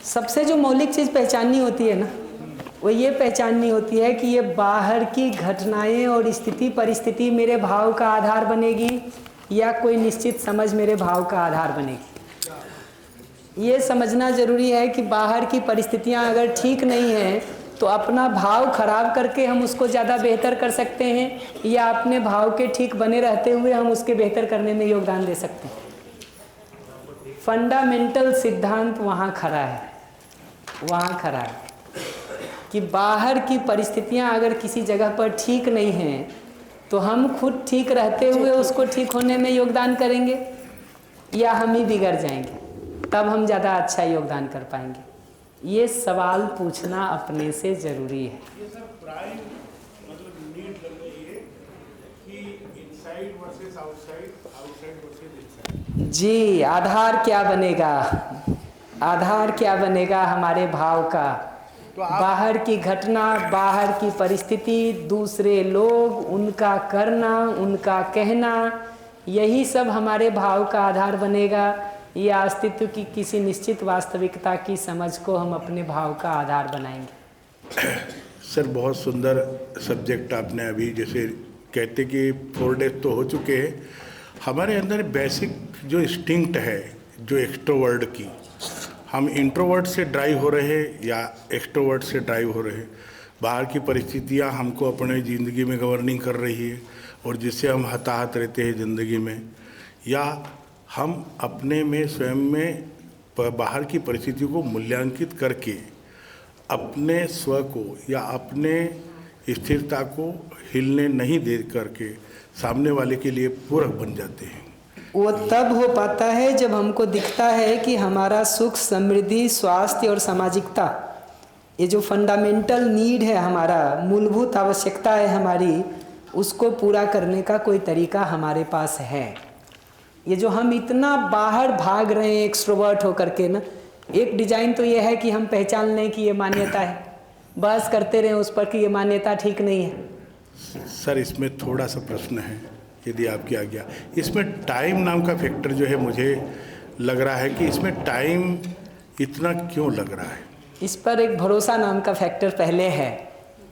सबसे जो मौलिक चीज़ पहचाननी होती है ना, वो ये पहचाननी होती है कि ये बाहर की घटनाएं और स्थिति परिस्थिति मेरे भाव का आधार बनेगी या कोई निश्चित समझ मेरे भाव का आधार बनेगी। ये समझना जरूरी है कि बाहर की परिस्थितियां अगर ठीक नहीं हैं तो अपना भाव खराब करके हम उसको ज़्यादा बेहतर कर सकते हैं या अपने भाव के ठीक बने रहते हुए हम उसके बेहतर करने में योगदान दे सकते हैं। फंडामेंटल सिद्धांत वहाँ खड़ा है, वहाँ खड़ा है कि बाहर की परिस्थितियाँ अगर किसी जगह पर ठीक नहीं हैं तो हम खुद ठीक रहते हुए उसको ठीक होने में योगदान करेंगे या हम ही बिगड़ जाएंगे, तब हम ज़्यादा अच्छा योगदान कर पाएंगे। ये सवाल पूछना अपने से ज़रूरी है। ये सर प्राइम मतलब नीड लग रही है कि inside versus outside, outside versus inside. जी, आधार क्या बनेगा, आधार क्या बनेगा हमारे भाव का? तो बाहर की घटना, बाहर की परिस्थिति, दूसरे लोग, उनका करना, उनका कहना, यही सब हमारे भाव का आधार बनेगा या अस्तित्व की किसी निश्चित वास्तविकता की समझ को हम अपने भाव का आधार बनाएंगे? सर बहुत सुंदर सब्जेक्ट आपने अभी, जैसे कहते कि 4 डेज तो हो चुके हैं, हमारे अंदर बेसिक जो इंस्टिंक्ट है जो एक्सट्रोवर्ट की, हम इंट्रोवर्ट से ड्राइव हो रहे हैं या एक्सट्रोवर्ट से ड्राइव हो रहे हैं। बाहर की परिस्थितियां हमको अपने ज़िंदगी में गवर्निंग कर रही है और जिससे हम हताहत रहते हैं ज़िंदगी में, या हम अपने में स्वयं में बाहर की परिस्थितियों को मूल्यांकित करके अपने स्व को या अपने स्थिरता को हिलने नहीं दे करके सामने वाले के लिए पूरक बन जाते हैं। वो तब हो पाता है जब हमको दिखता है कि हमारा सुख, समृद्धि, स्वास्थ्य और सामाजिकता, ये जो फंडामेंटल नीड है, हमारा मूलभूत आवश्यकता है हमारी, उसको पूरा करने का कोई तरीका हमारे पास है। ये जो हम इतना बाहर भाग रहे हैं एक्सट्रोवर्ट होकर के ना, एक डिजाइन तो ये है कि हम पहचान लें कि ये मान्यता है, बस करते रहें उस पर कि ये मान्यता ठीक नहीं है। सर इसमें थोड़ा सा प्रश्न है, यदि आपकी आज्ञा। इसमें टाइम नाम का फैक्टर जो है, मुझे लग रहा है कि इसमें टाइम इतना क्यों लग रहा है? इस पर एक भरोसा नाम का फैक्टर पहले है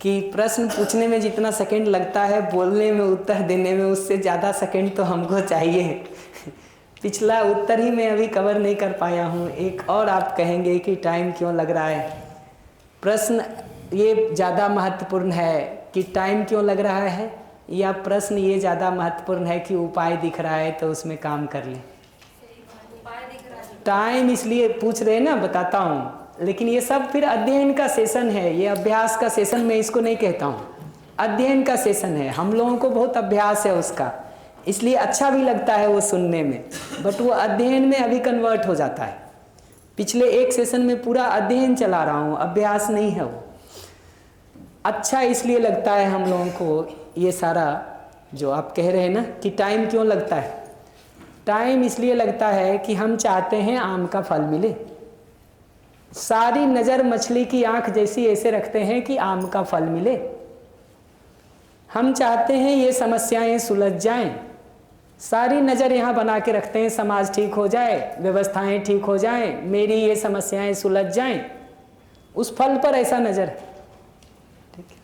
कि प्रश्न पूछने में जितना सेकंड लगता है, बोलने में, उत्तर देने में उससे ज़्यादा सेकंड तो हमको चाहिए। पिछला उत्तर ही मैं अभी कवर नहीं कर पाया हूँ। एक और आप कहेंगे कि टाइम क्यों लग रहा है, प्रश्न ये ज़्यादा महत्वपूर्ण है कि टाइम क्यों लग रहा है, या प्रश्न ये ज़्यादा महत्वपूर्ण है कि उपाय दिख रहा है तो उसमें काम कर लें? टाइम इसलिए पूछ रहे हैं ना, बताता हूँ, लेकिन ये सब फिर अध्ययन का सेशन है, ये अभ्यास का सेशन मैं इसको नहीं कहता हूँ, अध्ययन का सेशन है। हम लोगों को बहुत अभ्यास है उसका, इसलिए अच्छा भी लगता है वो सुनने में, बट वो अध्ययन में अभी कन्वर्ट हो जाता है। पिछले एक सेशन में पूरा अध्ययन चला रहा हूँ, अभ्यास नहीं है वो। अच्छा इसलिए लगता है हम लोगों को ये सारा जो आप कह रहे हैं ना कि टाइम क्यों लगता है, टाइम इसलिए लगता है कि हम चाहते हैं आम का फल मिले। सारी नज़र मछली की आंख जैसी ऐसे रखते हैं कि आम का फल मिले। हम चाहते हैं ये समस्याएं सुलझ जाएं, सारी नज़र यहाँ बना के रखते हैं समाज ठीक हो जाए, व्यवस्थाएं ठीक हो जाएं, मेरी ये समस्याएं सुलझ जाएं। उस फल पर ऐसा नज़र है, ठीक है?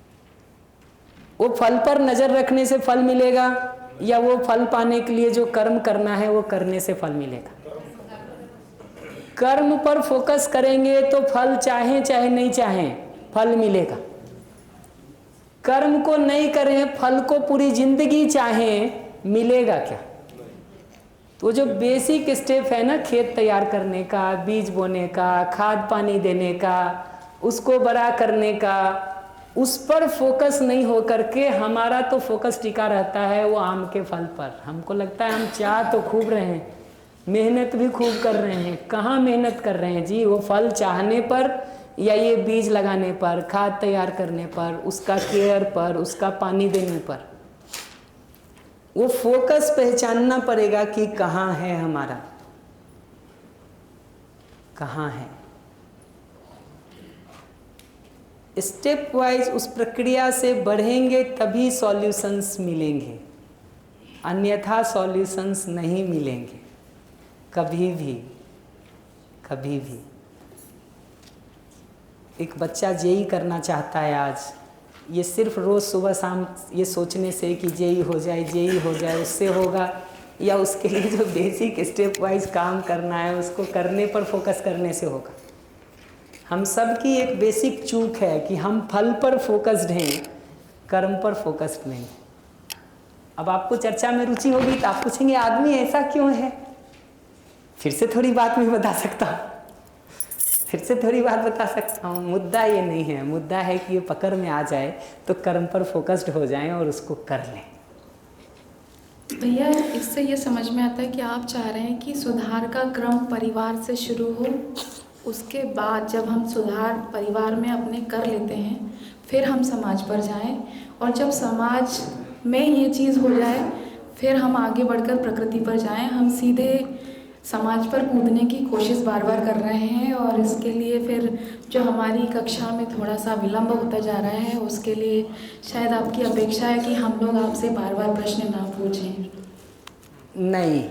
वो फल पर नज़र रखने से फल मिलेगा या वो फल पाने के लिए जो कर्म करना है वो करने से फल मिलेगा? कर्म पर फोकस करेंगे तो फल चाहे चाहे नहीं चाहे फल मिलेगा। कर्म को नहीं करें, फल को पूरी जिंदगी चाहें, मिलेगा क्या? तो जो बेसिक स्टेप है ना, खेत तैयार करने का, बीज बोने का, खाद पानी देने का, उसको बड़ा करने का, उस पर फोकस नहीं हो करके हमारा तो फोकस टिका रहता है वो आम के फल पर। हमको लगता है हम चाह तो खूब रहे हैं, मेहनत भी खूब कर रहे हैं। कहाँ मेहनत कर रहे हैं जी? वो फल चाहने पर या ये बीज लगाने पर, खाद तैयार करने पर, उसका केयर पर, उसका पानी देने पर। वो फोकस पहचानना पड़ेगा कि कहाँ है हमारा, कहाँ है। स्टेप वाइज उस प्रक्रिया से बढ़ेंगे तभी सॉल्यूशंस मिलेंगे, अन्यथा सॉल्यूशंस नहीं मिलेंगे कभी भी, कभी भी। एक बच्चा जेई करना चाहता है आज, ये सिर्फ रोज़ सुबह शाम ये सोचने से कि जेई हो जाए उससे होगा, या उसके लिए जो बेसिक स्टेप वाइज काम करना है उसको करने पर फोकस करने से होगा। हम सब की एक बेसिक चूक है कि हम फल पर फोकस्ड हैं, कर्म पर फोकस्ड नहीं। अब आपको चर्चा में रुचि होगी तो आप पूछेंगे आदमी ऐसा क्यों है, फिर से थोड़ी बात मैं बता सकता हूँ, मुद्दा ये नहीं है, मुद्दा है कि ये पकड़ में आ जाए तो कर्म पर फोकस्ड हो जाएं और उसको कर लें। भैया इससे ये समझ में आता है कि आप चाह रहे हैं कि सुधार का क्रम परिवार से शुरू हो, उसके बाद जब हम सुधार परिवार में अपने कर लेते हैं फिर हम समाज पर जाएं, और जब समाज में ये चीज़ हो जाए फिर हम आगे बढ़कर प्रकृति पर जाएं। हम सीधे समाज पर कूदने की कोशिश बार बार कर रहे हैं, और इसके लिए फिर जो हमारी कक्षा में थोड़ा सा विलंब होता जा रहा है उसके लिए शायद आपकी अपेक्षा है कि हम लोग आपसे बार बार प्रश्न ना पूछें। नहीं,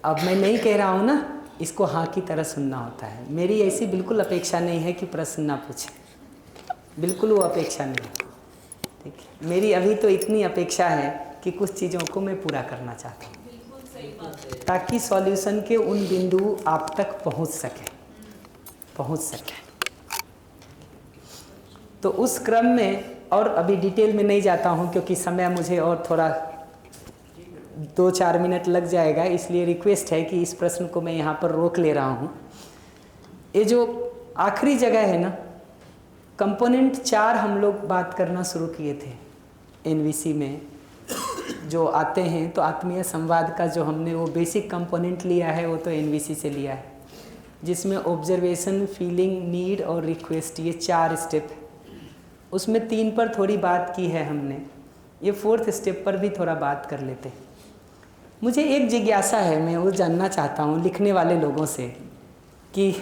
अब मैं नहीं कह रहा हूँ ना, इसको हाँ की तरह सुनना होता है। मेरी ऐसी बिल्कुल अपेक्षा नहीं है कि प्रश्न ना पूछें, बिल्कुल वो अपेक्षा नहीं है। ठीक है, मेरी अभी तो इतनी अपेक्षा है कि कुछ चीज़ों को मैं पूरा करना चाहता हूँ ताकि सॉल्यूशन के उन बिंदु आप तक पहुँच सके। तो उस क्रम में, और अभी डिटेल में नहीं जाता हूँ क्योंकि समय मुझे और थोड़ा 2-4 मिनट लग जाएगा, इसलिए रिक्वेस्ट है कि इस प्रश्न को मैं यहाँ पर रोक ले रहा हूँ। ये जो आखिरी जगह है ना, कंपोनेंट 4 हम लोग बात करना शुरू किए थे एनवीसी में जो आते हैं, तो आत्मीय संवाद का जो हमने वो बेसिक कंपोनेंट लिया है वो तो एनवीसी से लिया है, जिसमें ऑब्जर्वेशन, फीलिंग, नीड और रिक्वेस्ट, ये 4 स्टेप है। उसमें 3 पर थोड़ी बात की है हमने, ये 4th स्टेप पर भी थोड़ा बात कर लेते हैं। मुझे एक जिज्ञासा है, मैं वो जानना चाहता हूँ लिखने वाले लोगों से कि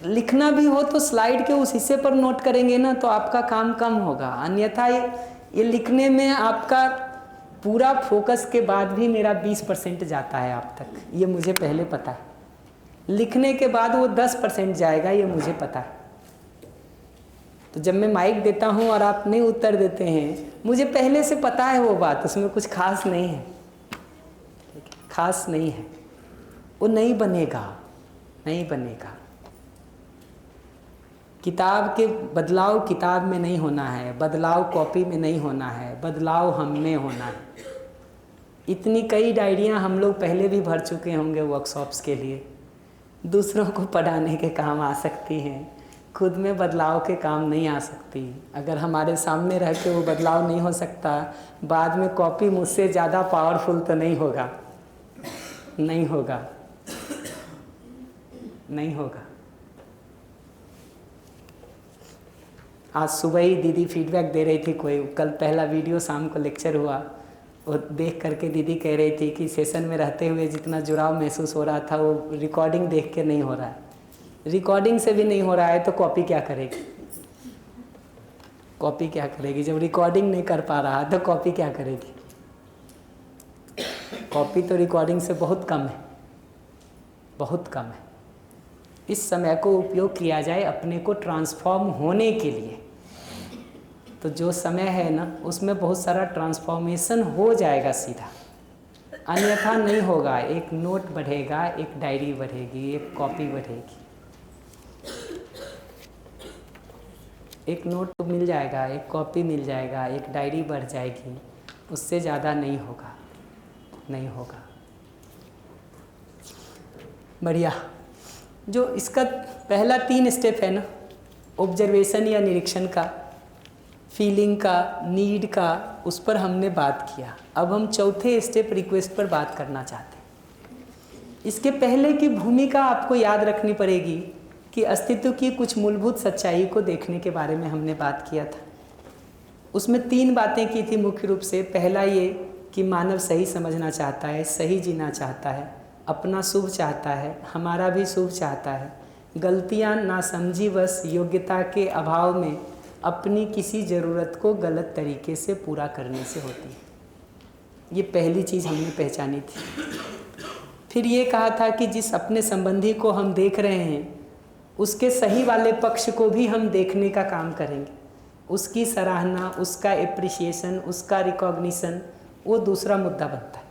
लिखना भी हो तो स्लाइड के उस हिस्से पर नोट करेंगे ना तो आपका काम कम होगा, अन्यथा ये लिखने में आपका पूरा फोकस के बाद भी मेरा 20% जाता है आप तक, ये मुझे पहले पता है। लिखने के बाद वो 10% जाएगा, ये मुझे पता है। तो जब मैं माइक देता हूँ और आप नहीं उत्तर देते हैं, मुझे पहले से पता है वो बात, उसमें कुछ खास नहीं है, खास नहीं है, वो नहीं बनेगा। किताब के बदलाव किताब में नहीं होना है, बदलाव कॉपी में नहीं होना है, बदलाव हम में होना है। इतनी कई डायरियाँ हम लोग पहले भी भर चुके होंगे वर्कशॉप्स के लिए, दूसरों को पढ़ाने के काम आ सकती हैं, खुद में बदलाव के काम नहीं आ सकती। अगर हमारे सामने रह के वो बदलाव नहीं हो सकता, बाद में कॉपी मुझसे ज़्यादा पावरफुल तो नहीं होगा। आज सुबह ही दीदी फीडबैक दे रही थी, कोई कल पहला वीडियो शाम को लेक्चर हुआ, वो देख करके दीदी कह रही थी कि सेशन में रहते हुए जितना जुड़ाव महसूस हो रहा था वो रिकॉर्डिंग देख के नहीं हो रहा है। रिकॉर्डिंग से भी नहीं हो रहा है तो कॉपी क्या करेगी? जब रिकॉर्डिंग नहीं कर पा रहा तो कॉपी क्या करेगी? कॉपी तो रिकॉर्डिंग से बहुत कम है। इस समय को उपयोग किया जाए अपने को ट्रांसफॉर्म होने के लिए, तो जो समय है ना उसमें बहुत सारा ट्रांसफॉर्मेशन हो जाएगा सीधा, अन्यथा नहीं होगा। एक नोट बढ़ेगा, एक डायरी बढ़ेगी, एक कॉपी बढ़ेगी, एक नोट तो मिल जाएगा, एक कॉपी मिल जाएगा, एक डायरी बढ़ जाएगी, उससे ज़्यादा नहीं होगा। बढ़िया। जो इसका पहला 3 स्टेप है ना, ऑब्जर्वेशन या निरीक्षण का, फीलिंग का, नीड का, उस पर हमने बात किया। अब हम चौथे स्टेप रिक्वेस्ट पर बात करना चाहते हैं। इसके पहले की भूमिका आपको याद रखनी पड़ेगी कि अस्तित्व की कुछ मूलभूत सच्चाई को देखने के बारे में हमने बात किया था। उसमें 3 बातें की थी मुख्य रूप से। पहला ये कि मानव सही समझना चाहता है, सही जीना चाहता है, अपना शुभ चाहता है, हमारा भी शुभ चाहता है। गलतियाँ नासमझीवश योग्यता के अभाव में अपनी किसी ज़रूरत को गलत तरीके से पूरा करने से होती है। ये पहली चीज़ हमने पहचानी थी। फिर ये कहा था कि जिस अपने संबंधी को हम देख रहे हैं उसके सही वाले पक्ष को भी हम देखने का काम करेंगे, उसकी सराहना, उसका एप्रिसिएशन, उसका रिकॉग्निशन, वो दूसरा मुद्दा बनता है।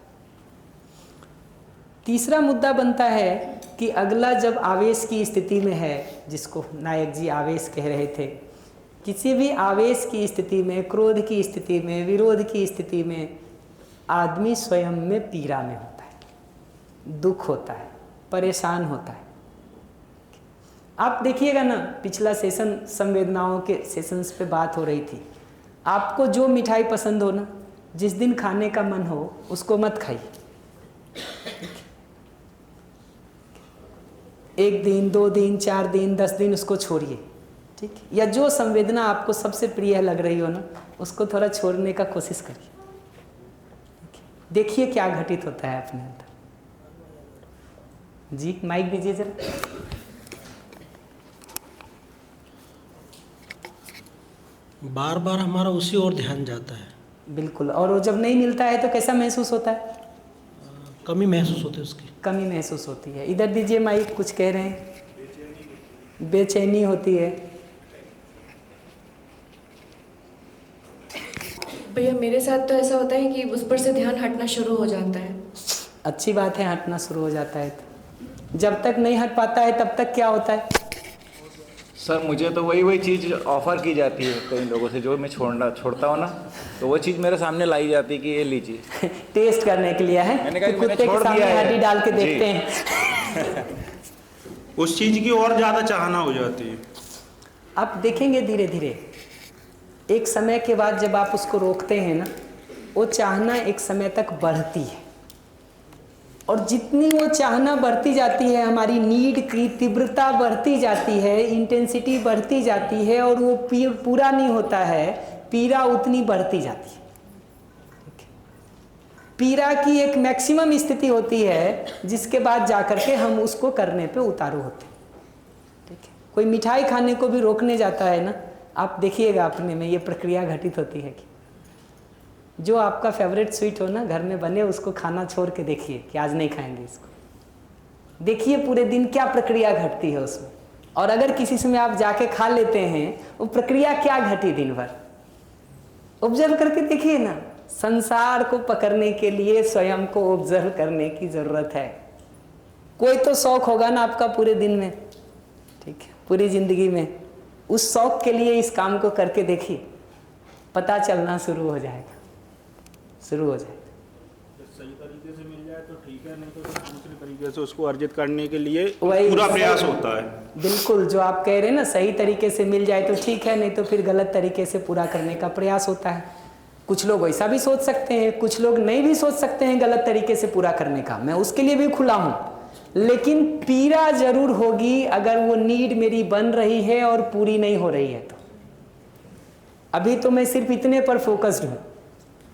तीसरा मुद्दा बनता है कि अगला जब आवेश की स्थिति में है, जिसको नायक जी आवेश कह रहे थे, किसी भी आवेश की स्थिति में, क्रोध की स्थिति में, विरोध की स्थिति में आदमी स्वयं में पीड़ा में होता है, दुख होता है, परेशान होता है। आप देखिएगा ना, पिछला सेशन संवेदनाओं के सेशंस पे बात हो रही थी। आपको जो मिठाई पसंद हो ना, जिस दिन खाने का मन हो उसको मत खाइए। 1 दिन, 2 दिन, 4 दिन, 10 दिन उसको छोड़िए, ठीक। या जो संवेदना आपको सबसे प्रिय लग रही हो ना, उसको थोड़ा छोड़ने का कोशिश करिए। देखिए क्या घटित होता है अपने अंदर। जी माइक दीजिए जरा। बार बार हमारा उसी ओर ध्यान जाता है। बिल्कुल। और वो जब नहीं मिलता है तो कैसा महसूस होता है? कमी महसूस होती है, उसकी कमी महसूस होती है। इधर दीजिए माइक, कुछ कह रहे हैं। बेचैनी होती है। भैया मेरे साथ तो ऐसा होता है कि उस पर से ध्यान हटना शुरू हो जाता है। अच्छी बात है, हटना शुरू हो जाता है। तो जब तक नहीं हट पाता है तब तक क्या होता है? सर मुझे तो वही चीज़ ऑफ़र की जाती है कई लोगों से, जो मैं छोड़ता हूँ ना, तो वो चीज़ मेरे सामने लाई जाती है कि ये लीजिए। टेस्ट करने के लिए है। मैंने कहा कि कुत्ते के सामने हड्डी डाल के देखते हैं। उस चीज़ की और ज़्यादा चाहना हो जाती है। आप देखेंगे धीरे धीरे एक समय के बाद जब आप उसको रोकते हैं ना, वो चाहना एक समय तक बढ़ती है। और जितनी वो चाहना बढ़ती जाती है, हमारी नीड की तीव्रता बढ़ती जाती है, इंटेंसिटी बढ़ती जाती है, और वो पूरा नहीं होता है, पीड़ा उतनी बढ़ती जाती है। पीड़ा की एक मैक्सिमम स्थिति होती है, जिसके बाद जाकर के हम उसको करने पे उतारू होते हैं। ठीक है। कोई मिठाई खाने को भी रोकने जाता है ना, आप देखिएगा अपने में ये प्रक्रिया घटित होती है कि जो आपका फेवरेट स्वीट हो ना, घर में बने, उसको खाना छोड़ के देखिए कि आज नहीं खाएंगे इसको। देखिए पूरे दिन क्या प्रक्रिया घटती है उसमें। और अगर किसी समय आप जाके खा लेते हैं, वो प्रक्रिया क्या घटी दिन भर, ऑब्जर्व करके देखिए ना। संसार को पकड़ने के लिए स्वयं को ऑब्जर्व करने की जरूरत है। कोई तो शौक होगा ना आपका पूरे दिन में, ठीक है, पूरी जिंदगी में। उस शौक के लिए इस काम को करके देखिए, पता चलना शुरू हो जाएगा, शुरू हो जाएगा। सही तरीके से मिल जाए तो ठीक है, नहीं तो दूसरे तरीके से उसको अर्जित करने के लिए वही पूरा प्रयास होता है। बिल्कुल, जो आप कह रहे हैं ना, सही तरीके से मिल जाए तो ठीक है, नहीं तो फिर गलत तरीके से पूरा करने का प्रयास होता है। कुछ लोग ऐसा भी सोच सकते हैं, कुछ लोग नहीं भी सोच सकते हैं गलत तरीके से पूरा करने का। मैं उसके लिए भी खुला हूँ, लेकिन पीड़ा जरूर होगी अगर वो नीड मेरी बन रही है और पूरी नहीं हो रही है तो। अभी तो मैं सिर्फ इतने पर फोकस्ड हूँ,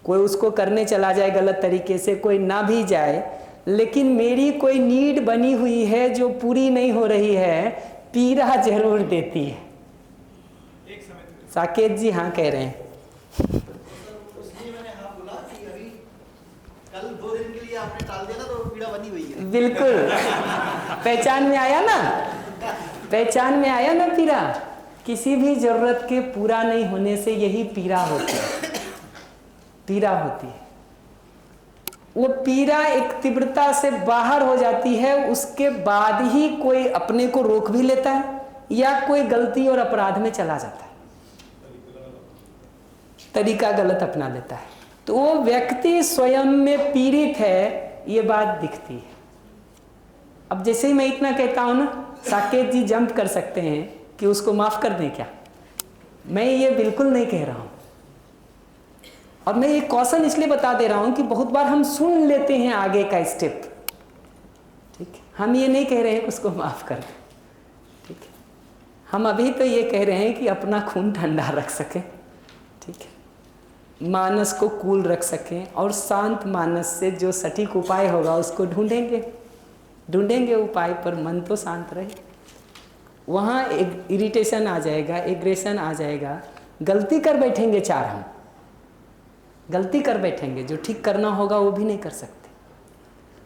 कोई उसको करने चला जाए गलत तरीके से, कोई ना भी जाए, लेकिन मेरी कोई नीड बनी हुई है जो पूरी नहीं हो रही है, पीड़ा जरूर देती है। साकेत जी हाँ कह रहे हैं। कल 2 दिन के लिए आपने टाल दिया ना, तो पीड़ा बनी हुई है। बिल्कुल, पहचान में आया ना, पहचान में आया ना पीड़ा। किसी भी जरूरत के पूरा नहीं होने से यही पीड़ा होती है, पीड़ा होती है। वो पीड़ा एक तीव्रता से बाहर हो जाती है, उसके बाद ही कोई अपने को रोक भी लेता है या कोई गलती और अपराध में चला जाता है, तरीका गलत अपना लेता है। तो वो व्यक्ति स्वयं में पीड़ित है, ये बात दिखती है। अब जैसे ही मैं इतना कहता हूं ना, साकेत जी जंप कर सकते हैं कि उसको माफ कर दें क्या? मैं ये बिल्कुल नहीं कह रहा हूं। और मैं ये कौशल इसलिए बता दे रहा हूं कि बहुत बार हम सुन लेते हैं आगे का स्टेप, ठीक है। हम ये नहीं कह रहे हैं कि उसको माफ कर दें, ठीक है। हम अभी तो ये कह रहे हैं कि अपना खून ठंडा रख सकें, ठीक है, मानस को कूल रख सकें, और शांत मानस से जो सटीक उपाय होगा उसको ढूंढेंगे उपाय पर। मन तो शांत रहे, वहाँ एक इरिटेशन आ जाएगा, एग्रेशन आ जाएगा, गलती कर बैठेंगे। हम गलती कर बैठेंगे, जो ठीक करना होगा वो भी नहीं कर सकते,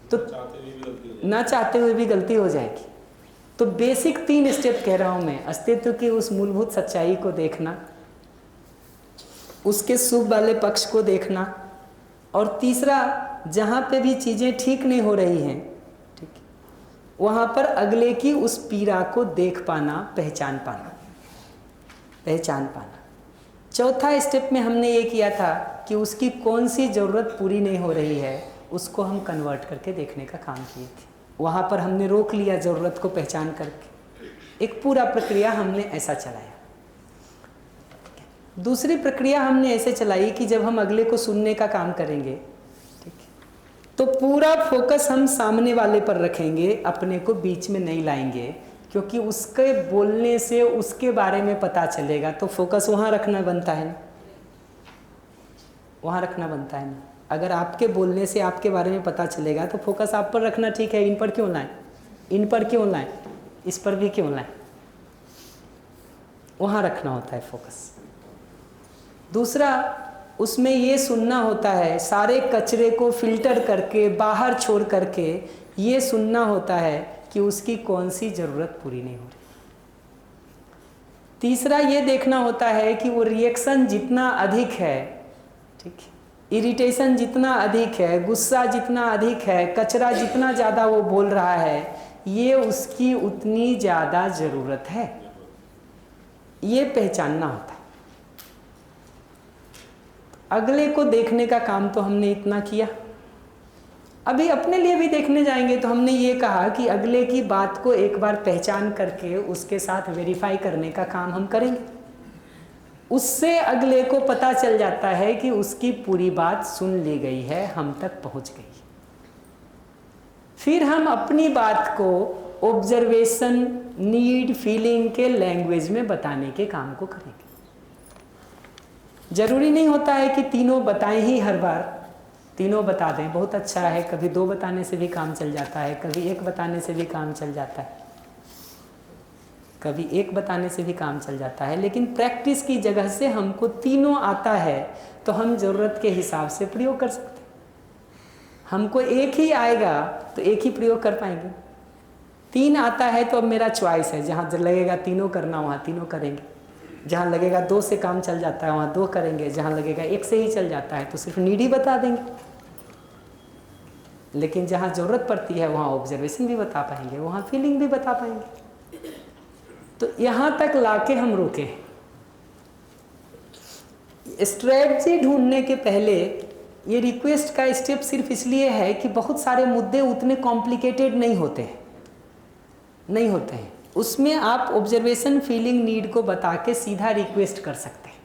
तो ना चाहते हुए भी गलती हो जाएगी। तो बेसिक 3 स्टेप कह रहा हूँ मैं। अस्तित्व की उस मूलभूत सच्चाई को देखना, उसके शुभ वाले पक्ष को देखना, और तीसरा जहाँ पे भी चीज़ें ठीक नहीं हो रही हैं, ठीक, वहाँ पर अगले की उस पीड़ा को देख पाना, पहचान पाना। चौथा स्टेप में हमने ये किया था कि उसकी कौन सी ज़रूरत पूरी नहीं हो रही है, उसको हम कन्वर्ट करके देखने का काम किए थे। वहाँ पर हमने रोक लिया ज़रूरत को पहचान करके। एक पूरा प्रक्रिया हमने ऐसा चलाया। दूसरी प्रक्रिया हमने ऐसे चलाई कि जब हम अगले को सुनने का काम करेंगे, ठीक, तो पूरा फोकस हम सामने वाले पर रखेंगे, अपने को बीच में नहीं लाएंगे, क्योंकि उसके बोलने से उसके बारे में पता चलेगा। तो फोकस वहाँ रखना बनता है ना, वहाँ रखना बनता है ना। अगर आपके बोलने से आपके बारे में पता चलेगा तो फोकस आप पर रखना ठीक है। इन पर क्यों लाएं, इन पर क्यों लाएं, इस पर भी क्यों लाएं, वहाँ रखना होता है फोकस। दूसरा, उसमें ये सुनना होता है, सारे कचरे को फिल्टर करके बाहर छोड़ करके ये सुनना होता है कि उसकी कौन सी ज़रूरत पूरी नहीं हो रही। तीसरा, ये देखना होता है कि वो रिएक्शन जितना अधिक है, ठीक, इरिटेशन जितना अधिक है, गुस्सा जितना अधिक है, कचरा जितना ज़्यादा वो बोल रहा है, ये उसकी उतनी ज़्यादा ज़रूरत है, ये पहचानना होता है। अगले को देखने का काम तो हमने इतना किया। अभी अपने लिए भी देखने जाएंगे तो हमने ये कहा कि अगले की बात को एक बार पहचान करके उसके साथ वेरीफाई करने का काम हम करेंगे। उससे अगले को पता चल जाता है कि उसकी पूरी बात सुन ली गई है, हम तक पहुंच गई। फिर हम अपनी बात को ऑब्जर्वेशन, नीड, फीलिंग के लैंग्वेज में बताने के काम को करेंगे। जरूरी नहीं होता है कि तीनों बताएं ही हर बार, तीनों बता दें, बहुत अच्छा है। कभी 2 बताने से भी काम चल जाता है, कभी 1 बताने से भी काम चल जाता है, कभी 1 बताने से भी काम चल जाता है। लेकिन प्रैक्टिस की जगह से हमको तीनों आता है तो हम ज़रूरत के हिसाब से प्रयोग कर सकते हैं। हमको 1 ही आएगा तो 1 ही प्रयोग कर पाएंगे। 3 आता है तो अब मेरा चॉइस है, जहाँ लगेगा तीनों करना वहाँ तीनों करेंगे, जहाँ लगेगा 2 से काम चल जाता है वहाँ 2 करेंगे, जहाँ लगेगा 1 से ही चल जाता है तो सिर्फ नीड ही बता देंगे। लेकिन जहाँ ज़रूरत पड़ती है वहाँ ऑब्जर्वेशन भी बता पाएंगे, वहाँ फीलिंग भी बता पाएंगे। तो यहाँ तक लाके हम रुके। स्ट्रेटजी ढूंढने के पहले ये रिक्वेस्ट का स्टेप सिर्फ इसलिए है कि बहुत सारे मुद्दे उतने कॉम्प्लिकेटेड नहीं होते हैं। उसमें आप ऑब्जर्वेशन, फीलिंग, नीड को बता के सीधा रिक्वेस्ट कर सकते हैं,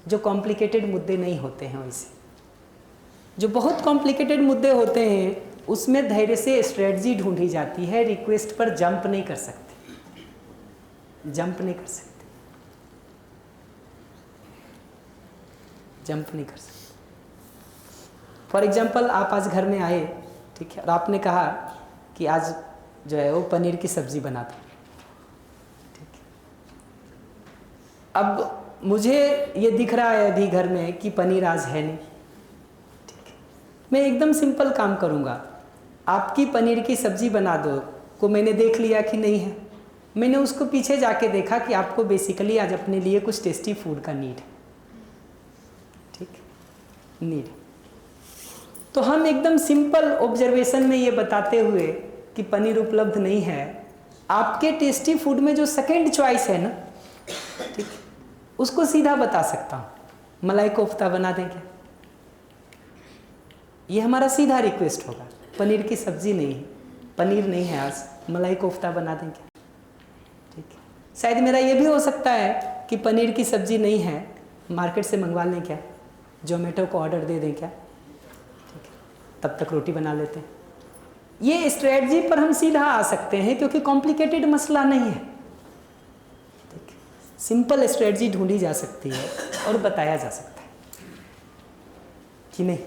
जो कॉम्प्लिकेटेड मुद्दे नहीं होते हैं। वैसे जो बहुत कॉम्प्लिकेटेड मुद्दे होते हैं उसमें धैर्य से स्ट्रेटजी ढूंढी जाती है, रिक्वेस्ट पर जंप नहीं कर सकते, जंप नहीं कर सकते। फॉर एग्जाम्पल, आप आज घर में आए, ठीक है, और आपने कहा कि आज जो है वो पनीर की सब्जी बना दो। अब मुझे ये दिख रहा है अभी घर में कि पनीर आज है नहीं, ठीक है, मैं एकदम सिंपल काम करूँगा। आपकी पनीर की सब्जी बना दो को मैंने देख लिया कि नहीं है, मैंने उसको पीछे जाके देखा कि आपको बेसिकली आज अपने लिए कुछ टेस्टी फूड का नीड है, ठीक, नीड। तो हम एकदम सिंपल ऑब्जर्वेशन में ये बताते हुए कि पनीर उपलब्ध नहीं है, आपके टेस्टी फूड में जो सेकंड चॉइस है ना, ठीक, उसको सीधा बता सकता हूँ, मलाई कोफ्ता बना दें क्या? ये हमारा सीधा रिक्वेस्ट होगा। पनीर की सब्जी नहीं है, पनीर नहीं है आज, मलाई कोफ्ता बना दें क्या? ठीक है। शायद मेरा ये भी हो सकता है कि पनीर की सब्जी नहीं है, मार्केट से मंगवा लें क्या, जोमेटो को ऑर्डर दे दें क्या, ठीक है, तब तक रोटी बना लेते हैं। ये स्ट्रेटजी पर हम सीधा आ सकते हैं क्योंकि कॉम्प्लिकेटेड मसला नहीं है, ठीक है, सिंपल स्ट्रेटजी ढूंढी जा सकती है और बताया जा सकता है कि नहीं।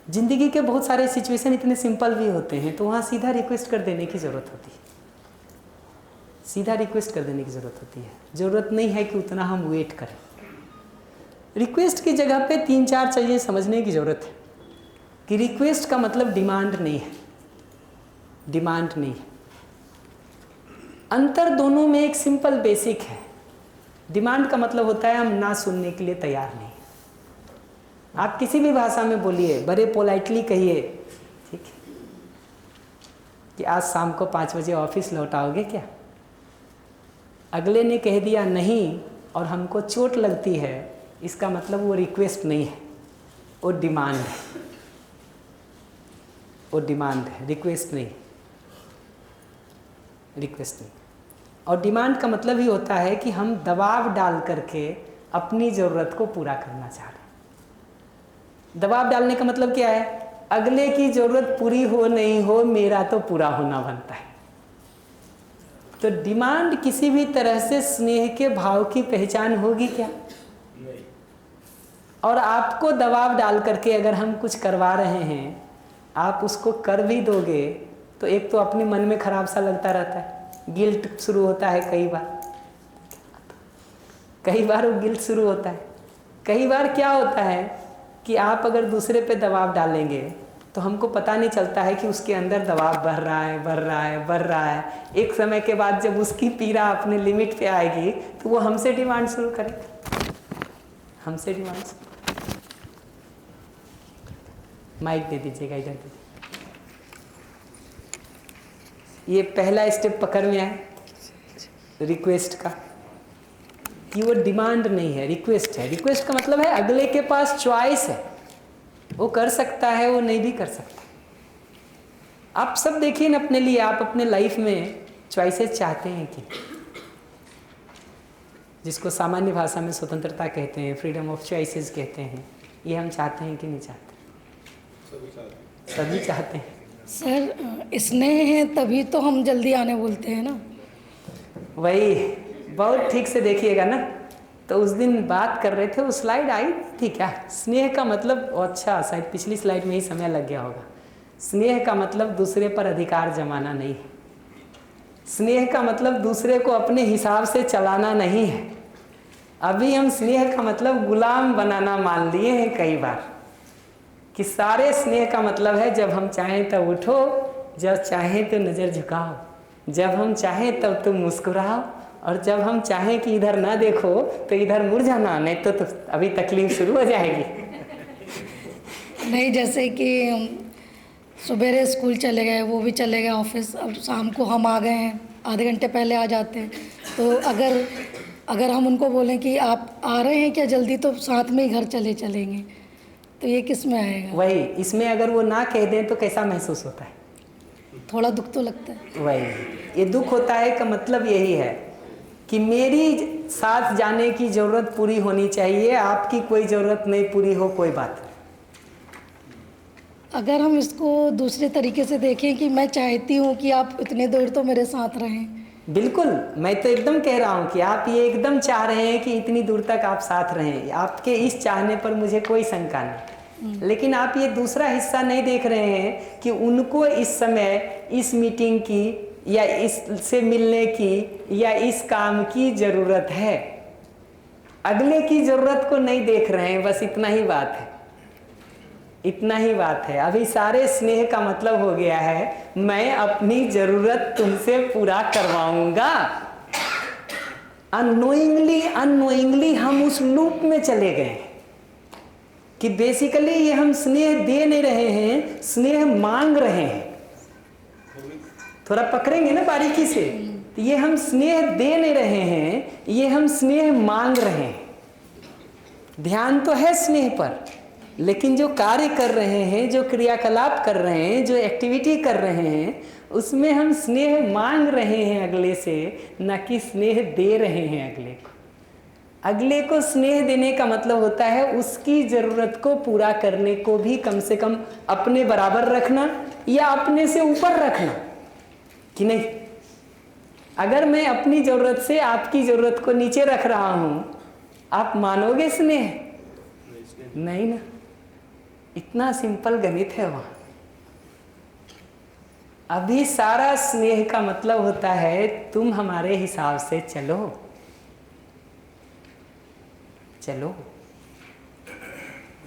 जिंदगी के बहुत सारे सिचुएशन इतने सिंपल भी होते हैं तो वहाँ सीधा रिक्वेस्ट कर देने की ज़रूरत होती है, सीधा रिक्वेस्ट कर देने की ज़रूरत होती है। ज़रूरत नहीं है कि उतना हम वेट करें। रिक्वेस्ट की जगह पे 3-4 चीज़ें समझने की ज़रूरत है कि रिक्वेस्ट का मतलब डिमांड नहीं है, डिमांड नहीं है। अंतर दोनों में एक सिंपल बेसिक है। डिमांड का मतलब होता है हम ना सुनने के लिए तैयार नहीं। आप किसी भी भाषा में बोलिए, बड़े पोलाइटली कहिए, ठीक है, कि आज शाम को 5 बजे ऑफिस लौट आओगे क्या? अगले ने कह दिया नहीं और हमको चोट लगती है, इसका मतलब वो रिक्वेस्ट नहीं है, वो डिमांड है। वो डिमांड है, रिक्वेस्ट नहीं, रिक्वेस्ट नहीं। और डिमांड का मतलब ही होता है कि हम दबाव डाल करके अपनी ज़रूरत को पूरा करना चाह रहे हैं। दबाव डालने का मतलब क्या है? अगले की ज़रूरत पूरी हो नहीं हो, मेरा तो पूरा होना बनता है। तो डिमांड किसी भी तरह से स्नेह के भाव की पहचान होगी क्या? और आपको दबाव डाल करके अगर हम कुछ करवा रहे हैं, आप उसको कर भी दोगे तो एक तो अपने मन में खराब सा लगता रहता है, गिल्ट शुरू होता है। कई बार वो गिल्ट शुरू होता है। कई बार क्या होता है कि आप अगर दूसरे पे दबाव डालेंगे तो हमको पता नहीं चलता है कि उसके अंदर दबाव बढ़ रहा है, बढ़ रहा है, बढ़ रहा है। एक समय के बाद जब उसकी पीड़ा अपने लिमिट पे आएगी तो वो हमसे डिमांड शुरू करेगा, हमसे डिमांड। माइक दे दीजिएगा, इधर दीजिए। ये पहला स्टेप पकड़ में आए रिक्वेस्ट का, कि वो डिमांड नहीं है, रिक्वेस्ट है। रिक्वेस्ट का मतलब है अगले के पास चॉइस है, वो कर सकता है, वो नहीं भी कर सकता। आप सब देखिए ना अपने लिए, आप अपने लाइफ में चॉइसेस चाहते हैं कि, जिसको सामान्य भाषा में स्वतंत्रता कहते हैं, फ्रीडम ऑफ चॉइसेस कहते हैं, ये हम चाहते हैं कि नहीं चाहते? सभी चाहते हैं। सर स्नेह है तभी तो हम जल्दी आने बोलते हैं ना। वही, बहुत ठीक से देखिएगा ना। तो उस दिन बात कर रहे थे, वो स्लाइड आई थी क्या? स्नेह का मतलब, अच्छा शायद पिछली स्लाइड में ही समय लग गया होगा। स्नेह का मतलब दूसरे पर अधिकार जमाना नहीं है। स्नेह का मतलब दूसरे को अपने हिसाब से चलाना नहीं है। अभी हम स्नेह का मतलब गुलाम बनाना मान लिए हैं कई बार, कि सारे स्नेह का मतलब है जब हम चाहें तब उठो, जब चाहें तो नज़र झुकाओ, जब हम चाहें तब तुम मुस्कुराओ, और जब हम चाहें कि इधर ना देखो तो इधर मुड़ जाना, नहीं तो अभी तकलीफ शुरू हो जाएगी। नहीं, जैसे कि सुबह स्कूल चले गए, वो भी चले गए ऑफिस, अब शाम को हम आ गए हैं, आधे घंटे पहले आ जाते हैं। तो अगर हम उनको बोलें कि आप आ रहे हैं क्या जल्दी, तो साथ में ही घर चलेंगे, तो ये किस में आएगा? वही, इसमें अगर वो ना कह दें तो कैसा महसूस होता है? थोड़ा दुख तो लगता है। वही, ये दुख होता है का मतलब यही है कि मेरी साथ जाने की ज़रूरत पूरी होनी चाहिए, आपकी कोई ज़रूरत नहीं पूरी हो, कोई बात नहीं। अगर हम इसको दूसरे तरीके से देखें कि मैं चाहती हूँ कि आप इतने देर तो मेरे साथ रहें। बिल्कुल, मैं तो एकदम कह रहा हूँ कि आप ये एकदम चाह रहे हैं कि इतनी दूर तक आप साथ रहें। आपके इस चाहने पर मुझे कोई शंका नहीं, लेकिन आप ये दूसरा हिस्सा नहीं देख रहे हैं कि उनको इस समय इस मीटिंग की या इससे मिलने की या इस काम की ज़रूरत है। अगले की ज़रूरत को नहीं देख रहे हैं, बस इतना ही बात है, इतना ही बात है। अभी सारे स्नेह का मतलब हो गया है मैं अपनी ज़रूरत तुमसे पूरा करवाऊंगा। अननोइंगली हम उस लूप में चले गए कि बेसिकली ये हम स्नेह दे नहीं रहे हैं, स्नेह मांग रहे हैं। थोड़ा पकड़ेंगे ना बारीकी से, तो ये हम स्नेह दे नहीं रहे हैं, ये हम स्नेह मांग रहे हैं। ध्यान तो है स्नेह पर, लेकिन जो कार्य कर रहे हैं, जो क्रियाकलाप कर रहे हैं, जो एक्टिविटी कर रहे हैं, उसमें हम स्नेह मांग रहे हैं अगले से, न कि स्नेह दे रहे हैं अगले को। अगले को स्नेह देने का मतलब होता है उसकी ज़रूरत को पूरा करने को भी कम से कम अपने बराबर रखना या अपने से ऊपर रखना, कि नहीं। अगर मैं अपनी ज़रूरत से आपकी ज़रूरत को नीचे रख रहा हूँ, आप मानोगे स्नेह? नहीं ना। इतना सिंपल गणित है वहाँ। अभी सारा स्नेह का मतलब होता है तुम हमारे हिसाब से चलो चलो।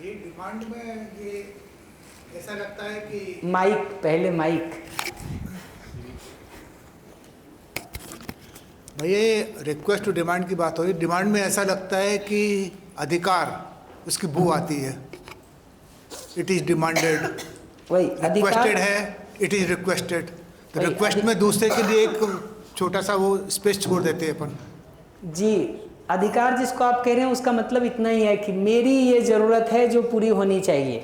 ये डिमांड में ये ऐसा लगता है कि माइक, पहले माइक। भैया रिक्वेस्ट टू डिमांड की बात हो रही, डिमांड में ऐसा लगता है कि अधिकार उसकी बू आती है। इट इज़ डिमांडेड, वही रिक्वेस्टेड अधिकार है, इट इज़ रिक्वेस्टेड। तो वही रिक्वेस्ट में दूसरे के लिए एक छोटा सा वो स्पेस छोड़ देते हैं अपन। जी, अधिकार जिसको आप कह रहे हैं उसका मतलब इतना ही है कि मेरी ये ज़रूरत है जो पूरी होनी चाहिए,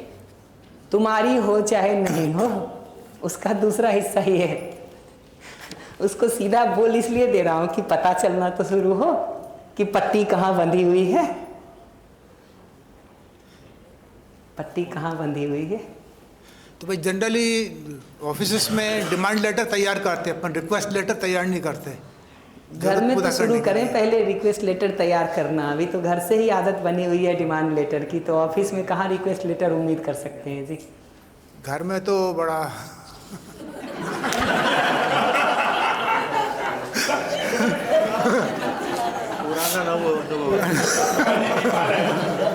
तुम्हारी हो चाहे नहीं हो, उसका दूसरा हिस्सा ही है। उसको सीधा बोल इसलिए दे रहा हूँ कि पता चलना तो शुरू हो कि पट्टी कहाँ बंधी हुई है, पट्टी कहाँ बंधी हुई है। तो भाई जनरली ऑफिस में डिमांड लेटर तैयार करते हैं अपन, रिक्वेस्ट लेटर तैयार नहीं करते। घर में तो शुरू करें पहले रिक्वेस्ट लेटर तैयार करना। अभी तो घर से ही आदत बनी हुई है डिमांड लेटर की, तो ऑफिस में कहाँ रिक्वेस्ट लेटर उम्मीद कर सकते हैं जी। घर में तो बड़ा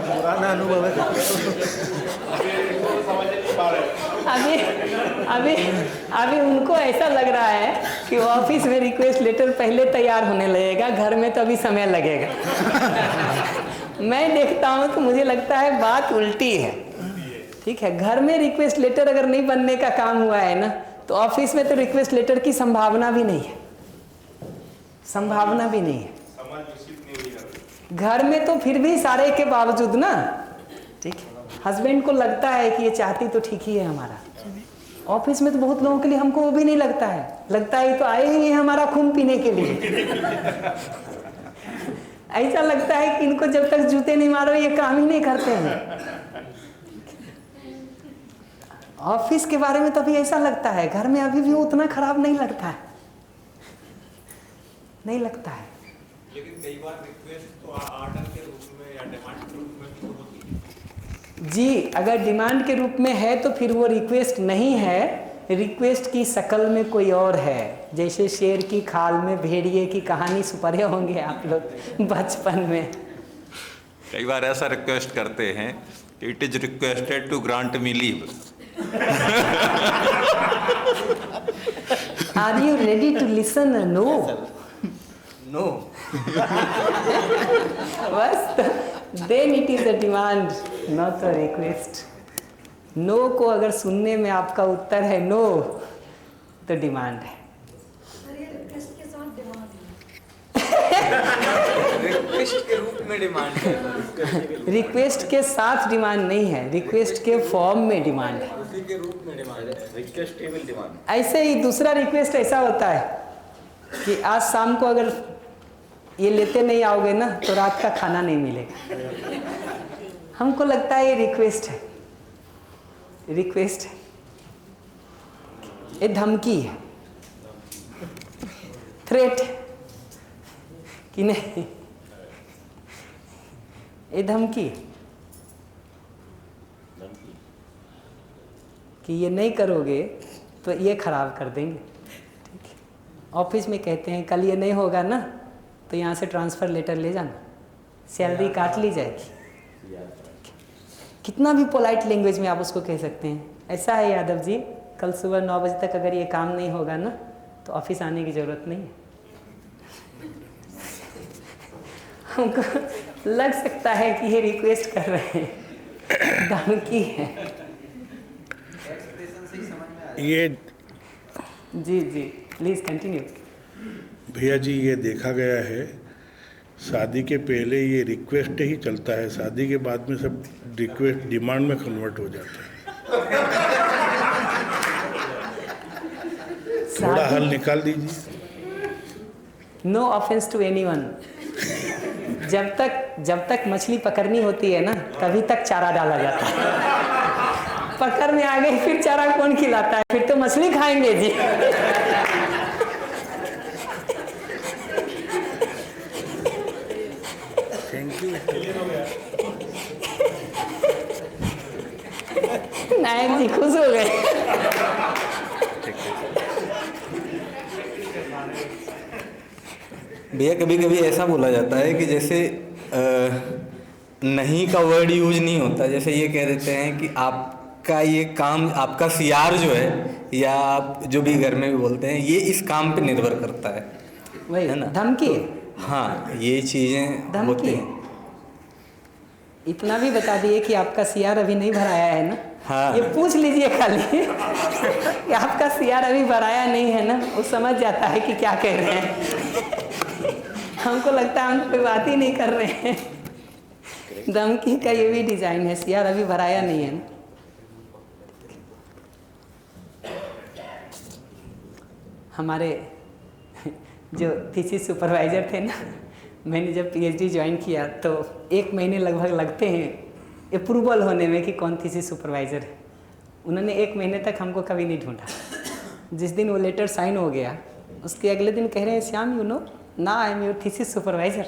पुराना अनुभव है। अभी अभी अभी उनको ऐसा लग रहा है कि ऑफिस में रिक्वेस्ट लेटर पहले तैयार होने लगेगा, घर में तो अभी समय लगेगा। मैं देखता हूँ तो मुझे लगता है बात उल्टी है। ठीक है, घर में रिक्वेस्ट लेटर अगर नहीं बनने का काम हुआ है ना, तो ऑफिस में तो रिक्वेस्ट लेटर की संभावना भी नहीं है, संभावना भी नहीं है। घर में तो फिर भी सारे के बावजूद ना, ठीक है, हस्बैंड को लगता है कि ये चाहती तो ठीक ही है हमारा। ऑफिस में तो बहुत लोगों के लिए हमको वो भी नहीं लगता है, लगता है ये तो आए ही हैं हमारा खून पीने के लिए। ऐसा लगता है कि इनको जब तक जूते नहीं मारो ये काम ही नहीं करते हैं। ऑफिस के बारे में तो अभी ऐसा लगता है, घर में अभी भी उतना खराब नहीं लगता है, नहीं लगता है। लेकिन कई बार रिक्वेस्ट तो ऑर्डर के रूप में या डिमांड के रूप में भी होती है। जी, अगर डिमांड के रूप में है तो फिर वो रिक्वेस्ट नहीं है, रिक्वेस्ट की शक्ल में कोई और है। जैसे शेर की खाल में भेड़िए की कहानी सुपढ़े होंगे आप लोग बचपन में। कई बार ऐसा रिक्वेस्ट करते हैं कि it is requested to grant me leave. Are you ready to listen? No no. बस then it is a demand, not a request. No को अगर सुनने में आपका उत्तर है नो, तो डिमांड है। रिक्वेस्ट के रूप में डिमांड है, रिक्वेस्ट के साथ डिमांड नहीं है, रिक्वेस्ट के फॉर्म में डिमांड है, उसी के रूप में डिमांड है, रिक्वेस्टेबल डिमांड। ऐसे ही दूसरा रिक्वेस्ट ऐसा होता है कि आज शाम को अगर ये लेते नहीं आओगे ना तो रात का खाना नहीं मिलेगा। हमको लगता है ये रिक्वेस्ट है, रिक्वेस्ट है, ये धमकी है, थ्रेट है कि नहीं, ये धमकी है कि ये नहीं करोगे तो ये खराब कर देंगे। ठीक है, ऑफिस में कहते हैं कल ये नहीं होगा ना तो यहाँ से ट्रांसफ़र लेटर ले जाना, सैलरी काट ली जाएगी। कितना भी पोलाइट लैंग्वेज में आप उसको कह सकते हैं। ऐसा है यादव जी, कल सुबह 9 बजे तक अगर ये काम नहीं होगा ना तो ऑफिस आने की ज़रूरत नहीं है। हमको लग सकता है कि ये रिक्वेस्ट कर रहे हैं, धमकी है। ये जी जी, प्लीज़ कंटिन्यू। भैया जी, ये देखा गया है शादी के पहले ये रिक्वेस्ट ही चलता है, शादी के बाद में सब रिक्वेस्ट डिमांड में कन्वर्ट हो जाता है। थोड़ा हल निकाल दीजिए। No offence to anyone. जब तक मछली पकड़नी होती है ना तभी तक चारा डाला जाता है। पकड़ में आ गई फिर चारा कौन खिलाता है? फिर तो मछली खाएंगे जी। Thank you. नायक जी खुश हो गए। भैया कभी कभी ऐसा बोला जाता है कि जैसे नहीं का वर्ड यूज नहीं होता, जैसे ये कह देते हैं कि आपका ये काम, आपका सीआर जो है, या आप जो भी घर में भी बोलते हैं, ये इस काम पे निर्भर करता है। वही है ना, धमकी हाँ ये चीज़ें होती हैं। इतना भी बता दिए कि आपका सीआर अभी नहीं भराया है ना। हाँ। ये पूछ लीजिए खाली कि आपका सीआर अभी भराया नहीं है ना, वो समझ जाता है कि क्या कह रहे हैं। हमको लगता है हम कोई बात ही नहीं कर रहे हैं। धमकी का ये भी डिजाइन है, सीआर अभी भराया नहीं है ना। हमारे जो थीसिस सुपरवाइज़र थे ना, मैंने जब पीएचडी ज्वाइन किया तो 1 महीने लगभग लगते हैं अप्रूवल होने में कि कौन थीसिस सुपरवाइज़र है। उन्होंने 1 महीने तक हमको कभी नहीं ढूंढा। जिस दिन वो लेटर साइन हो गया उसके अगले दिन कह रहे हैं, श्याम यू नो ना I am your thesis supervisor.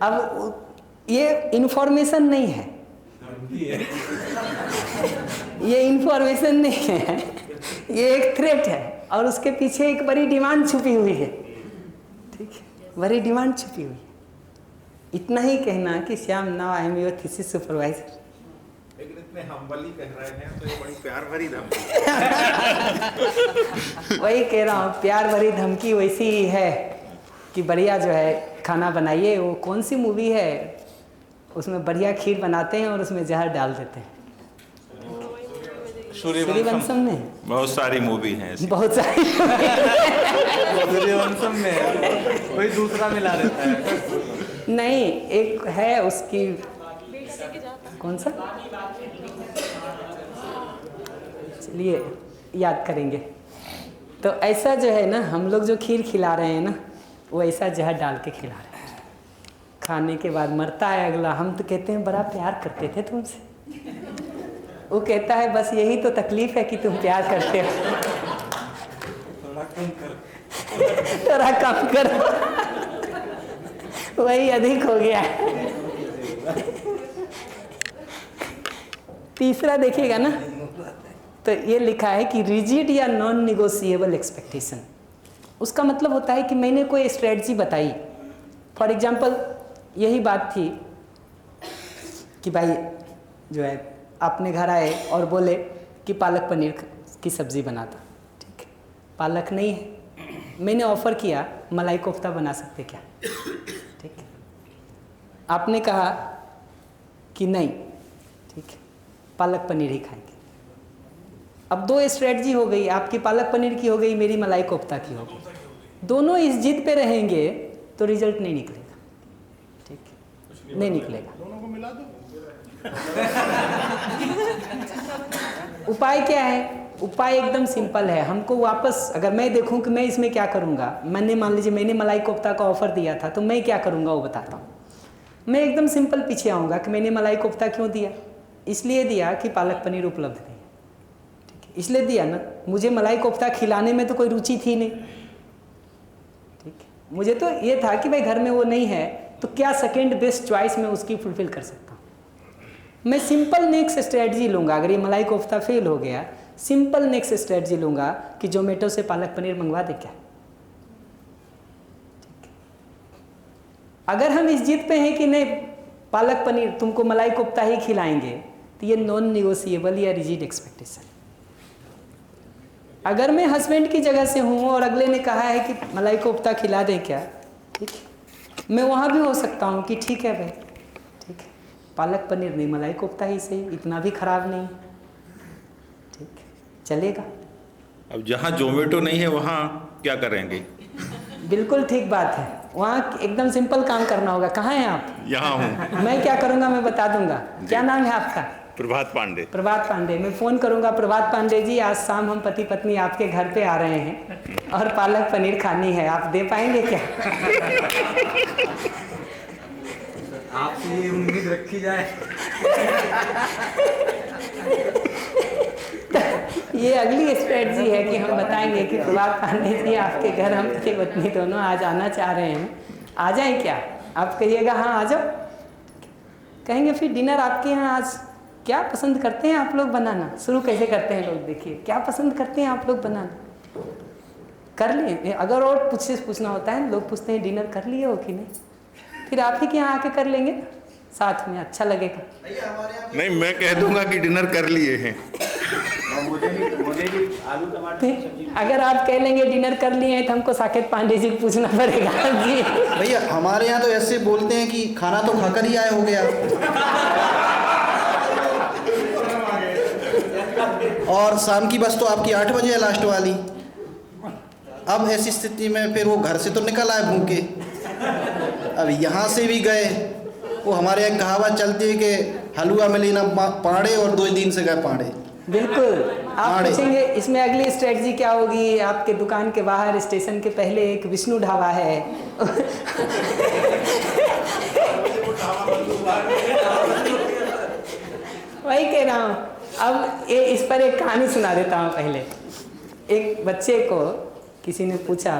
अब ये इन्फॉर्मेशन नहीं है, ये इन्फॉर्मेशन नहीं है, ये एक थ्रेट है और उसके पीछे एक बड़ी डिमांड छुपी हुई है। ठीक है, बड़ी डिमांड छुपी हुई है। इतना ही कहना कि Shyam now I am your thesis supervisor. लेकिन इतने हम्बली कह रहे हैं तो ये बड़ी प्यार भरी धमकी। वही कह रहा हूँ, प्यार भरी धमकी वैसी ही है कि बढ़िया जो है खाना बनाइए। वो कौन सी मूवी है, उसमें बढ़िया खीर बनाते हैं और उसमें जहर डाल देते हैं। सूर्यवंशम में बहुत सारी मूवी हैं ऐसी। बहुत सारी सूर्यवंशम में कोई दूसरा मिला देता है। नहीं, एक है उसकी, कौन सा, चलिए याद करेंगे। तो ऐसा जो है ना, हम लोग जो खीर खिला रहे हैं ना, वो ऐसा जहर डाल के खिला रहे हैं। खाने के बाद मरता है अगला। हम तो कहते हैं बड़ा प्यार करते थे तुमसे। वो कहता है बस यही तो तकलीफ है कि तुम प्यार करते हो। थोड़ा कम करो, वही अधिक हो गया है। तीसरा देखिएगा ना, तो ये लिखा है कि रिजिड या नॉन निगोशिएबल एक्सपेक्टेशन। उसका मतलब होता है कि मैंने कोई स्ट्रेटजी बताई। फॉर एग्जांपल यही बात थी कि भाई जो है अपने घर आए और बोले कि पालक पनीर की सब्ज़ी बनाता। ठीक है, पालक नहीं है। मैंने ऑफ़र किया मलाई कोफ्ता बना सकते क्या। ठीक है, आपने कहा कि नहीं, ठीक है, पालक पनीर ही खाएंगे। अब 2 स्ट्रेटजी हो गई, आपकी पालक पनीर की हो गई, मेरी मलाई कोफ्ता की हो गई। दोनों इस जिद पे रहेंगे तो रिजल्ट नहीं निकलेगा। ठीक है, नहीं निकलेगा। दोनों को मिला दो। उपाय क्या है? उपाय एकदम सिंपल है। हमको वापस, अगर मैं देखूं कि मैं इसमें क्या करूंगा, मैंने मान लीजिए मैंने मलाई कोफ्ता का ऑफर दिया था तो मैं क्या करूंगा वो बताता हूँ। मैं एकदम सिंपल पीछे आऊँगा कि मैंने मलाई कोफ्ता क्यों दिया। इसलिए दिया कि पालक पनीर उपलब्ध नहीं है। ठीक है, इसलिए दिया ना, मुझे मलाई कोफ्ता खिलाने में तो कोई रुचि थी नहीं। ठीक है, मुझे तो ये था कि भाई घर में वो नहीं है तो क्या सेकेंड बेस्ट चॉइस मैं उसकी फुलफिल कर सकता हूँ। मैं सिंपल नेक्स्ट स्ट्रेटजी लूँगा। अगर ये मलाई कोफ्ता फेल हो गया, सिंपल नेक्स्ट स्ट्रेटजी लूँगा कि जोमेटो से पालक पनीर मंगवा दे क्या। अगर हम इस जिद पे हैं कि नहीं पालक पनीर तुमको मलाई कोफ्ता ही खिलाएंगे, तो ये नॉन निगोशिएबल या रिजिड एक्सपेक्टेशन। अगर मैं हस्बैंड की जगह से हूँ और अगले ने कहा है कि मलाई कोफ्ता खिला दें क्या, ठीक है, मैं वहाँ भी हो सकता हूँ कि ठीक है भाई, ठीक है, पालक पनीर नहीं मलाई कोफ्ता ही सही, इतना भी खराब नहीं, ठीक है, चलेगा। अब जहाँ जोमेटो नहीं है वहाँ क्या करेंगे? बिल्कुल ठीक बात है, वहाँ एकदम सिंपल काम करना होगा। कहाँ हैं आप? यहाँ हूँ। मैं क्या करूँगा मैं बता दूंगा। क्या नाम है आपका? प्रभात पांडे। प्रभात पांडे। मैं फ़ोन करूँगा, प्रभात पांडे जी आज शाम हम पति पत्नी आपके घर पे आ रहे हैं और पालक पनीर खानी है, आप दे पाएंगे क्या? आपसे ये उम्मीद रखी जाए। ये अगली स्ट्रेटजी है कि हम बताएंगे कि प्रभात पांडे जी आपके घर हम पति पत्नी दोनों आज आना चाह रहे हैं, आ जाएं क्या? आप कहिएगा हाँ आ जाओ। कहेंगे फिर डिनर आपके यहाँ आज क्या पसंद करते हैं आप लोग बनाना? शुरू कैसे करते हैं लोग, देखिए क्या पसंद करते हैं आप लोग बनाना, कर लिए। अगर और पूछना होता है, लोग पूछते हैं डिनर कर लिए हो कि नहीं, फिर आप ही के यहाँ आके कर लेंगे साथ में, अच्छा लगेगा। नहीं, मैं कह दूंगा कि डिनर कर लिए हैं। मुझे भी आलू टमाटर की सब्जी। अगर आप कह लेंगे डिनर कर लिए हैं तो हमको साकेत पांडे जी को पूछना पड़ेगा जी। भैया हमारे यहाँ तो ऐसे बोलते हैं कि खाना तो खाकर ही आए हो गया। और शाम की बस तो आपकी 8 बजे है लास्ट वाली। अब ऐसी स्थिति में फिर वो घर से तो निकल आए भूखे, अब यहाँ से भी गए। वो हमारे यहाँ कहावत चलती है कि हलवा में लेना पाड़े और 2 दिन से गए पाड़े। बिल्कुल। आप पूछेंगे इसमें अगली स्ट्रेटजी क्या होगी। आपके दुकान के बाहर स्टेशन के पहले एक विष्णु ढाबा है वही कह रहा हूँ। अब ये इस पर एक कहानी सुना देता हूँ। पहले एक बच्चे को किसी ने पूछा,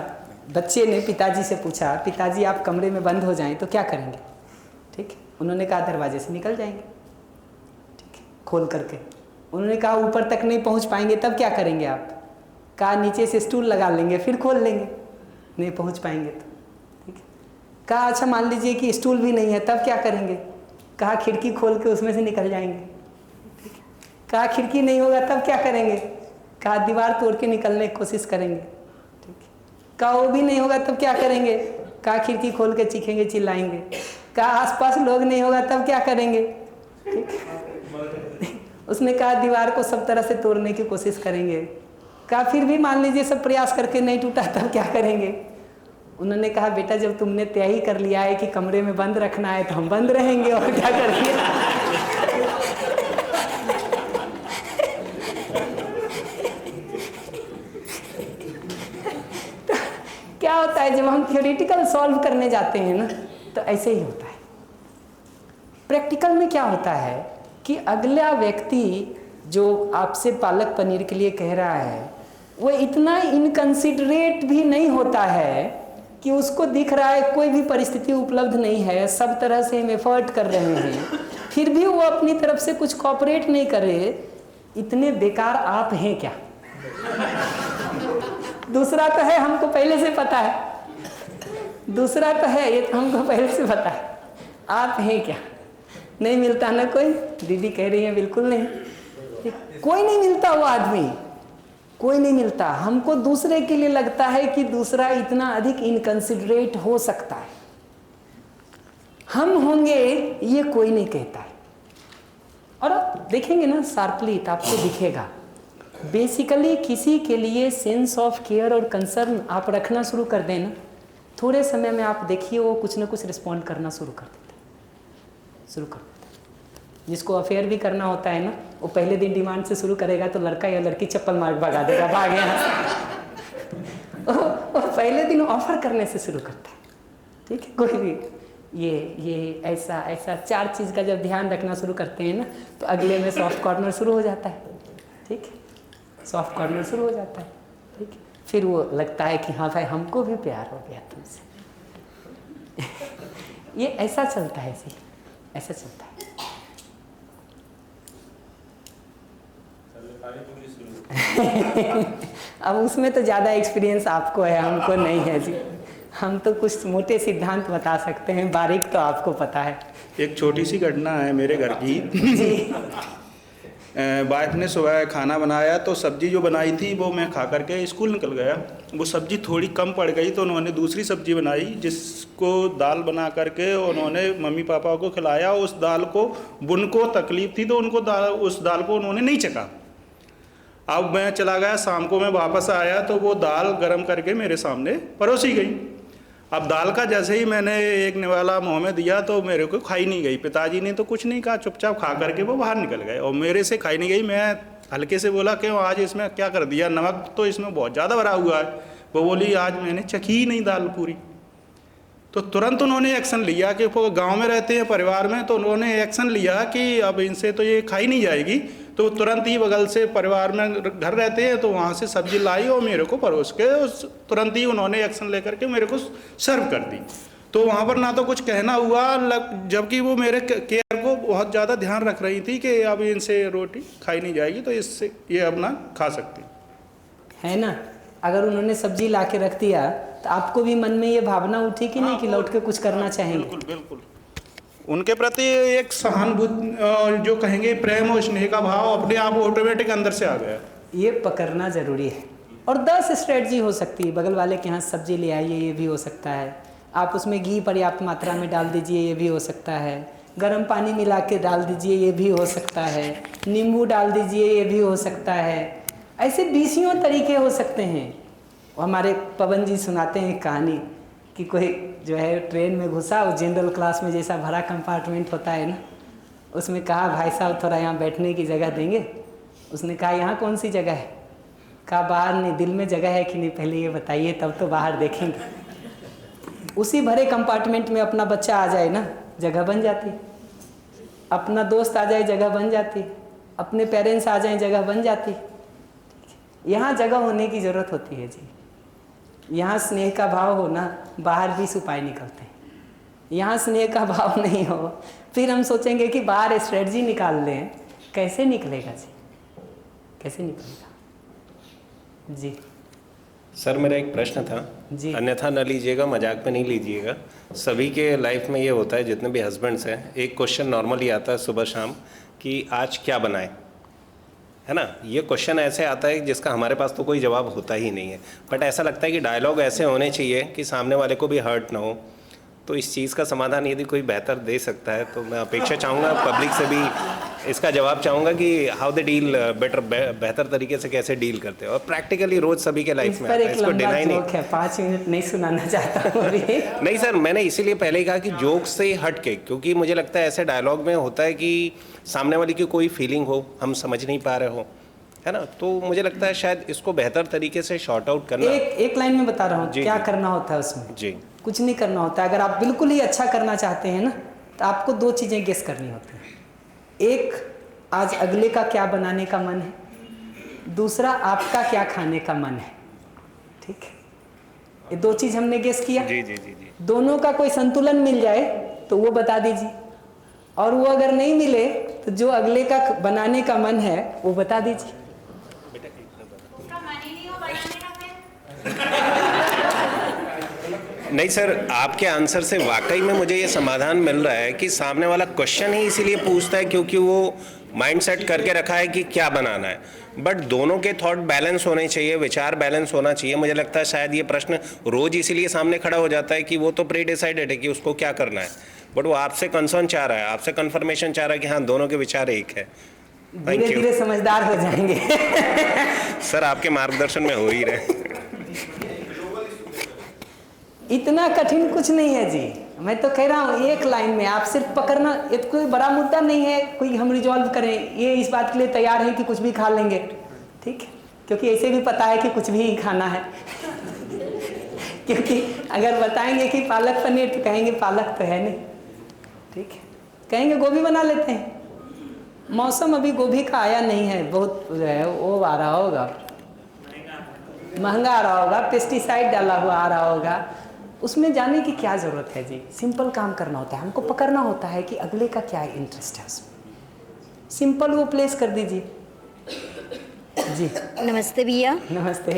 बच्चे ने पिताजी से पूछा, पिताजी आप कमरे में बंद हो जाएं तो क्या करेंगे। ठीक है, उन्होंने कहा दरवाजे से निकल जाएंगे। ठीक है, खोल करके। उन्होंने कहा ऊपर तक नहीं पहुंच पाएंगे तब क्या करेंगे आप। कहा नीचे से स्टूल लगा लेंगे फिर खोल लेंगे, नहीं पहुंच पाएंगे तो। ठीक है, कहा अच्छा मान लीजिए कि स्टूल भी नहीं है तब क्या करेंगे। कहा खिड़की खोल के उसमें से निकल जाएंगे। ठीक है, कहा खिड़की नहीं होगा तब क्या करेंगे। कहा दीवार तोड़ के निकलने की कोशिश करेंगे। ठीक है, कहा वो भी नहीं होगा तब क्या करेंगे। कहा खिड़की खोल के चीखेंगे चिल्लाएंगे। कहा आसपास लोग नहीं होगा तब क्या करेंगे। ठीक है, उसने कहा दीवार को सब तरह से तोड़ने की कोशिश करेंगे। कहा फिर भी मान लीजिए सब प्रयास करके नहीं टूटा तब क्या करेंगे। उन्होंने कहा बेटा जब तुमने तय ही कर लिया है कि कमरे में बंद रखना है तो हम बंद रहेंगे और क्या करेंगे। क्या होता है जब हम थ्योरेटिकल सॉल्व करने जाते हैं ना तो ऐसे ही होता है। प्रैक्टिकल में क्या होता है कि अगला व्यक्ति जो आपसे पालक पनीर के लिए कह रहा है वो इतना इनकंसिडरेट भी नहीं होता है कि उसको दिख रहा है कोई भी परिस्थिति उपलब्ध नहीं है, सब तरह से हम एफर्ट कर रहे हैं, फिर भी वो अपनी तरफ से कुछ कोऑपरेट नहीं करे। इतने बेकार आप हैं क्या। दूसरा तो है हमको पहले से पता है, दूसरा तो है ये तो हमको पहले से पता है, आप हैं क्या। नहीं मिलता ना कोई, दीदी कह रही है बिल्कुल नहीं, कोई नहीं मिलता वो आदमी, कोई नहीं मिलता। हमको दूसरे के लिए लगता है कि दूसरा इतना अधिक इनकंसिडरेट हो सकता है, हम होंगे ये कोई नहीं कहता है। और आप देखेंगे ना शार्पली तो आपको दिखेगा बेसिकली किसी के लिए सेंस ऑफ केयर और कंसर्न आप रखना शुरू कर देना, थोड़े समय में आप देखिए वो कुछ ना कुछ रिस्पॉन्ड करना शुरू कर देता है, शुरू कर देता है। जिसको अफेयर भी करना होता है ना वो पहले दिन डिमांड से शुरू करेगा तो लड़का या लड़की चप्पल मार भगा देगा, भाग यहाँ से। वो पहले दिन ऑफर करने से शुरू करता है। ठीक है, कोई भी ये ऐसा ऐसा 4 चीज़ का जब ध्यान रखना शुरू करते हैं ना तो अगले में सॉफ्ट कॉर्नर शुरू हो जाता है। ठीक है, सॉफ्ट कॉर्नर शुरू हो जाता है। ठीक है, फिर वो लगता है कि हाँ भाई हमको भी प्यार हो गया तुमसे। ये ऐसा चलता है जी, ऐसा चलता है। अब उसमें तो ज़्यादा एक्सपीरियंस आपको है, हमको नहीं है जी। हम तो कुछ मोटे सिद्धांत बता सकते हैं, बारीक तो आपको पता है। एक छोटी सी घटना है मेरे घर की। वाइफ ने सुबह खाना बनाया तो सब्जी जो बनाई थी वो मैं खा करके स्कूल निकल गया। वो सब्जी थोड़ी कम पड़ गई तो उन्होंने दूसरी सब्जी बनाई जिसको दाल बना करके उन्होंने मम्मी पापा को खिलाया। उस दाल को उनको तकलीफ थी तो उस दाल को उन्होंने नहीं चखा। अब मैं चला गया, शाम को मैं वापस आया तो वो दाल गरम करके मेरे सामने परोसी गई। अब दाल का जैसे ही मैंने एक निवाला मुँह में दिया तो मेरे को खाई नहीं गई। पिताजी ने तो कुछ नहीं कहा, चुपचाप खा करके वो बाहर निकल गए और मेरे से खाई नहीं गई। मैं हल्के से बोला कि आज इसमें क्या कर दिया, नमक तो इसमें बहुत ज़्यादा भरा हुआ है। वो बोली आज मैंने चखी ही नहीं दाल पूरी। तो तुरंत उन्होंने एक्शन लिया कि वो गाँव में रहते हैं परिवार में, तो उन्होंने एक्शन लिया कि अब इनसे तो ये खाई नहीं जाएगी। तो तुरंत ही बगल से परिवार में घर रहते हैं तो वहाँ से सब्जी लाई और मेरे को परोस के तुरंत ही उन्होंने एक्शन लेकर के मेरे को सर्व कर दी। तो वहाँ पर ना तो कुछ कहना हुआ, जबकि वो मेरे केयर को बहुत ज़्यादा ध्यान रख रही थी कि अब इनसे रोटी खाई नहीं जाएगी तो इससे ये अपना खा सकती है ना। अगर उन्होंने सब्जी ला के रख दिया तो आपको भी मन में ये भावना उठी कि नहीं कि लौट के कुछ करना चाहेंगे। बिल्कुल बिल्कुल। उनके प्रति एक सहानुभूति जो कहेंगे प्रेम और स्नेह का भाव अपने आप ऑटोमेटिक अंदर से आ गया। ये पकड़ना ज़रूरी है। और 10 स्ट्रेटजी हो सकती है। बगल वाले के यहाँ सब्जी ले आइए, ये भी हो सकता है। आप उसमें घी पर्याप्त मात्रा में डाल दीजिए, ये भी हो सकता है। गर्म पानी मिला के डाल दीजिए, ये भी हो सकता है। नींबू डाल दीजिए, ये भी हो सकता है। ऐसे 20 तरीके हो सकते हैं। हमारे पवन जी सुनाते हैं कहानी कि कोई जो है ट्रेन में घुसा, वो जनरल क्लास में जैसा भरा कंपार्टमेंट होता है ना, उसमें कहा भाई साहब थोड़ा यहाँ बैठने की जगह देंगे। उसने कहा यहाँ कौन सी जगह है? कहा बाहर नहीं, दिल में जगह है कि नहीं पहले ये बताइए, तब तो बाहर देखेंगे। उसी भरे कंपार्टमेंट में अपना बच्चा आ जाए ना, जगह बन जाती। अपना दोस्त आ जाए, जगह बन जाती। अपने पेरेंट्स आ जाए, जगह बन जाती। यहाँ जगह होने की ज़रूरत होती है जी। यहाँ स्नेह का भाव हो ना, बाहर 20 उपाय निकलते हैं। यहाँ स्नेह का भाव नहीं हो, फिर हम सोचेंगे कि बाहर स्ट्रेटजी निकाल लें। कैसे निकलेगा जी? कैसे निकलेगा जी? सर मेरा एक प्रश्न था जी, अन्यथा न लीजिएगा, मजाक में नहीं लीजिएगा। सभी के लाइफ में ये होता है, जितने भी हस्बैंड्स हैं, एक क्वेश्चन नॉर्मली आता है सुबह शाम कि आज क्या बनाए, है ना। ये क्वेश्चन ऐसे आता है जिसका हमारे पास तो कोई जवाब होता ही नहीं है, बट ऐसा लगता है कि डायलॉग ऐसे होने चाहिए कि सामने वाले को भी हर्ट ना हो। तो इस चीज़ का समाधान यदि कोई बेहतर दे सकता है तो मैं अपेक्षा चाहूँगा, पब्लिक से भी इसका जवाब चाहूँगा कि हाउ दे डील बेहतर तरीके से कैसे डील करते हैं। और प्रैक्टिकली रोज़ सभी के लाइफ में आता है, इसको डिनाई नहीं। 5 मिनट नहीं सुनाना चाहता हूँ अभी। नहीं सर, मैंने इसीलिए पहले ही कहा कि जोक से हट के, क्योंकि मुझे लगता है ऐसे डायलॉग में होता है कि सामने वाले की कोई फीलिंग हो, हम समझ नहीं पा रहे हो, है ना। तो मुझे लगता है शायद इसको बेहतर तरीके से शॉर्ट आउट करना। एक लाइन में बता रहा हूँ क्या करना होता है उसमें। जी, कुछ नहीं करना होता है। अगर आप बिल्कुल ही अच्छा करना चाहते हैं ना, तो आपको 2 चीज़ें गेस करनी होती हैं। एक, आज अगले का क्या बनाने का मन है। दूसरा, आपका क्या खाने का मन है। ठीक है, ये 2 चीज़ हमने गेस किया। जी जी जी जी। दोनों का कोई संतुलन मिल जाए तो वो बता दीजिए, और वो अगर नहीं मिले तो जो अगले का बनाने का मन है वो बता दीजिए। नहीं सर, आपके आंसर से वाकई में मुझे ये समाधान मिल रहा है कि सामने वाला क्वेश्चन ही इसीलिए पूछता है क्योंकि वो माइंड सेट करके रखा है कि क्या बनाना है। बट दोनों के थॉट बैलेंस होने चाहिए, विचार बैलेंस होना चाहिए। मुझे लगता है शायद ये प्रश्न रोज इसीलिए सामने खड़ा हो जाता है कि वो तो प्री डिसाइडेड है कि उसको क्या करना है, बट वो आपसे कंसर्न चाह रहा है, आपसे कंफर्मेशन चाह रहा है कि हाँ दोनों के विचार एक है। धीरे धीरे समझदार हो जाएंगे। सर आपके मार्गदर्शन में हो ही रहे। इतना कठिन कुछ नहीं है जी। मैं तो कह रहा हूँ एक लाइन में आप सिर्फ पकड़ना, ये तो कोई बड़ा मुद्दा नहीं है, कोई हम रिजॉल्व करें ये इस बात के लिए तैयार है कि कुछ भी खा लेंगे, ठीक है, क्योंकि ऐसे भी पता है कि कुछ भी ही खाना है। क्योंकि अगर बताएंगे कि पालक पनीर तो कहेंगे पालक तो है नहीं, ठीक है, कहेंगे गोभी बना लेते हैं। मौसम अभी गोभी का आया नहीं है, बहुत जो है वो आ रहा होगा, महंगा आ रहा होगा, पेस्टिसाइड डाला हुआ आ रहा होगा, उसमें जाने की क्या ज़रूरत है जी। सिंपल काम करना होता है, हमको पकड़ना होता है कि अगले का क्या इंटरेस्ट है उसमें। सिंपल वो प्लेस कर दीजिए जी। नमस्ते भैया। नमस्ते।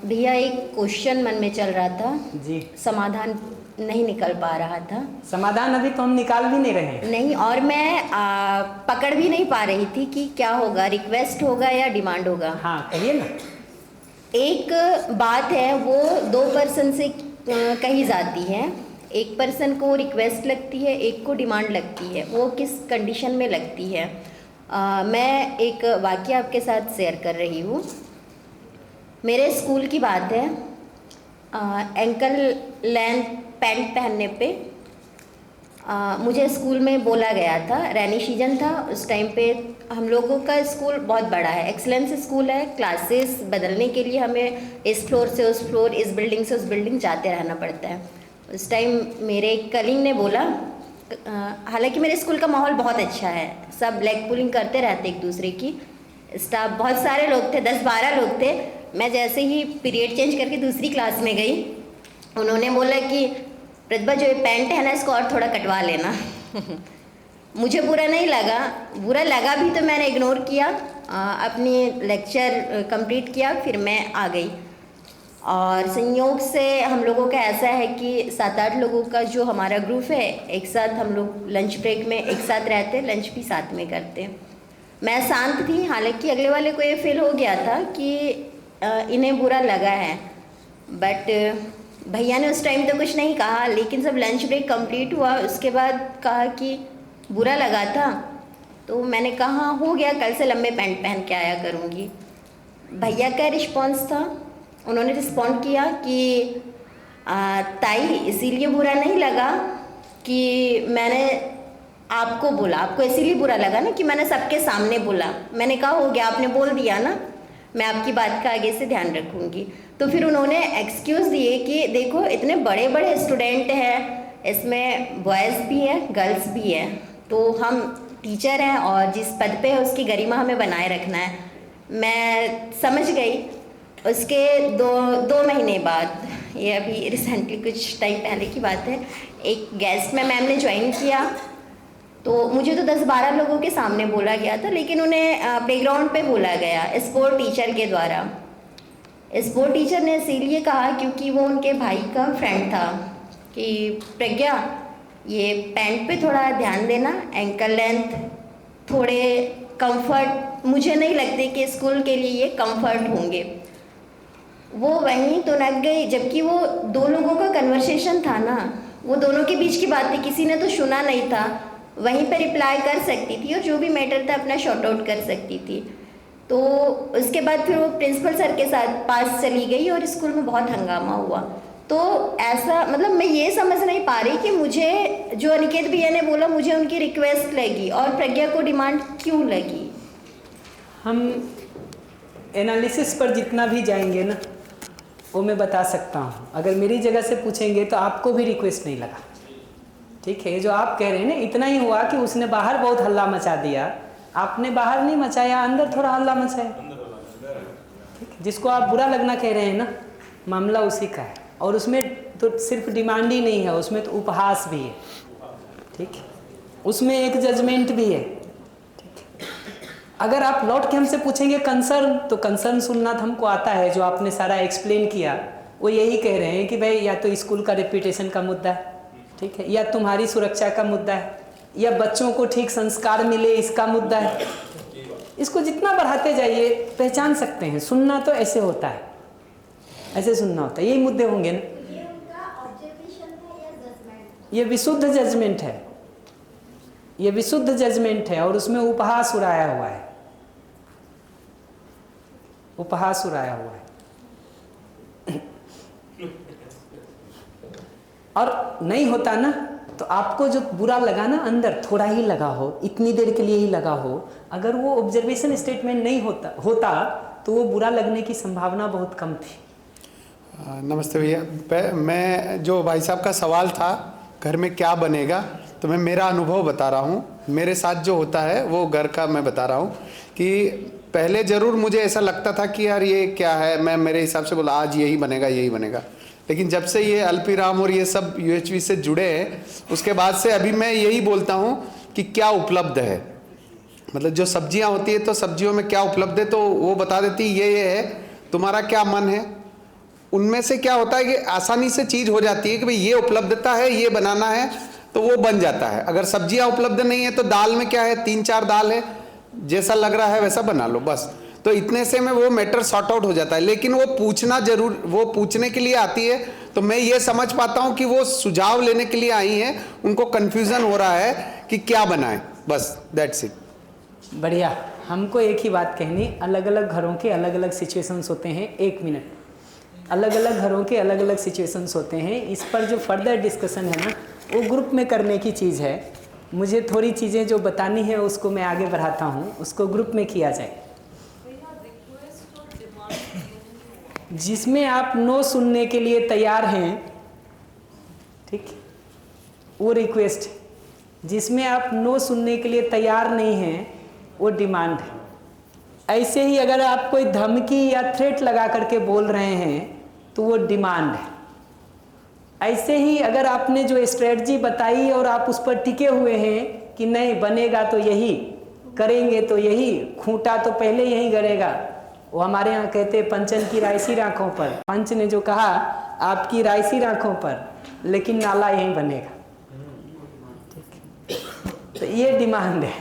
भैया एक क्वेश्चन मन में चल रहा था जी, समाधान नहीं निकल पा रहा था। समाधान अभी तो हम निकाल भी नहीं रहे हैं। नहीं, और मैं पकड़ भी नहीं पा रही थी कि क्या होगा, रिक्वेस्ट होगा या डिमांड होगा। हाँ कहिए ना। एक बात है वो 2 पर्सन से कही जाती है, एक पर्सन को रिक्वेस्ट लगती है, एक को डिमांड लगती है। वो किस कंडीशन में लगती है, मैं एक वाक़य आपके साथ शेयर कर रही हूँ। मेरे स्कूल की बात है, एंकल लेंथ पैंट पहनने पे मुझे स्कूल में बोला गया था। रैनी सीजन था उस टाइम पे। हम लोगों का स्कूल बहुत बड़ा है, एक्सीलेंस स्कूल है। क्लासेस बदलने के लिए हमें इस फ्लोर से उस फ्लोर, इस बिल्डिंग से उस बिल्डिंग जाते रहना पड़ता है। उस टाइम मेरे कलीग ने बोला, हालांकि मेरे स्कूल का माहौल बहुत अच्छा है, सब लेग पुलिंग करते रहते एक दूसरे की, स्टाफ बहुत सारे लोग थे, 10-12 लोग थे। मैं जैसे ही पीरियड चेंज करके दूसरी क्लास में गई, उन्होंने बोला कि प्रतिभा जो ये पैंट है ना इसको और थोड़ा कटवा लेना। मुझे बुरा नहीं लगा, बुरा लगा भी तो मैंने इग्नोर किया, अपनी लेक्चर कंप्लीट किया, फिर मैं आ गई। और संयोग से हम लोगों का ऐसा है कि 7-8 लोगों का जो हमारा ग्रुप है, एक साथ हम लोग लंच ब्रेक में एक साथ रहते, लंच भी साथ में करते। मैं शांत थी, हालांकि अगले वाले को ये फील हो गया था कि इन्हें बुरा लगा है, बट भैया ने उस टाइम तो कुछ नहीं कहा, लेकिन जब लंच ब्रेक कंप्लीट हुआ उसके बाद कहा कि बुरा लगा था। तो मैंने कहा हो गया, कल से लंबे पैंट पहन के आया करूँगी। भैया का रिस्पॉन्स था, उन्होंने रिस्पॉन्ड किया कि ताई इसीलिए बुरा नहीं लगा कि मैंने आपको बोला, आपको इसीलिए बुरा लगा ना कि मैंने सबके सामने बोला। मैंने कहा हो गया, आपने बोल दिया ना, मैं आपकी बात का आगे से ध्यान रखूँगी। तो फिर उन्होंने एक्सक्यूज़ दिए कि देखो इतने बड़े बड़े स्टूडेंट हैं, इसमें बॉयज़ भी है गर्ल्स भी है, तो हम टीचर हैं और जिस पद पे है उसकी गरिमा हमें बनाए रखना है। मैं समझ गई। उसके दो महीने बाद, ये अभी रिसेंटली कुछ टाइम पहले की बात है, एक गेस्ट में मैम ने ज्वाइन किया, तो मुझे तो 10-12 लोगों के सामने बोला गया था, लेकिन उन्हें प्लेग्राउंड पे बोला गया स्पोर्ट टीचर के द्वारा। स्पोर्ट टीचर ने इसीलिए कहा क्योंकि वो उनके भाई का फ्रेंड था कि प्रज्ञा ये पैंट पे थोड़ा ध्यान देना, एंकल लेंथ थोड़े कंफर्ट, मुझे नहीं लगते कि स्कूल के लिए ये कंफर्ट होंगे। वो वहीं तो लग गई, जबकि वो 2 लोगों का कन्वर्सेशन था ना, वो दोनों के बीच की बात थी, किसी ने तो सुना नहीं था, वहीं पर रिप्लाई कर सकती थी और जो भी मैटर था अपना शॉर्ट आउट कर सकती थी। तो उसके बाद फिर वो प्रिंसिपल सर के साथ पास चली गई और स्कूल में बहुत हंगामा हुआ। तो ऐसा मतलब मैं ये समझ नहीं पा रही कि मुझे जो अनिकेत भैया ने बोला मुझे उनकी रिक्वेस्ट लगी और प्रज्ञा को डिमांड क्यों लगी। हम एनालिसिस पर जितना भी जाएंगे ना वो मैं बता सकता हूँ। अगर मेरी जगह से पूछेंगे तो आपको भी रिक्वेस्ट नहीं लगा, ठीक है। जो आप कह रहे हैं ना, इतना ही हुआ कि उसने बाहर बहुत हल्ला मचा दिया, आपने बाहर नहीं मचाया, अंदर थोड़ा हल्ला मचाया, ठीक है। जिसको आप बुरा लगना कह रहे हैं ना, मामला उसी का है। और उसमें तो सिर्फ डिमांड ही नहीं है, उसमें तो उपहास भी है, ठीक है। उसमें एक जजमेंट भी है, ठीक है। अगर आप लौट के हमसे पूछेंगे कंसर्न, तो कंसर्न सुनना तो हमको आता है। जो आपने सारा एक्सप्लेन किया वो यही कह रहे हैं कि भाई या तो स्कूल का रेपुटेशन का मुद्दा है, ठीक है, या तुम्हारी सुरक्षा का मुद्दा है, या बच्चों को ठीक संस्कार मिले इसका मुद्दा है। इसको जितना बढ़ाते जाइए पहचान सकते हैं। सुनना तो ऐसे होता है, ऐसे सुनना होता है, यही मुद्दे होंगे ना। ये विशुद्ध जजमेंट है, ये विशुद्ध जजमेंट है और उसमें उपहास उड़ाया हुआ है, उपहास उड़ाया हुआ है। और नहीं होता ना तो आपको जो बुरा लगा ना, अंदर थोड़ा ही लगा हो, इतनी देर के लिए ही लगा हो, अगर वो ऑब्जर्वेशन स्टेटमेंट नहीं होता तो वो बुरा लगने की संभावना बहुत कम थी। नमस्ते भैया, मैं जो भाई साहब का सवाल था घर में क्या बनेगा, तो मैं मेरा अनुभव बता रहा हूँ। मेरे साथ जो होता है वो घर का मैं बता रहा हूँ कि पहले ज़रूर मुझे ऐसा लगता था कि यार ये क्या है, मैं मेरे हिसाब से बोला आज यही बनेगा यही बनेगा। लेकिन जब से ये अल्पीराम और ये सब UHV से जुड़े हैं उसके बाद से अभी मैं यही बोलता हूँ कि क्या उपलब्ध है, मतलब जो सब्जियाँ होती है तो सब्जियों में क्या उपलब्ध है तो वो बता देती ये है, तुम्हारा क्या मन है। उनमें से क्या होता है कि आसानी से चीज़ हो जाती है कि भाई ये उपलब्धता है, ये बनाना है तो वो बन जाता है। अगर सब्जियां उपलब्ध नहीं है तो दाल में क्या है, 3-4 दाल है, जैसा लग रहा है वैसा बना लो बस। तो इतने से में वो मैटर सॉर्ट आउट हो जाता है। लेकिन वो पूछना जरूर, वो पूछने के लिए आती है तो मैं ये समझ पाता हूँ कि वो सुझाव लेने के लिए आई हैं, उनको कन्फ्यूज़न हो रहा है कि क्या बनाएं, बस दैट्स इट। बढ़िया। हमको एक ही बात कहनी, अलग अलग घरों के अलग अलग सिचुएशंस होते हैं। 1 मिनट, अलग अलग घरों के अलग अलग सिचुएशंस होते हैं। इस पर जो फर्दर डिस्कशन है ना वो ग्रुप में करने की चीज़ है। मुझे थोड़ी चीज़ें जो बतानी है उसको मैं आगे बढ़ाता हूँ, उसको ग्रुप में किया जाए। जिसमें आप नो सुनने के लिए तैयार हैं, ठीक, वो रिक्वेस्ट। जिसमें आप नो सुनने के लिए तैयार नहीं हैं वो डिमांड है। ऐसे ही अगर आप कोई धमकी या थ्रेट लगा करके बोल रहे हैं तो वो डिमांड है। ऐसे ही अगर आपने जो स्ट्रेटजी बताई और आप उस पर टिके हुए हैं कि नहीं बनेगा तो यही, करेंगे तो यही, खूंटा तो पहले यही गड़ेगा, वो हमारे यहाँ कहते हैं पंचन की रायसी राखों पर। पंच ने जो कहा आपकी रायसी राखों पर, लेकिन नाला यहीं बनेगा। तो ये डिमांड है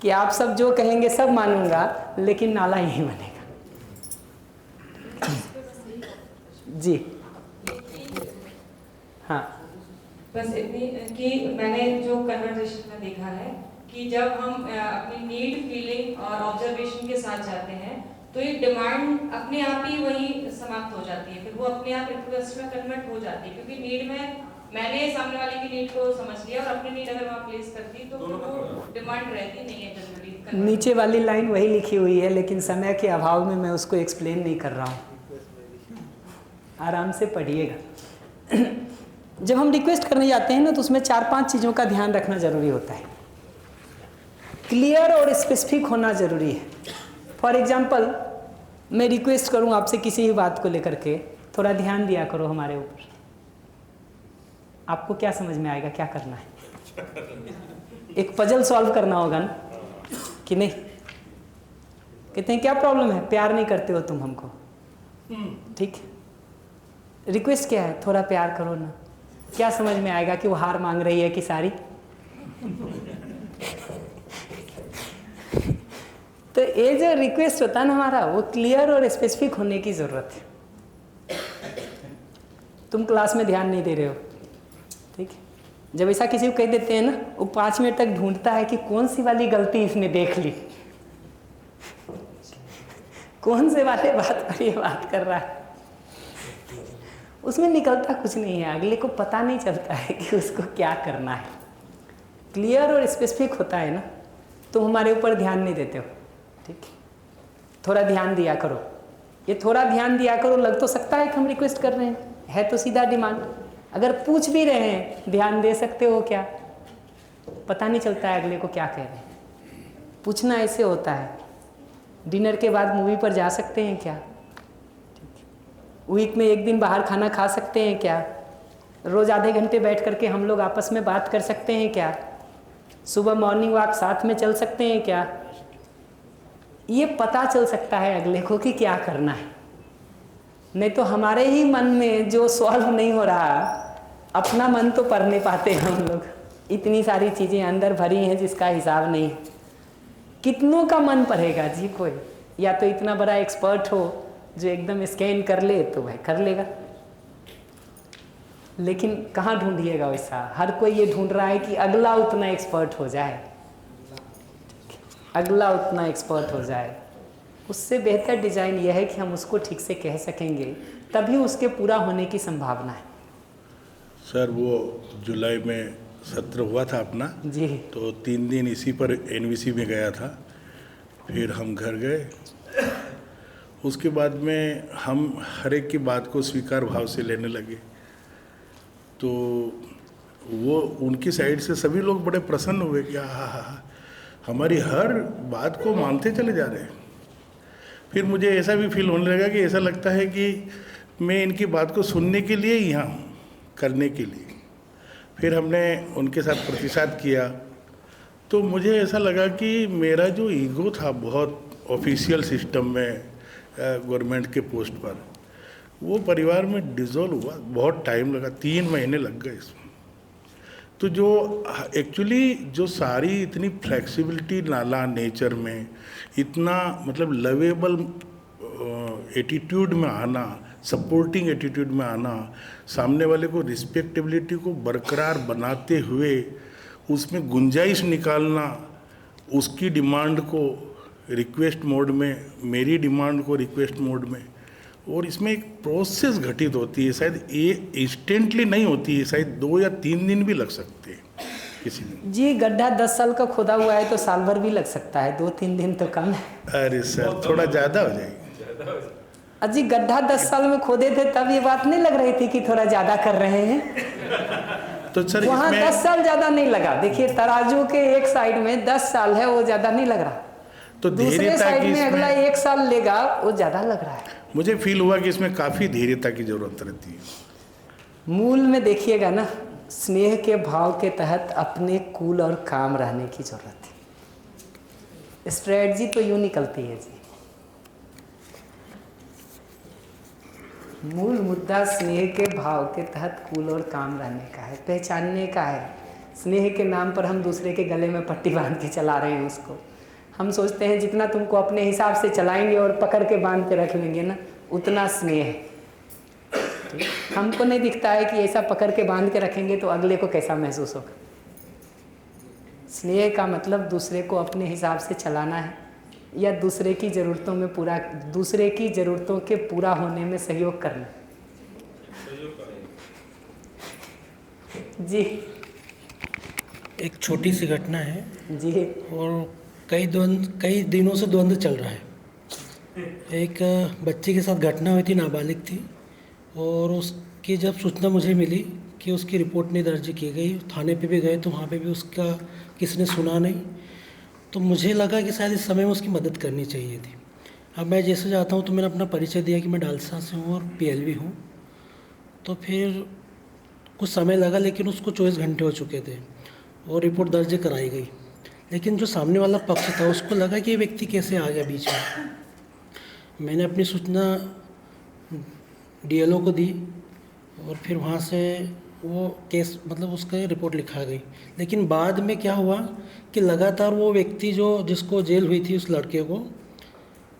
कि आप सब जो कहेंगे सब मानूंगा, लेकिन नाला यहीं बनेगा। जी हाँ, बस इतनी कि मैंने जो कन्वर्सेशन में देखा है कि जब हम अपनी नीड, फीलिंग और ऑब्जर्वेशन के साथ जाते हैं तो ये डिमांड अपने आप ही वही समाप्त हो जाती है, फिर वो अपने आप रिक्वेस्ट में कन्वर्ट हो जाती है, क्योंकि नीड में मैंने सामने वाले की नीड को समझ लिया और अपनी नीड अगर वहाँ प्लेस करती तो फिर वो डिमांड रहती नहीं है जनरली। नीचे वाली लाइन वही लिखी हुई है, लेकिन समय के अभाव में मैं उसको एक्सप्लेन नहीं कर रहा हूँ, आराम से पढ़िएगा। जब हम रिक्वेस्ट करने जाते हैं ना तो उसमें 4-5 चीज़ों का ध्यान रखना ज़रूरी होता है। क्लियर और स्पेसिफिक होना ज़रूरी है। फॉर एग्जांपल, मैं रिक्वेस्ट करूं आपसे किसी भी बात को लेकर के, थोड़ा ध्यान दिया करो हमारे ऊपर। आपको क्या समझ में आएगा क्या करना है? एक पजल सॉल्व करना होगा ना कि नहीं? कहते हैं क्या प्रॉब्लम है? प्यार नहीं करते हो तुम हमको, ठीक? रिक्वेस्ट क्या है? थोड़ा प्यार करो ना। क्या समझ में आएगा कि वो हार मांग रही है कि सारी? तो ये जो रिक्वेस्ट होता है ना हमारा, वो क्लियर और स्पेसिफिक होने की ज़रूरत है। तुम क्लास में ध्यान नहीं दे रहे हो, ठीक है? जब ऐसा किसी को कह देते हैं ना, वो 5 मिनट तक ढूंढता है कि कौन सी वाली गलती इसने देख ली, कौन से वाले बात पर ये बात कर रहा है। उसमें निकलता कुछ नहीं है, अगले को पता नहीं चलता है कि उसको क्या करना है। क्लियर और स्पेसिफिक होता है ना, तुम हमारे ऊपर ध्यान नहीं देते हो, ठीक? थोड़ा ध्यान दिया करो। ये थोड़ा ध्यान दिया करो लग तो सकता है कि हम रिक्वेस्ट कर रहे हैं, है तो सीधा डिमांड। अगर पूछ भी रहे हैं ध्यान दे सकते हो क्या, पता नहीं चलता है अगले को क्या कह रहे हैं। पूछना ऐसे होता है, डिनर के बाद मूवी पर जा सकते हैं क्या, वीक में 1 दिन बाहर खाना खा सकते हैं क्या, रोज़ आधे घंटे बैठ करके हम लोग आपस में बात कर सकते हैं क्या, सुबह मॉर्निंग वॉक साथ में चल सकते हैं क्या। ये पता चल सकता है अगले को कि क्या करना है। नहीं तो हमारे ही मन में जो सॉल्व नहीं हो रहा, अपना मन तो पढ़ नहीं पाते हम लोग। इतनी सारी चीज़ें अंदर भरी हैं जिसका हिसाब नहीं है। कितनों का मन पढ़ेगा जी कोई? या तो इतना बड़ा एक्सपर्ट हो जो एकदम स्कैन कर ले तो वह कर लेगा, लेकिन कहाँ ढूंढिएगा वैसा? हर कोई ये ढूंढ रहा है कि अगला उतना एक्सपर्ट हो जाए, अगला उतना एक्सपर्ट हो जाए। उससे बेहतर डिज़ाइन यह है कि हम उसको ठीक से कह सकेंगे, तभी उसके पूरा होने की संभावना है। सर वो जुलाई में सत्र हुआ था अपना जी, तो 3 दिन इसी पर एनवीसी में गया था। फिर हम घर गए, उसके बाद में हम हर एक की बात को स्वीकार भाव से लेने लगे। तो वो उनकी साइड से सभी लोग बड़े प्रसन्न हुए कि हाँ, हमारी हर बात को मानते चले जा रहे हैं। फिर मुझे ऐसा भी फील होने लगा कि ऐसा लगता है कि मैं इनकी बात को सुनने के लिए यहाँ हूँ, करने के लिए। फिर हमने उनके साथ प्रतिसाद किया तो मुझे ऐसा लगा कि मेरा जो ईगो था बहुत ऑफिशियल सिस्टम में गवर्नमेंट के पोस्ट पर, वो परिवार में डिज़ोल्व हुआ। बहुत टाइम लगा, 3 महीने लग गए इसमें। तो जो एक्चुअली जो सारी इतनी फ्लेक्सिबिलिटी नाला नेचर में, इतना मतलब लवेबल एटीट्यूड में आना, सपोर्टिंग एटीट्यूड में आना, सामने वाले को रिस्पेक्टेबिलिटी को बरकरार बनाते हुए उसमें गुंजाइश निकालना, उसकी डिमांड को रिक्वेस्ट मोड में, मेरी डिमांड को रिक्वेस्ट मोड में, और इसमें एक प्रोसेस घटित होती है। शायद ये इंस्टेंटली नहीं होती है, शायद 2 या 3 दिन भी लग सकते हैं किसी दिन। जी, गड्ढा 10 साल का खोदा हुआ है तो साल भर भी लग सकता है, 2-3 दिन तो कम है। अरे सर थोड़ा ज़्यादा हो जाएगी। अजी गड्ढा 10 साल में खोदे थे तब ये बात नहीं लग रही थी कि थोड़ा ज़्यादा कर रहे हैं। तो सर वहाँ 10 साल ज़्यादा नहीं लगा। देखिए तराजू के एक साइड में 10 साल है, वो ज़्यादा नहीं लग रहा। तो दूसरे साइड में अगला 1 साल लेगा, वो ज़्यादा लग रहा है। मुझे फील हुआ कि इसमें काफ़ी धैर्यता की ज़रूरत रहती है। मूल में देखिएगा ना, स्नेह के भाव के तहत अपने कूल और काम रहने की ज़रूरत है। स्ट्रेटजी तो यूँ निकलती है जी, मूल मुद्दा स्नेह के भाव के तहत कूल और काम रहने का है, पहचानने का है। स्नेह के नाम पर हम दूसरे के गले में पट्टी बांध के चला रहे हैं उसको। हम सोचते हैं जितना तुमको अपने हिसाब से चलाएंगे और पकड़ के बांध के रख लेंगे ना, उतना स्नेह है। हमको नहीं दिखता है कि ऐसा पकड़ के बांध के रखेंगे तो अगले को कैसा महसूस होगा। स्नेह का मतलब दूसरे को अपने हिसाब से चलाना है, या दूसरे की ज़रूरतों में दूसरे की ज़रूरतों के पूरा होने में सहयोग करना। जी, एक छोटी सी घटना है जी, और कई दिनों से द्वंद्व चल रहा है। एक बच्ची के साथ घटना हुई थी, नाबालिग थी, और उसकी जब सूचना मुझे मिली कि उसकी रिपोर्ट नहीं दर्ज की गई, थाने पे भी गए तो वहाँ पे भी उसका किसी ने सुना नहीं, तो मुझे लगा कि शायद इस समय में उसकी मदद करनी चाहिए थी। अब मैं जैसे जाता हूँ तो मैंने अपना परिचय दिया कि मैं डालसा से हूँ और PLV हूँ। तो फिर कुछ समय लगा, लेकिन उसको 24 घंटे हो चुके थे और रिपोर्ट दर्ज कराई गई। लेकिन जो सामने वाला पक्ष था उसको लगा कि ये व्यक्ति कैसे आ गया बीच में। मैंने अपनी सूचना DLO को दी और फिर वहाँ से वो केस मतलब उसका रिपोर्ट लिखा गई। लेकिन बाद में क्या हुआ कि लगातार वो व्यक्ति जिसको जेल हुई थी उस लड़के को,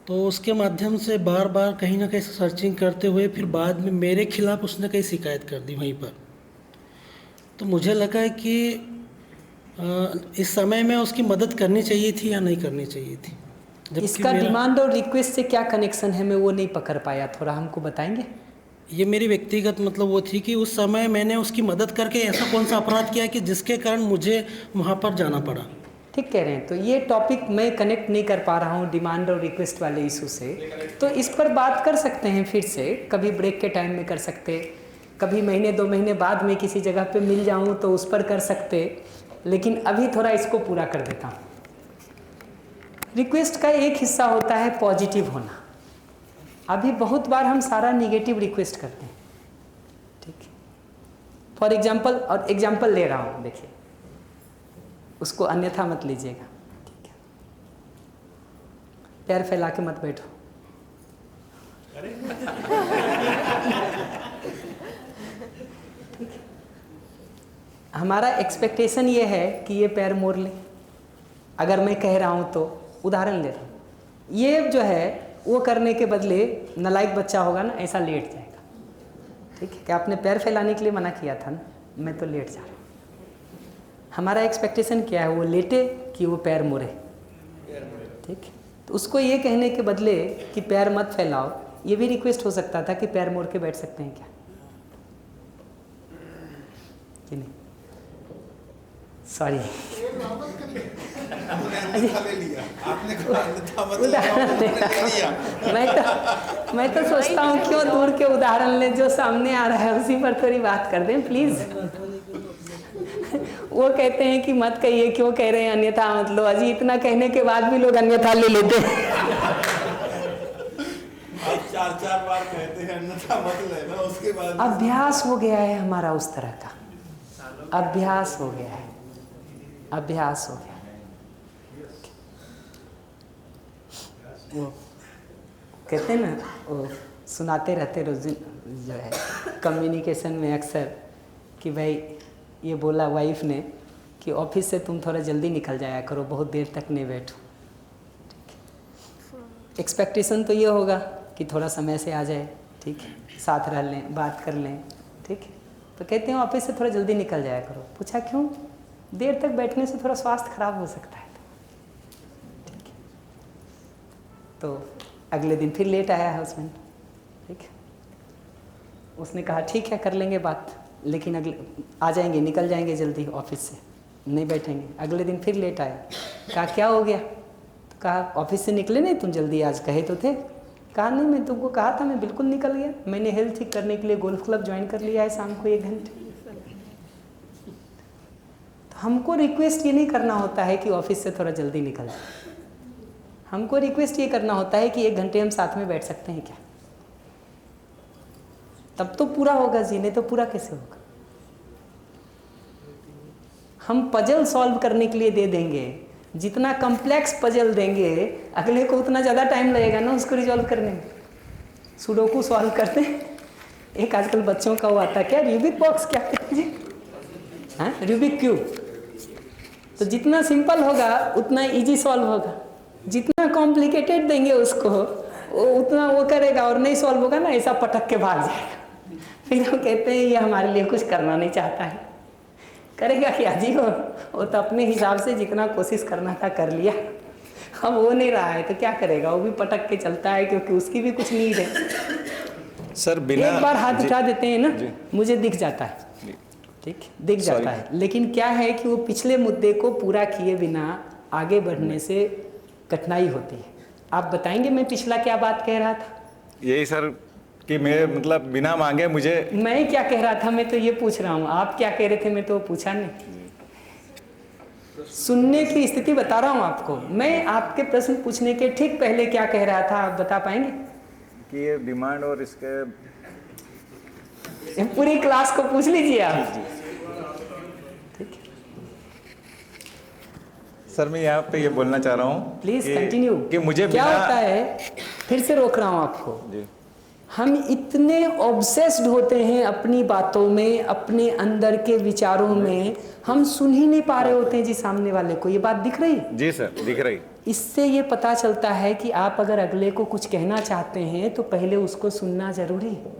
तो उसके माध्यम से बार बार कहीं ना कहीं सर्चिंग करते हुए फिर बाद में मेरे खिलाफ़ उसने कहीं शिकायत कर दी वहीं पर। तो मुझे लगा कि इस समय में उसकी मदद करनी चाहिए थी या नहीं करनी चाहिए थी। इसका डिमांड और रिक्वेस्ट से क्या कनेक्शन है, मैं वो नहीं पकड़ पाया, थोड़ा हमको बताएंगे। ये मेरी व्यक्तिगत मतलब वो थी कि उस समय मैंने उसकी मदद करके ऐसा कौन सा अपराध किया कि जिसके कारण मुझे वहाँ पर जाना पड़ा। ठीक कह रहे हैं। तो ये टॉपिक मैं कनेक्ट नहीं कर पा रहा हूँ डिमांड और रिक्वेस्ट वाले इशू से, तो इस पर बात कर सकते हैं फिर से, कभी ब्रेक के टाइम में कर सकते, कभी महीने 2 महीने बाद में किसी जगह पे मिल जाऊँ तो उस पर कर सकते, लेकिन अभी थोड़ा इसको पूरा कर देता हूँ। रिक्वेस्ट का एक हिस्सा होता है पॉजिटिव होना। अभी बहुत बार हम सारा निगेटिव रिक्वेस्ट करते हैं, ठीक है। फॉर एग्जाम्पल, और एग्जाम्पल ले रहा हूँ, देखिए, उसको अन्यथा मत लीजिएगा, ठीक है। पैर फैला के मत बैठो। हमारा एक्सपेक्टेशन ये है कि ये पैर मोड़ ले। अगर मैं कह रहा हूँ तो उदाहरण ले रहा हूँ, ये जो है वो करने के बदले नालायक बच्चा होगा ना, ऐसा लेट जाएगा, ठीक है। कि आपने पैर फैलाने के लिए मना किया था ना, मैं तो लेट जा रहा हूँ। हमारा एक्सपेक्टेशन क्या है, वो लेटे कि वो पैर मोड़े, ठीक है। तो उसको ये कहने के बदले कि पैर मत फैलाओ, ये भी रिक्वेस्ट हो सकता था कि पैर मोड़ के बैठ सकते हैं क्या, कि नहीं? सॉरी, मैं तो सोचता हूँ क्यों दूर के उदाहरण ले, जो सामने आ रहा है उसी पर थोड़ी बात कर दें प्लीज। वो कहते हैं कि मत कहिए, क्यों कह रहे हैं अन्यथा मत लो। अजी इतना कहने के बाद भी लोग अन्यथा ले लेते हैं। आप 4 बार कहते हैं अन्यथा मत लेना, उसके बाद अभ्यास हो गया है हमारा उस तरह का, अभ्यास हो गया है, अभ्यास हो गया। वो कहते हैं ना, वो सुनाते रहते रोज जो है कम्युनिकेशन में अक्सर कि भाई ये बोला वाइफ ने कि ऑफिस से तुम थोड़ा जल्दी निकल जाया करो, बहुत देर तक नहीं बैठो। एक्सपेक्टेशन तो ये होगा कि थोड़ा समय से आ जाए, ठीक है, साथ रह लें, बात कर लें, ठीक है। तो कहते हैं ऑफिस से थोड़ा जल्दी निकल जाया करो। पूछा क्यों? देर तक बैठने से थोड़ा स्वास्थ्य खराब हो सकता है, ठीक है। तो अगले दिन फिर लेट आया हस्बैंड, ठीक है। उसने कहा ठीक है कर लेंगे बात, लेकिन अगले आ जाएंगे, निकल जाएंगे जल्दी ऑफिस से, नहीं बैठेंगे। अगले दिन फिर लेट आया, कहा क्या हो गया? तो कहा ऑफिस से निकले नहीं तुम जल्दी, आज कहे तो थे। कहा नहीं, मैं तुमको कहा था, मैं बिल्कुल निकल गया। मैंने हेल्थ ठीक करने के लिए गोल्फ क्लब ज्वाइन कर लिया है शाम को 1 घंटे। तो हमको रिक्वेस्ट ये नहीं करना होता है कि ऑफिस से थोड़ा जल्दी निकल जाए, हमको रिक्वेस्ट ये करना होता है कि 1 घंटे हम साथ में बैठ सकते हैं क्या? तब तो पूरा होगा जी, नहीं तो पूरा कैसे होगा? हम पजल सॉल्व करने के लिए दे देंगे, जितना कॉम्प्लेक्स पजल देंगे अगले को उतना ज़्यादा टाइम लगेगा ना उसको रिजॉल्व करने में। सुडोकू सॉल्व करते हैं एक आजकल बच्चों का वो आता है, क्या रूबिक बॉक्स क्या कहते हैं जी? हाँ, रूबिक क्यूब। तो जितना सिंपल होगा उतना इजी सॉल्व होगा, जितना कॉम्प्लिकेटेड देंगे उसको वो उतना वो करेगा, और नहीं सॉल्व होगा ना ऐसा पटक के भाग जाएगा। फिर हम कहते हैं ये हमारे लिए कुछ करना नहीं चाहता है। करेगा क्या जी? वो तो अपने हिसाब से जितना कोशिश करना था कर लिया, अब वो नहीं रहा है तो क्या करेगा? वो भी पटक के चलता है क्योंकि उसकी भी कुछ नीड है। सर बिना एक बार हाथ उठा देते हैं ना, मुझे दिख जाता है, ठीक, दिख जाता है। लेकिन क्या है कि वो पिछले मुद्दे को पूरा किए बिना आगे बढ़ने से कठिनाई होती है। आप बताएंगे मैं पिछला क्या बात कह रहा था? यही सर कि मैं मतलब बिना मांगे मुझे, मैं क्या कह रहा था मैं तो ये पूछ रहा हूँ, आप क्या कह रहे थे मैं तो पूछा नहीं। सुनने की स्थिति बता रहा हूँ आपको। मैं आपके प्रश्न पूछने के ठीक पहले क्या कह रहा था आप बता पाएंगे? कि ये डिमांड और इसके पूरी क्लास को पूछ लीजिए आप। सर मैं यहाँ पे ये बोलना चाह रहा हूँ, प्लीज कंटिन्यू। कि मुझे क्या बिना होता है, फिर से रोक रहा हूँ आपको जी। हम इतने ऑब्सेस्ड होते हैं अपनी बातों में, अपने अंदर के विचारों में, हम सुन ही नहीं पा रहे होते हैं जी सामने वाले को। ये बात दिख रही? जी सर दिख रही। इससे ये पता चलता है कि आप अगर अगले को कुछ कहना चाहते हैं तो पहले उसको सुनना जरूरी है,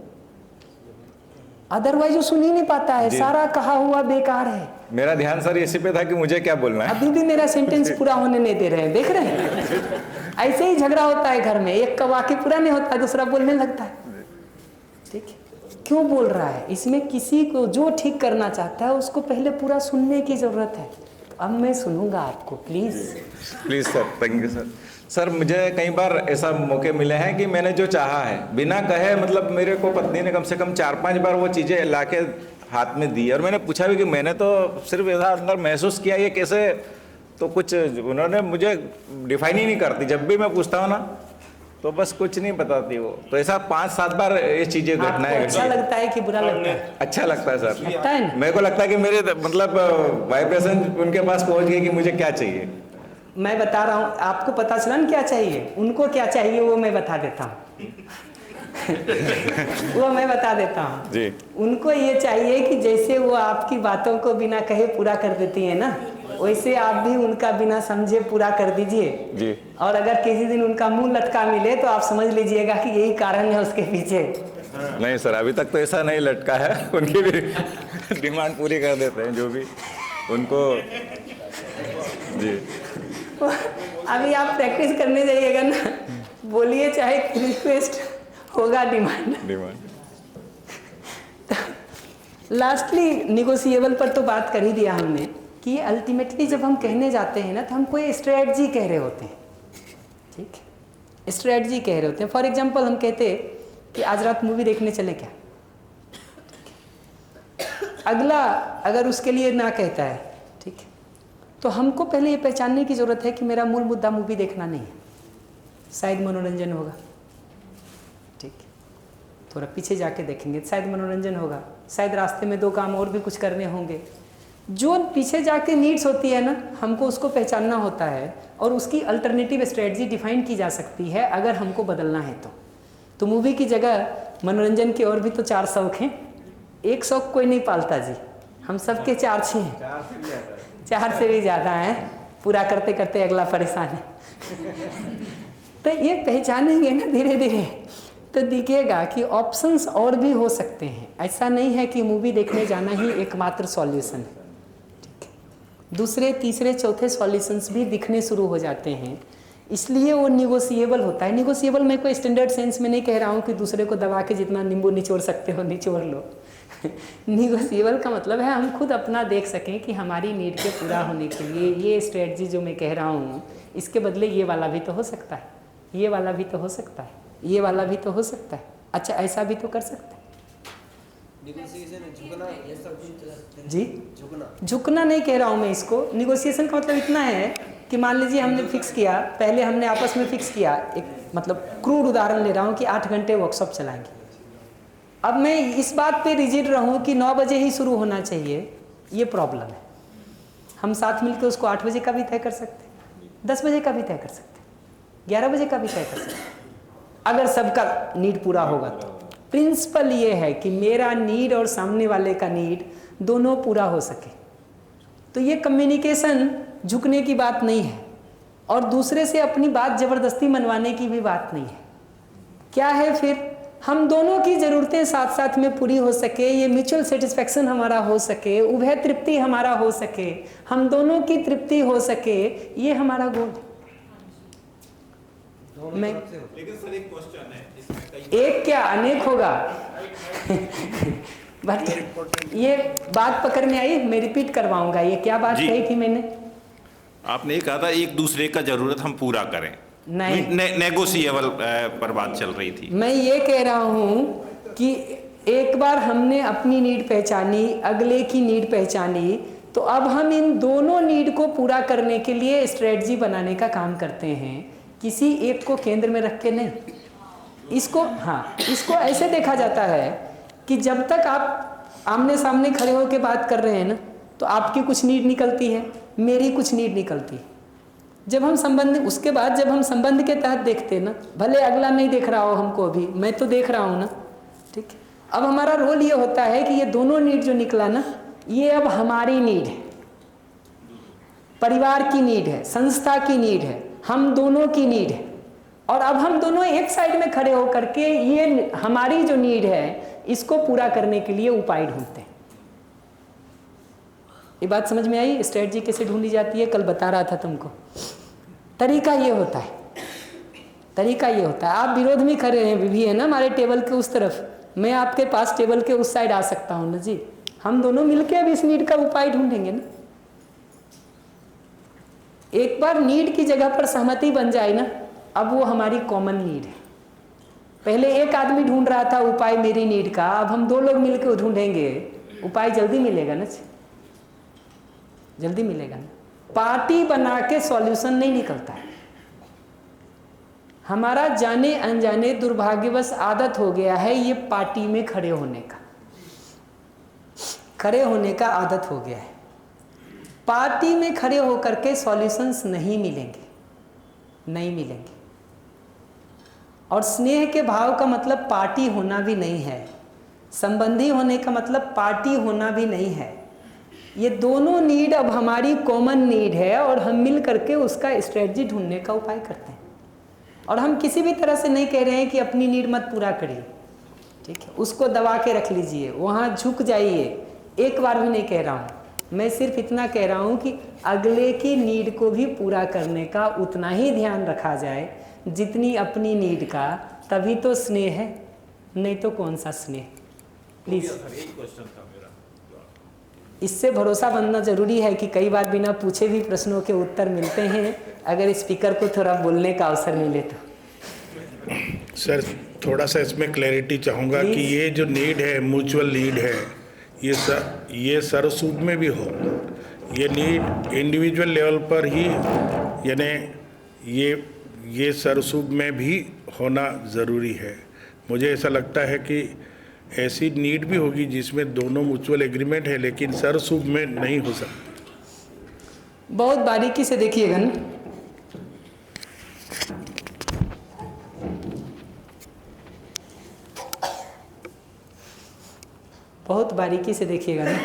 अदरवाइज वो सुन ही नहीं पाता है, सारा कहा हुआ बेकार है। मेरा ध्यान सर इसी पे था कि मुझे क्या बोलना है। अभी भी मेरा सेंटेंस पूरा होने नहीं दे रहे हैं, देख रहे हैं? ऐसे ही झगड़ा होता है घर में, एक का वाक्य पूरा नहीं होता दूसरा बोलने लगता है। ठीक है, क्यों बोल रहा है? इसमें किसी को जो ठीक करना चाहता है उसको पहले पूरा सुनने की जरूरत है। अब मैं सुनूंगा आपको, please please sir, thank you sir. Sir मुझे कई बार ऐसा मौके मिले हैं कि मैंने जो चाहा है बिना कहे, मतलब मेरे को पत्नी ने कम से कम 4-5 बार वो चीज़ें ला के हाथ में दी, और मैंने पूछा भी कि मैंने तो सिर्फ ऐसा अंदर महसूस किया, ये कैसे, तो कुछ उन्होंने मुझे डिफाइन ही नहीं करती। जब भी मैं पूछता हूँ ना तो बस कुछ नहीं बताती वो। तो ऐसा 5-7 बार ये चीज़ें घटनाएं। अच्छा लगता है कि बुरा लगता है? अच्छा लगता है सर, लगता है। मेरे को लगता है कि मेरे मतलब वाइब्रेशन उनके पास पहुँच गई कि मुझे क्या चाहिए। मैं बता रहा हूँ आपको, पता चला ना क्या चाहिए, उनको क्या चाहिए वो मैं बता देता हूँ। वो मैं बता देता हूँ जी। उनको ये चाहिए कि जैसे वो आपकी बातों को बिना कहे पूरा कर देती है ना, वैसे आप भी उनका बिना समझे पूरा कर दीजिए जी। और अगर किसी दिन उनका मुंह लटका मिले तो आप समझ लीजिएगा कि यही कारण है उसके पीछे। नहीं सर, अभी तक तो ऐसा नहीं लटका है, उनकी भी डिमांड पूरी कर देते हैं जो भी उनको जी। अभी आप प्रैक्टिस करने जाइएगा ना, बोलिए चाहे रिक्वेस्ट होगा डिमांड। लास्टली निगोशिएबल पर तो बात कर ही दिया हमने कि अल्टीमेटली जब हम कहने जाते हैं ना तो हम कोई स्ट्रेटजी कह रहे होते हैं, ठीक है, स्ट्रेटजी कह रहे होते हैं। फॉर एग्जांपल हम कहते कि आज रात मूवी देखने चले क्या, अगला अगर उसके लिए ना कहता है, ठीक है, तो हमको पहले ये पहचानने की ज़रूरत है कि मेरा मूल मुद्दा मूवी देखना नहीं है, शायद मनोरंजन होगा, ठीक, थोड़ा पीछे जाके देखेंगे शायद मनोरंजन होगा, शायद रास्ते में 2 काम और भी कुछ करने होंगे। जो पीछे जाके नीड्स होती है ना, हमको उसको पहचानना होता है और उसकी अल्टरनेटिव स्ट्रेटजी डिफाइन की जा सकती है अगर हमको बदलना है तो मूवी की जगह मनोरंजन के और भी तो 4 शौक हैं, एक शौक कोई नहीं पालता जी, हम सबके 4-6 हैं, 4 से भी ज़्यादा हैं, पूरा करते करते अगला परेशान है। तो ये पहचानेंगे ना धीरे धीरे तो दिखेगा कि ऑप्शंस और भी हो सकते हैं। ऐसा नहीं है कि मूवी देखने जाना ही एकमात्र सॉल्यूशन है, ठीक है, दूसरे तीसरे चौथे सॉल्यूशंस भी दिखने शुरू हो जाते हैं, इसलिए वो निगोशिएबल होता है। निगोशिएबल मैं कोई स्टैंडर्ड सेंस में नहीं कह रहा हूँ कि दूसरे को दबा के जितना नींबू निचोड़ सकते हो निचोड़ लो। निगोशिएबल का मतलब है हम खुद अपना देख सकें कि हमारी नीड के पूरा होने के लिए ये स्ट्रेटजी जो मैं कह रहा हूँ इसके बदले ये वाला भी तो हो सकता है, ये वाला भी तो हो सकता है, ये वाला भी तो हो सकता है, अच्छा ऐसा भी तो कर सकते हैं जी। झुकना नहीं कह रहा हूँ मैं इसको, निगोशिएशन का मतलब इतना है कि मान लीजिए हमने फिक्स किया, पहले हमने आपस में फिक्स किया, एक मतलब क्रूड उदाहरण ले रहा हूँ कि 8 घंटे वर्कशॉप चलाएंगे। अब मैं इस बात पे रिजिड रहूँ कि 9 बजे ही शुरू होना चाहिए, ये प्रॉब्लम है। हम साथ मिलकर उसको 8 बजे का भी तय कर सकते हैं, 10 बजे का भी तय कर सकते हैं, 11 बजे का भी तय कर सकते हैं, अगर सबका नीड पूरा होगा तो। प्रिंसिपल ये है कि मेरा नीड और सामने वाले का नीड दोनों पूरा हो सके। तो ये कम्युनिकेशन झुकने की बात नहीं है और दूसरे से अपनी बात ज़बरदस्ती मनवाने की भी बात नहीं है। क्या है फिर, हम दोनों की ज़रूरतें साथ साथ में पूरी हो सके, ये म्यूचुअल सेटिस्फैक्शन हमारा हो सके, उभय तृप्ति हमारा हो सके, हम दोनों की तृप्ति हो सके, ये हमारा गोल है। मैं लेकिन सर एक क्वेश्चन है इसमें, एक क्या अनेक होगा बट ये बात पकड़ में आई, मैं रिपीट करवाऊंगा। ये क्या बात कही थी मैंने? आपने ये कहा था एक दूसरे का जरूरत हम पूरा करें, नहीं, नेगोशिएबल पर बात चल रही थी। मैं ये कह रहा हूँ कि एक बार हमने अपनी नीड पहचानी, अगले की नीड पहचानी, तो अब हम इन दोनों नीड को पूरा करने के लिए स्ट्रेटजी बनाने का काम करते हैं, किसी एक को केंद्र में रख के नहीं। इसको इसको ऐसे देखा जाता है कि जब तक आप आमने सामने खड़े होकर बात कर रहे हैं ना, तो आपकी कुछ नीड निकलती है, मेरी कुछ नीड निकलती है। जब हम उसके बाद जब हम संबंध के तहत देखते हैं ना, भले अगला नहीं देख रहा हो हमको, अभी मैं तो देख रहा हूँ ना, ठीक है। अब हमारा रोल ये होता है कि ये दोनों नीड जो निकला ना, ये अब हमारी नीड है, परिवार की नीड है, संस्था की नीड है, हम दोनों की नीड है। और अब हम दोनों एक साइड में खड़े होकर के ये हमारी जो नीड है इसको पूरा करने के लिए उपाय ढूंढते हैं। ये बात समझ में आई? स्ट्रेटजी कैसे ढूंढी जाती है, कल बता रहा था तुमको। तरीका ये होता है, तरीका ये होता है। आप विरोध में खड़े हैं भी है ना हमारे टेबल के उस तरफ, मैं आपके पास टेबल के उस साइड आ सकता हूँ ना जी, हम दोनों मिलके अब इस नीड का उपाय ढूंढेंगे ना। एक बार नीड की जगह पर सहमति बन जाए ना, अब वो हमारी कॉमन नीड है। पहले एक आदमी ढूंढ रहा था उपाय मेरी नीड का, अब हम दो लोग मिलकर ढूंढेंगे, उपाय जल्दी मिलेगा ना, जल्दी मिलेगा ना। पार्टी बना के सॉल्यूशन नहीं निकलता है। हमारा जाने अनजाने दुर्भाग्यवश आदत हो गया है ये पार्टी में खड़े होने का आदत हो गया है। पार्टी में खड़े होकर के सॉल्यूशंस नहीं मिलेंगे। और स्नेह के भाव का मतलब पार्टी होना भी नहीं है, संबंधी होने का मतलब पार्टी होना भी नहीं है। ये दोनों नीड अब हमारी कॉमन नीड है और हम मिल करके उसका स्ट्रेटजी ढूंढने का उपाय करते हैं। और हम किसी भी तरह से नहीं कह रहे हैं कि अपनी नीड मत पूरा करिए, ठीक है, उसको दबा के रख लीजिए, वहाँ झुक जाइए, एक बार भी नहीं कह रहा हूँ। मैं सिर्फ इतना कह रहा हूँ कि अगले की नीड को भी पूरा करने का उतना ही ध्यान रखा जाए जितनी अपनी नीड का, तभी तो स्नेह है, नहीं तो कौन सा स्नेह। प्लीज़, इससे भरोसा बनना जरूरी है कि कई बार बिना पूछे भी प्रश्नों के उत्तर मिलते हैं, अगर स्पीकर को थोड़ा बोलने का अवसर मिले तो। सर थोड़ा सा इसमें क्लैरिटी चाहूँगा कि ये जो नीड है, म्यूचुअल नीड है, ये सर्वसुभ में भी हो, ये नीड इंडिविजुअल लेवल पर ही, यानी ये सर्वसुभ में भी होना ज़रूरी है। मुझे ऐसा लगता है कि ऐसी नीड भी होगी जिसमें दोनों म्यूचुअल एग्रीमेंट है, लेकिन सर्वसुभ में नहीं हो सकती। बहुत बारीकी से देखिएगा ना, बहुत बारीकी से देखिएगा ना,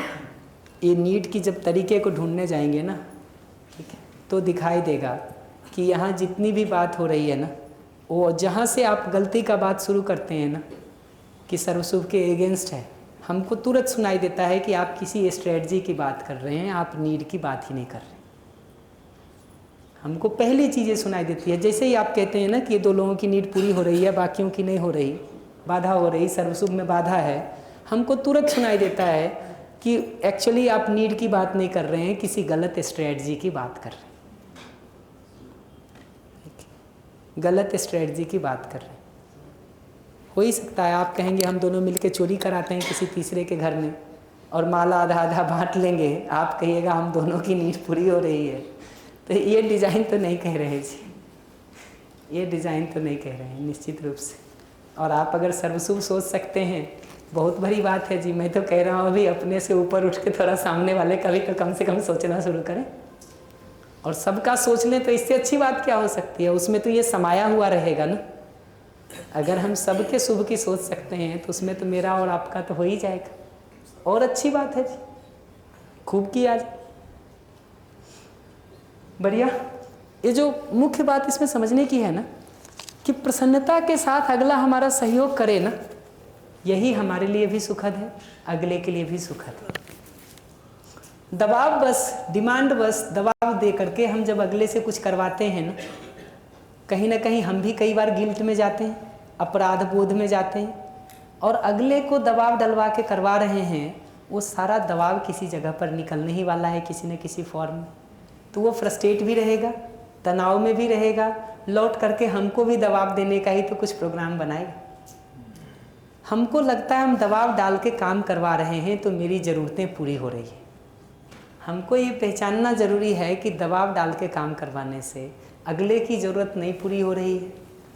ये नीड की जब तरीके को ढूंढने जाएंगे ना, ठीक है, तो दिखाई देगा कि यहाँ जितनी भी बात हो रही है ना, वो जहाँ से आप गलती का बात शुरू करते हैं ना कि सर्वसुभ के एगेंस्ट है, हमको तुरंत सुनाई देता है कि आप किसी स्ट्रेटजी की बात कर रहे हैं, आप नीड की बात ही नहीं कर रहे। हमको पहली चीज़ें सुनाई देती है, जैसे ही आप कहते हैं ना कि दो लोगों की नीड पूरी हो रही है, बाकियों की नहीं हो रही, बाधा हो रही, सर्वसुभ में बाधा है, हमको तुरंत सुनाई देता है कि एक्चुअली आप नीड की बात नहीं कर रहे हैं, किसी गलत स्ट्रेटजी की बात कर रहे हैं, गलत स्ट्रेटजी की बात कर रहे हैं। हो ही सकता है आप कहेंगे हम दोनों मिलके चोरी कराते हैं किसी तीसरे के घर में और माला आधा आधा बांट लेंगे, आप कहिएगा हम दोनों की नीड पूरी हो रही है। तो ये डिज़ाइन तो नहीं कह रहे जी, ये डिज़ाइन तो नहीं कह रहे हैं निश्चित रूप से। और आप अगर सर्वसुभ सोच सकते हैं, बहुत बड़ी बात है जी। मैं तो कह रहा हूँ अभी अपने से ऊपर उठ के थोड़ा सामने वाले का भी तो कम से कम सोचना शुरू करें, और सबका सोच लें, तो इससे अच्छी बात क्या हो सकती है। उसमें तो ये समाया हुआ रहेगा ना, अगर हम सबके शुभ की सोच सकते हैं तो उसमें तो मेरा और आपका तो हो ही जाएगा। और अच्छी बात है जी, खूब किया जी, बढ़िया। ये जो मुख्य बात इसमें समझने की है ना कि प्रसन्नता के साथ अगला हमारा सहयोग करे ना, यही हमारे लिए भी सुखद है, अगले के लिए भी सुखद है। दबाव बस, डिमांड बस, दबाव दे करके हम जब अगले से कुछ करवाते हैं ना कहीं हम भी कई बार गिल्ट में जाते हैं, अपराध बोध में जाते हैं, और अगले को दबाव डलवा के करवा रहे हैं, वो सारा दबाव किसी जगह पर निकलने ही वाला है किसी न किसी फॉर्म में। तो वो फ्रस्ट्रेट भी रहेगा, तनाव में भी रहेगा, लौट करके हमको भी दबाव देने का ही तो कुछ प्रोग्राम बनाएगा। हमको लगता है हम दबाव डाल के काम करवा रहे हैं तो मेरी ज़रूरतें पूरी हो रही है। हमको ये पहचानना ज़रूरी है कि दबाव डाल के काम करवाने से अगले की ज़रूरत नहीं पूरी हो रही है,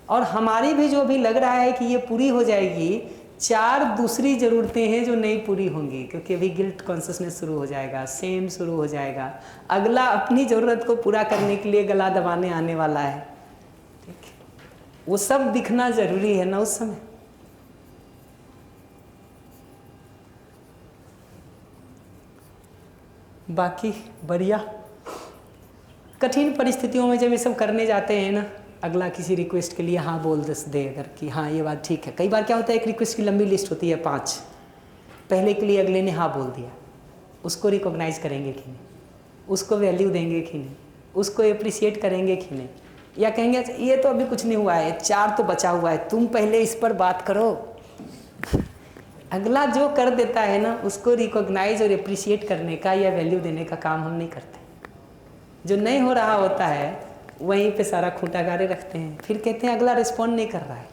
और हमारी भी जो भी लग रहा है कि ये पूरी हो जाएगी, 4 दूसरी ज़रूरतें हैं जो नहीं पूरी होंगी, क्योंकि अभी गिल्ट कॉन्शियसनेस शुरू हो जाएगा, सेम शुरू हो जाएगा, अगला अपनी ज़रूरत को पूरा करने के लिए गला दबाने आने वाला है। ठीक है, वो सब दिखना ज़रूरी है ना उस समय। बाकी बढ़िया। कठिन परिस्थितियों में जब ये सब करने जाते हैं ना, अगला किसी रिक्वेस्ट के लिए हाँ बोल दे अगर कि हाँ ये बात ठीक है। कई बार क्या होता है, एक रिक्वेस्ट की लंबी लिस्ट होती है 5, पहले के लिए अगले ने हाँ बोल दिया, उसको रिकॉग्नाइज करेंगे कि नहीं, उसको वैल्यू देंगे कि नहीं, उसको अप्रिशिएट करेंगे कि नहीं, या कहेंगे ये तो अभी कुछ नहीं हुआ है, 4 तो बचा हुआ है, तुम पहले इस पर बात करो। अगला जो कर देता है ना, उसको रिकॉग्नाइज और अप्रिशिएट करने का या वैल्यू देने का काम हम नहीं करते। जो नहीं हो रहा होता है वहीं पे सारा खूंटा गारे रखते हैं, फिर कहते हैं अगला रिस्पॉन्ड नहीं कर रहा है।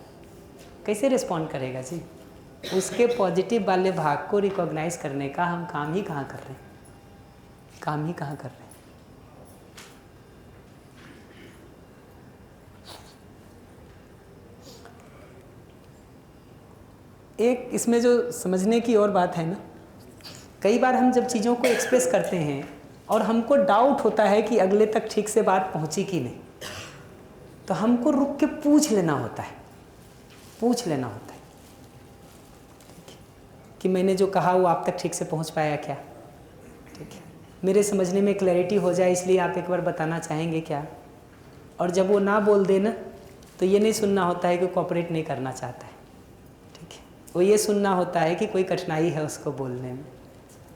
कैसे रिस्पॉन्ड करेगा जी? उसके पॉजिटिव वाले भाग को रिकॉग्नाइज करने का हम काम ही कहाँ कर रहे हैं, काम ही कहाँ कर रहे हैं। एक इसमें जो समझने की और बात है ना, कई बार हम जब चीज़ों को एक्सप्रेस करते हैं और हमको डाउट होता है कि अगले तक ठीक से बात पहुंची कि नहीं, तो हमको रुक के पूछ लेना होता है, पूछ लेना होता है कि मैंने जो कहा वो आप तक ठीक से पहुंच पाया क्या? ठीक है, मेरे समझने में क्लैरिटी हो जाए इसलिए आप एक बार बताना चाहेंगे क्या? और जब वो ना बोल दे ना, तो ये नहीं सुनना होता है कि कोऑपरेट नहीं करना चाहता है। ठीक है, वो ये सुनना होता है कि कोई कठिनाई है उसको बोलने में।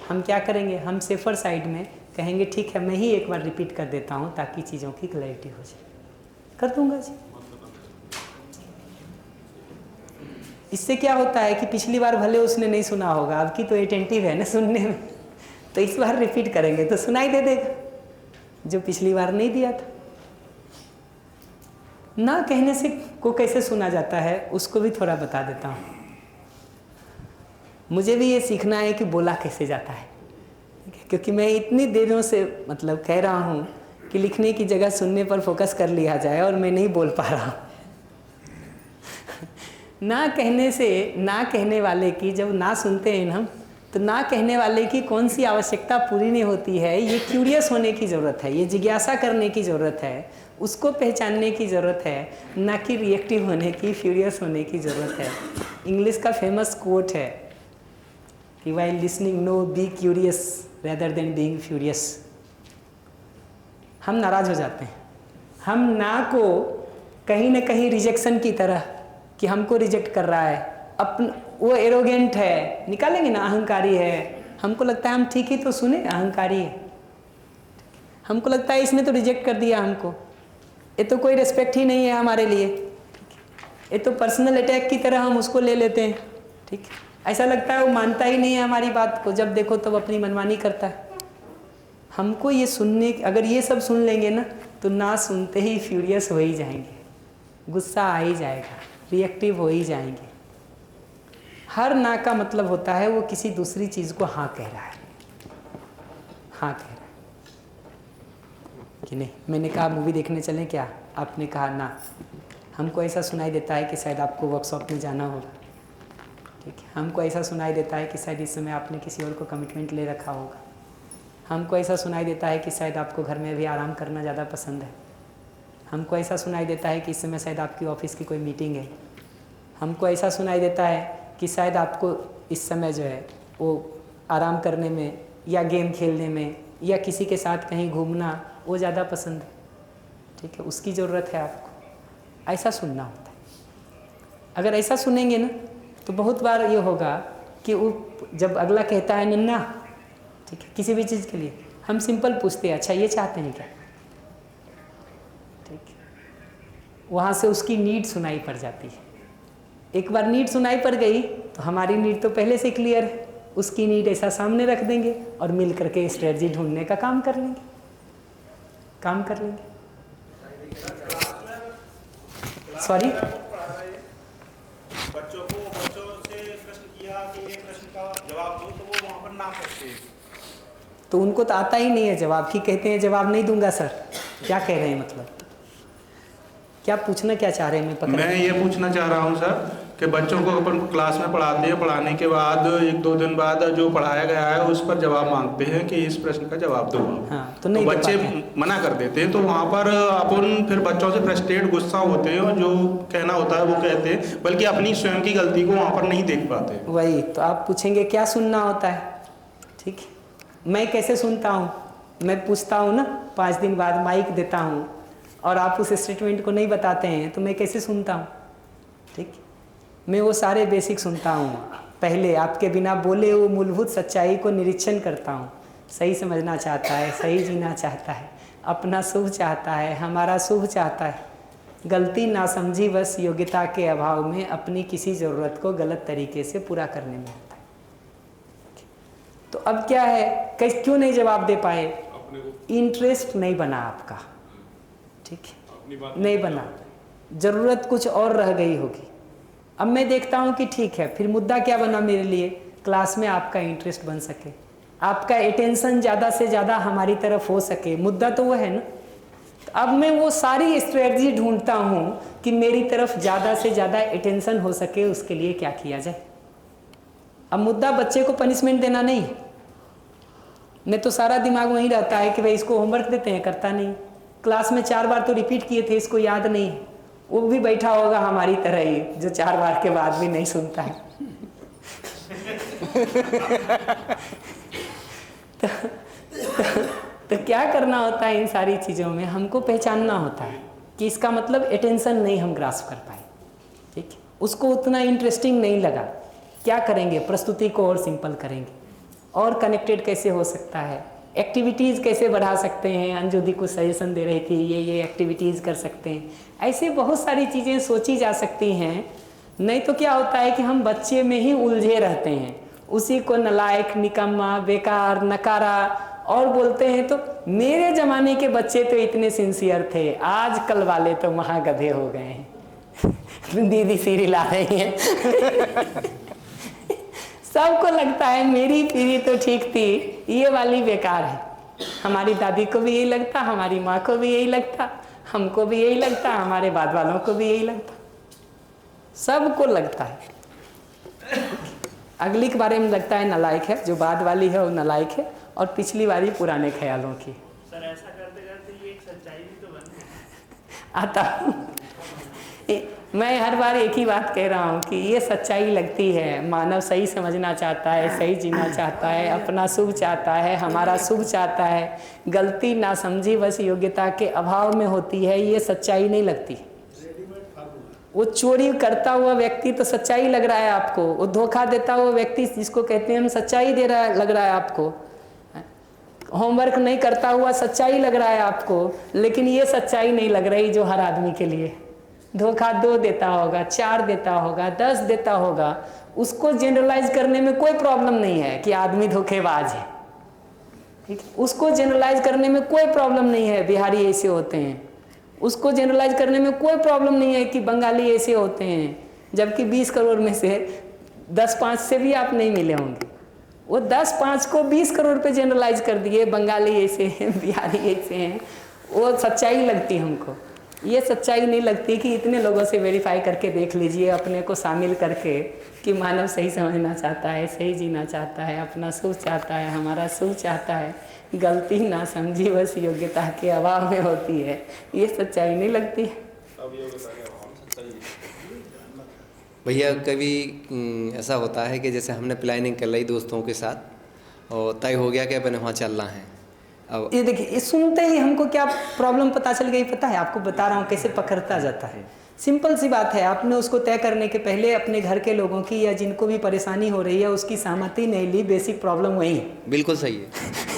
हम क्या करेंगे, हम सेफर साइड में कहेंगे ठीक है मैं ही एक बार रिपीट कर देता हूँ ताकि चीज़ों की क्लैरिटी हो जाए। कर दूंगा जी। इससे क्या होता है कि पिछली बार भले उसने नहीं सुना होगा, अब की तो अटेंटिव है ना सुनने में, तो इस बार रिपीट करेंगे तो सुनाई दे देगा जो पिछली बार नहीं दिया था। ना कहने से को कैसे सुना जाता है उसको भी थोड़ा बता देता हूँ। मुझे भी ये सीखना है कि बोला कैसे जाता है, क्योंकि मैं इतनी देरों से मतलब कह रहा हूँ कि लिखने की जगह सुनने पर फोकस कर लिया जाए और मैं नहीं बोल पा रहा हूँ। ना कहने से, ना कहने वाले की जब ना सुनते हैं हम, तो ना कहने वाले की कौन सी आवश्यकता पूरी नहीं होती है, ये क्यूरियस होने की ज़रूरत है, ये जिज्ञासा करने की ज़रूरत है, उसको पहचानने की ज़रूरत है, ना कि रिएक्टिव होने की, फ्यूरियस होने की ज़रूरत है। इंग्लिश का फेमस कोट है कि while listening no be curious rather than being furious. हम नाराज़ हो जाते हैं, हम ना को कहीं ना कहीं रिजेक्शन की तरह कि हमको रिजेक्ट कर रहा है, अपन वो एरोगेंट है, निकालेंगे ना, अहंकारी है। हमको लगता है हम ठीक ही तो सुने, अहंकारी है। हमको लगता है इसने तो रिजेक्ट कर दिया हमको, ये तो कोई रिस्पेक्ट ही नहीं है हमारे लिए, ये तो पर्सनल अटैक की तरह हम उसको ले लेते हैं। ठीक है, ऐसा लगता है वो मानता ही नहीं है हमारी बात को, जब देखो तब अपनी मनमानी करता है। हमको ये सुनने, अगर ये सब सुन लेंगे ना, तो ना सुनते ही फ्यूरियस हो ही जाएंगे, गुस्सा आ ही जाएगा, रिएक्टिव हो ही जाएंगे। हर ना का मतलब होता है वो किसी दूसरी चीज़ को हाँ कह रहा है, हाँ कह रहा है कि नहीं। मैंने कहा मूवी देखने चलें क्या, आपने कहा ना। हमको ऐसा सुनाई देता है कि शायद आपको वर्कशॉप में जाना होगा। ठीक है, हमको ऐसा सुनाई देता है कि शायद इस समय आपने किसी और को कमिटमेंट ले रखा होगा। हमको ऐसा सुनाई देता है कि शायद आपको घर में भी आराम करना ज़्यादा पसंद है। हमको ऐसा सुनाई देता है कि इस समय शायद आपकी ऑफिस की कोई मीटिंग है। हमको ऐसा सुनाई देता है कि शायद आपको इस समय जो है वो आराम करने में या गेम खेलने में या किसी के साथ कहीं घूमना वो ज़्यादा पसंद है, ठीक है, उसकी ज़रूरत है आपको। ऐसा सुनना होता है। अगर ऐसा सुनेंगे ना तो बहुत बार ये होगा कि वो जब अगला कहता है नन्ना, ठीक है, किसी भी चीज़ के लिए हम सिंपल पूछते हैं अच्छा ये चाहते हैं क्या, ठीक है, वहाँ से उसकी नीड सुनाई पड़ जाती है। एक बार नीड सुनाई पड़ गई तो हमारी नीड तो पहले से क्लियर है, उसकी नीड ऐसा सामने रख देंगे और मिल करके स्ट्रेटजी ढूंढने का काम कर लेंगे। सॉरी, बच्चों से प्रश्न किया कि ये प्रश्न का जवाब दो तो वो वहाँ पर ना करते हैं। तो उनको तो आता ही नहीं है जवाब, ठीक कहते हैं जवाब नहीं दूंगा सर। क्या कह रहे हैं, मतलब क्या पूछना क्या चाह रहे हैं? मैं ये पूछना चाह रहा हूँ सर कि बच्चों को अपन क्लास में पढ़ाते हैं, पढ़ाने के बाद 1-2 दिन बाद जो पढ़ाया गया है उस पर जवाब मांगते हैं कि इस प्रश्न का जवाब दो। हाँ, तो बच्चे मना कर देते हैं, तो वहाँ पर अपन फिर बच्चों से फ्रस्ट्रेट गुस्सा होते हैं और जो कहना होता है वो कहते हैं, बल्कि अपनी स्वयं की गलती को वहाँ पर नहीं देख पाते। वही तो आप पूछेंगे क्या सुनना होता है, ठीक है, मैं कैसे सुनता हूँ? मैं पूछता हूँ ना, 5 दिन बाद माइक देता हूँ और आप उस स्टेटमेंट को नहीं बताते हैं तो मैं कैसे सुनता हूँ, ठीक। मैं वो सारे बेसिक सुनता हूँ, पहले आपके बिना बोले वो मूलभूत सच्चाई को निरीक्षण करता हूँ। सही समझना चाहता है, सही जीना चाहता है, अपना शुभ चाहता है, हमारा शुभ चाहता है, गलती नासमझी बस योग्यता के अभाव में अपनी किसी ज़रूरत को गलत तरीके से पूरा करने में होता है। तो अब क्या है, क्यों नहीं जवाब दे पाए? इंटरेस्ट नहीं बना आपका, ठीक है, नहीं बना, ज़रूरत कुछ और रह गई होगी। अब मैं देखता हूँ कि ठीक है, फिर मुद्दा क्या बना मेरे लिए? क्लास में आपका इंटरेस्ट बन सके, आपका अटेंशन ज़्यादा से ज़्यादा हमारी तरफ हो सके, मुद्दा तो वो है ना। तो अब मैं वो सारी स्ट्रेटजी ढूंढता हूँ कि मेरी तरफ ज़्यादा से ज़्यादा अटेंशन हो सके, उसके लिए क्या किया जाए। अब मुद्दा बच्चे को पनिशमेंट देना नहीं है, नहीं तो सारा दिमाग वहीं रहता है कि भाई इसको होमवर्क देते हैं, करता नहीं, क्लास में 4 बार तो रिपीट किए थे, इसको याद नहीं है। वो भी बैठा होगा हमारी तरह ही, जो 4 बार के बाद भी नहीं सुनता है। तो क्या करना होता है इन सारी चीज़ों में? हमको पहचानना होता है कि इसका मतलब अटेंशन नहीं हम ग्रास्प कर पाए, ठीक है, उसको उतना इंटरेस्टिंग नहीं लगा। क्या करेंगे? प्रस्तुति को और सिंपल करेंगे, और कनेक्टेड कैसे हो सकता है, एक्टिविटीज़ कैसे बढ़ा सकते हैं। अंजू दी कुछ सजेशन दे रही थी, ये एक्टिविटीज़ कर सकते हैं, ऐसे बहुत सारी चीज़ें सोची जा सकती हैं। नहीं तो क्या होता है कि हम बच्चे में ही उलझे रहते हैं, उसी को नालायक, निकम्मा, बेकार, नकारा और बोलते हैं। तो मेरे ज़माने के बच्चे तो इतने सिंसियर थे, आजकल वाले तो महागधे हो गए हैं। दीदी सीरियल आ रही हैं। सबको लगता है मेरी पीढ़ी तो ठीक थी, ये वाली बेकार है। हमारी दादी को भी यही लगता, हमारी माँ को भी यही लगता, हमको भी यही लगता, हमारे बाद वालों को भी यही लगता, सबको लगता है। अगली के बारे में लगता है नालायक है, जो बाद वाली है वो नालायक है, और पिछली वाली पुराने ख्यालों की। सर ऐसा करते करते ये एक सच्चाई भी तो बन गई। आता मैं हर बार एक ही बात कह रहा हूँ कि ये सच्चाई लगती है। मानव सही समझना चाहता है, सही जीना चाहता है, अपना शुभ चाहता है, हमारा शुभ चाहता है, गलती नासमझी बस योग्यता के अभाव में होती है, ये सच्चाई नहीं लगती। वो चोरी करता हुआ व्यक्ति तो सच्चाई लग रहा है आपको, वो धोखा देता हुआ व्यक्ति जिसको कहते हैं हम सच्चाई दे रहा है, लग रहा है आपको, होमवर्क नहीं करता हुआ सच्चाई लग रहा है आपको, लेकिन ये सच्चाई नहीं लग रही जो हर आदमी के लिए। धोखा 2 देता होगा, 4 देता होगा, 10 देता होगा, उसको जनरलाइज करने में कोई प्रॉब्लम नहीं है कि आदमी धोखेबाज है, ठीक, उसको जनरलाइज करने में कोई प्रॉब्लम नहीं है बिहारी ऐसे होते हैं, उसको जनरलाइज करने में कोई प्रॉब्लम नहीं है कि बंगाली ऐसे होते हैं, जबकि 20 करोड़ में से 10-5 से भी आप नहीं मिले होंगे। वो 10-5 को 20 करोड़ पे जनरलाइज कर दिए, बंगाली ऐसे हैं, बिहारी ऐसे हैं, वो सच्चाई लगती हमको। ये सच्चाई नहीं लगती कि इतने लोगों से वेरीफाई करके देख लीजिए, अपने को शामिल करके, कि मानव सही समझना चाहता है, सही जीना चाहता है, अपना शुभ चाहता है, हमारा शुभ चाहता है, गलती ना समझी बस योग्यता के अभाव में होती है, ये सच्चाई नहीं लगती। भैया कभी ऐसा होता है कि जैसे हमने प्लानिंग कर ली दोस्तों के साथ और तय हो गया कि अपन वहाँ चलना है। अब ये देखिए, ये सुनते ही हमको क्या प्रॉब्लम पता चल गई, पता है आपको बता रहा हूँ कैसे पकड़ता जाता है। सिंपल सी बात है, आपने उसको तय करने के पहले अपने घर के लोगों की या जिनको भी परेशानी हो रही है उसकी सहमति नहीं ली, बेसिक प्रॉब्लम वही है। बिल्कुल सही है।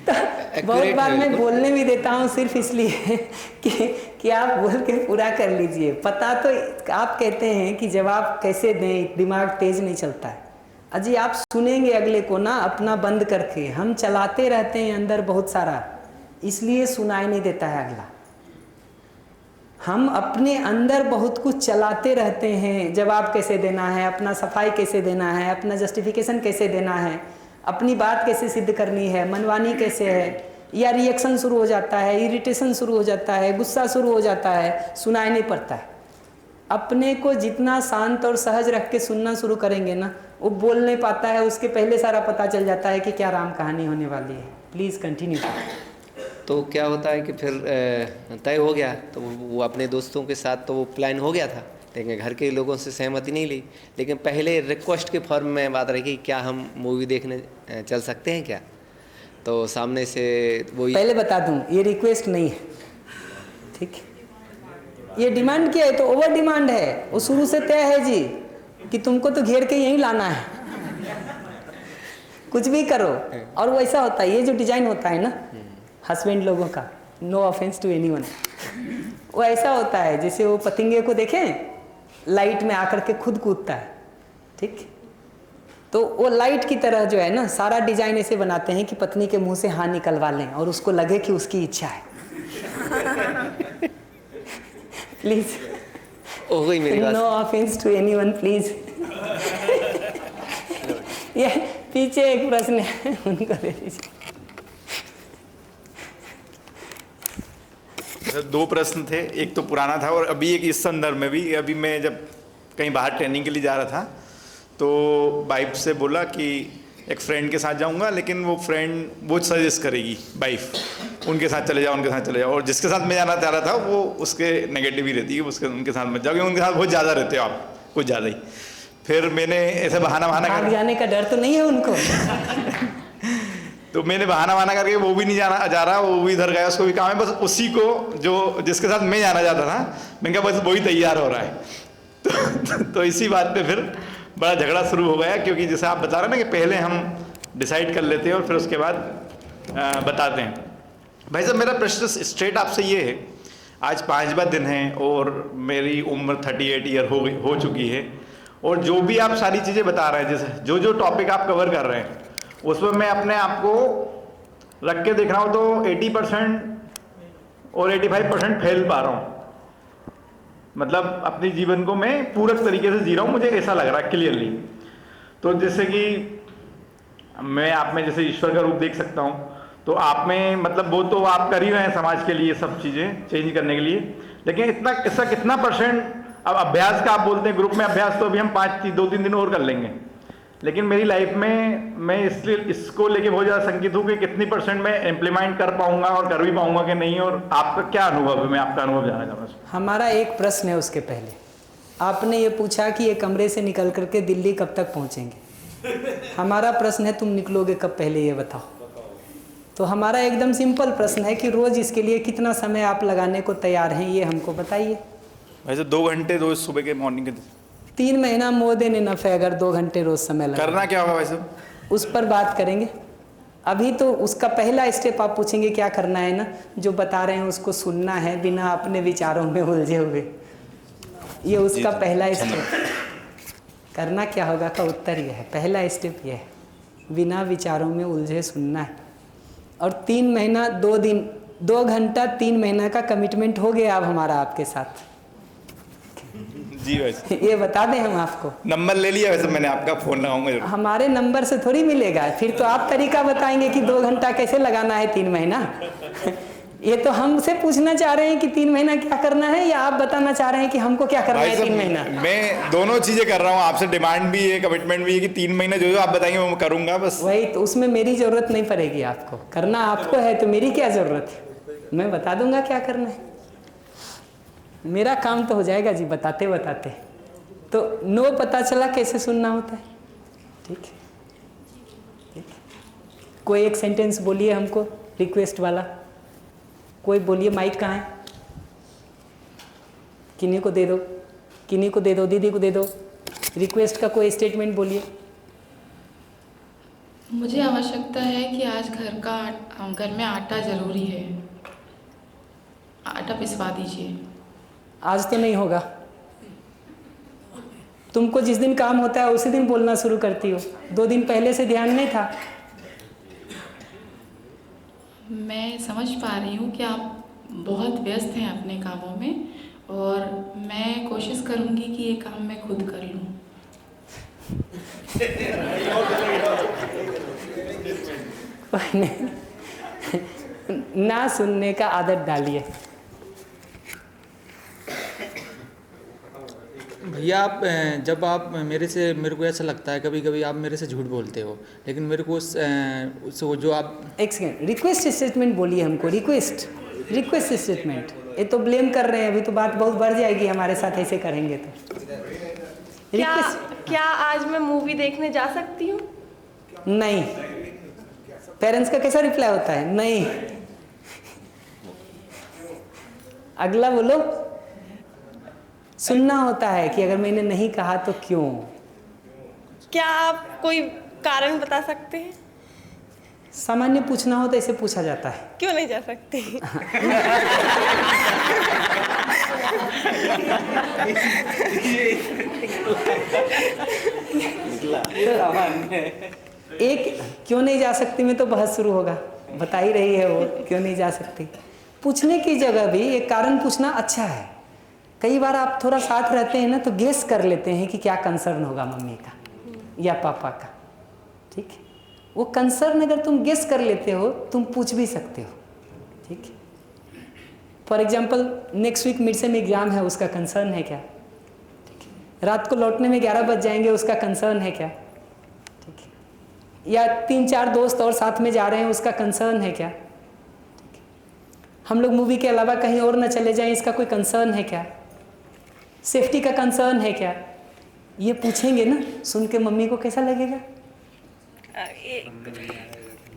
तो बहुत बार मैं बोलने भी देता हूँ सिर्फ इसलिए कि आप बोल के पूरा कर लीजिए। पता तो आप कहते हैं कि जवाब कैसे दें, दिमाग तेज नहीं चलता है। अजी आप सुनेंगे अगले को ना अपना बंद करके, हम चलाते रहते हैं अंदर बहुत सारा, इसलिए सुनाई नहीं देता है अगला। हम अपने अंदर बहुत कुछ चलाते रहते हैं, जवाब कैसे देना है, अपना सफाई कैसे देना है, अपना जस्टिफिकेशन कैसे देना है, अपनी बात कैसे सिद्ध करनी है, मनवानी कैसे है, या रिएक्शन शुरू हो जाता है, इरिटेशन शुरू हो जाता है, गुस्सा शुरू हो जाता है, सुनाई नहीं पड़ता है। अपने को जितना शांत और सहज रख के सुनना शुरू करेंगे ना, वो बोल नहीं पाता है, उसके पहले सारा पता चल जाता है कि क्या राम कहानी होने वाली है। Please continue. तो क्या होता है कि फिर तय हो गया तो वो अपने दोस्तों के साथ तो वो प्लान हो गया था, लेकिन घर के लोगों से सहमति नहीं ली। लेकिन पहले रिक्वेस्ट के फॉर्म में बात रही कि क्या हम मूवी देखने चल सकते हैं क्या, तो सामने से वो पहले बता दूं ये रिक्वेस्ट नहीं है, ठीक है। ये डिमांड किया है तो ओवर डिमांड है, वो शुरू से तय है जी कि तुमको तो घेर के यहीं लाना है, कुछ भी करो। और वो ऐसा होता है, ये जो डिजाइन होता है ना हस्बैंड लोगों का, नो ऑफेंस टू एनीवन, वो ऐसा होता है जैसे वो पतंगे को देखें लाइट में आकर के खुद कूदता है, ठीक। तो वो लाइट की तरह जो है ना, सारा डिजाइन ऐसे बनाते हैं कि पत्नी के मुंह से हाँ निकलवा लें और उसको लगे कि उसकी इच्छा है। प्लीज, हो गई मेरी बात। No offence to anyone please. ये पीछे एक प्रश्न है, उनको दे दीजिए। दो प्रश्न थे, एक तो पुराना था और अभी एक इस संदर्भ में भी। अभी मैं जब कहीं बाहर ट्रेनिंग के लिए जा रहा था तो वाइफ से बोला कि एक फ्रेंड के साथ जाऊंगा, लेकिन वो फ्रेंड वो सजेस्ट करेगी वाइफ, उनके साथ चले जाओ, उनके साथ चले जाओ। और जिसके साथ मैं जाना चाह रहा था वो उसके नेगेटिव ही रहती है, उसके उनके साथ मत जाओ, क्योंकि उनके साथ बहुत ज़्यादा रहते हो आप, कुछ ज़्यादा ही। फिर मैंने ऐसे बहाना भाग जाने का डर तो नहीं है उनको। तो मैंने बहाना करके वो भी नहीं जा रहा, वो भी इधर गया, उसको भी काम है, बस उसी को जो जिसके साथ मैं जाना चाहता था, मैंने कहा बस वही तैयार हो रहा है। तो इसी बात पे फिर बड़ा झगड़ा शुरू हो गया, क्योंकि जैसे आप बता रहे ना कि पहले हम डिसाइड कर लेते हैं और फिर उसके बाद बताते हैं। भाई साहब मेरा प्रश्न स्ट्रेट आपसे ये है, आज 5वां दिन है और मेरी उम्र 38 ईयर हो चुकी है, और जो भी आप सारी चीज़ें बता रहे हैं, जैसे जो जो टॉपिक आप कवर कर रहे हैं, उसमें मैं अपने आप को रख के देख रहा हूँ तो 80% और 85% फैल पा रहा हूँ। मतलब अपने जीवन को मैं पूरक तरीके से जी रहा हूँ, मुझे ऐसा लग रहा है क्लियरली। तो जैसे कि मैं आप में जैसे ईश्वर का रूप देख सकता हूँ, तो आप में मतलब वो तो आप कर ही रहे हैं समाज के लिए सब चीज़ें चेंज करने के लिए, लेकिन इसका कितना परसेंट अब अभ्यास का आप बोलते हैं ग्रुप में अभ्यास, तो अभी हम 2-3 दिन और कर लेंगे, लेकिन मेरी लाइफ में मैं इसलिए इसको लेके बहुत ज़्यादा शंकित हूँ कि कितनी % मैं इम्प्लीमेंट कर पाऊंगा और कर भी पाऊंगा कि नहीं। और आपका क्या अनुभव है, मैं आपका अनुभव जानना चाह रहा हूँ। हमारा एक प्रश्न है उसके पहले, आपने ये पूछा कि ये कमरे से निकल करके दिल्ली कब तक पहुँचेंगे। हमारा प्रश्न है तुम निकलोगे कब, पहले ये बताओ। तो हमारा एकदम सिंपल प्रश्न है कि रोज़ इसके लिए कितना समय आप लगाने को तैयार हैं, ये हमको बताइए। वैसे 2 घंटे रोज सुबह के मॉर्निंग के 3 महीना मोर देन इनफ है, अगर 2 घंटे रोज समय लगा। करना क्या होगा वैसे, उस पर बात करेंगे। अभी तो उसका पहला स्टेप आप पूछेंगे क्या करना है ना, जो बता रहे हैं उसको सुनना है बिना अपने विचारों में उलझे हुए, ये उसका पहला स्टेप। करना क्या होगा का उत्तर यह है, पहला स्टेप यह है, बिना विचारों में उलझे सुनना है। और 3 महीना 2 दिन 2 घंटा 3 महीना का कमिटमेंट हो गया अब हमारा आपके साथ। जी वैसे ये बता दें हम आपको, नंबर ले लिया वैसे मैंने, आपका फ़ोन लगाऊंगा। हमारे नंबर से थोड़ी मिलेगा, फिर तो आप तरीका बताएंगे कि 2 घंटा कैसे लगाना है 3 महीना। ये तो हमसे पूछना चाह रहे हैं कि 3 महीना क्या करना है, या आप बताना चाह रहे हैं कि हमको क्या करना है 3 महीना। मैं दोनों चीज़ें कर रहा हूँ, आपसे डिमांड भी है, कमिटमेंट भी है कि 3 महीने जो आप बताएंगे वो मैं करूँगा बस। वही तो, उसमें मेरी ज़रूरत नहीं पड़ेगी, आपको करना आपको है तो मेरी क्या ज़रूरत है, मैं बता दूंगा क्या करना है। मेरा काम तो हो जाएगा जी बताते बताते। तो नो पता चला कैसे सुनना होता है। ठीक है, ठीक है। कोई एक सेंटेंस बोलिए हमको रिक्वेस्ट वाला, कोई बोलिए। माइक कहाँ है? किन्हीं को दे दो, किन्हीं को दे दो, दीदी को दे दो। रिक्वेस्ट का कोई स्टेटमेंट बोलिए। मुझे आवश्यकता है कि आज घर में आटा ज़रूरी है, आटा पिसवा दीजिए। आज तो नहीं होगा। तुमको जिस दिन काम होता है उसी दिन बोलना शुरू करती हो, 2 दिन पहले से ध्यान नहीं था। मैं समझ पा रही हूँ कि आप बहुत व्यस्त हैं अपने कामों में, और मैं कोशिश करूँगी कि ये काम मैं खुद कर लूँ। ना सुनने का आदत डालिए। भैया आप जब आप मेरे को ऐसा लगता है कभी कभी आप मेरे से झूठ बोलते हो, लेकिन मेरे को जो आप एक सेकेंड, रिक्वेस्ट स्टेटमेंट बोलिए हमको। Request statement. ये तो ब्लेम कर रहे हैं, अभी तो बात बहुत बढ़ जाएगी हमारे साथ ऐसे करेंगे तो। क्या आज मैं मूवी देखने जा सकती हूँ? नहीं। पेरेंट्स का कैसा रिप्लाई होता है? नहीं। अगला बोलो। सुनना होता है कि अगर मैंने नहीं कहा तो क्यों। क्या आप कोई कारण बता सकते हैं? सामान्य पूछना हो तो ऐसे पूछा जाता है। क्यों नहीं जा सकते? एक क्यों नहीं जा सकती में तो बहस शुरू होगा। बता ही रही है वो क्यों नहीं जा सकती। पूछने की जगह भी एक कारण पूछना अच्छा है। कई बार आप थोड़ा साथ रहते हैं ना तो गेस कर लेते हैं कि क्या कंसर्न होगा मम्मी का या पापा का। ठीक है, वो कंसर्न अगर तुम गेस कर लेते हो तुम पूछ भी सकते हो। ठीक है, for example next week mid sem exam है, उसका कंसर्न है क्या? ठीक है, रात को लौटने में 11 बज जाएंगे, उसका कंसर्न है क्या? ठीक है, या 3-4 दोस्त और साथ में जा रहे हैं, उसका कंसर्न है क्या? ठीक है, हम लोग मूवी के अलावा कहीं और न चले जाएं, इसका कोई कंसर्न है क्या? सेफ्टी का कंसर्न है क्या? ये पूछेंगे ना, सुन के मम्मी को कैसा लगेगा?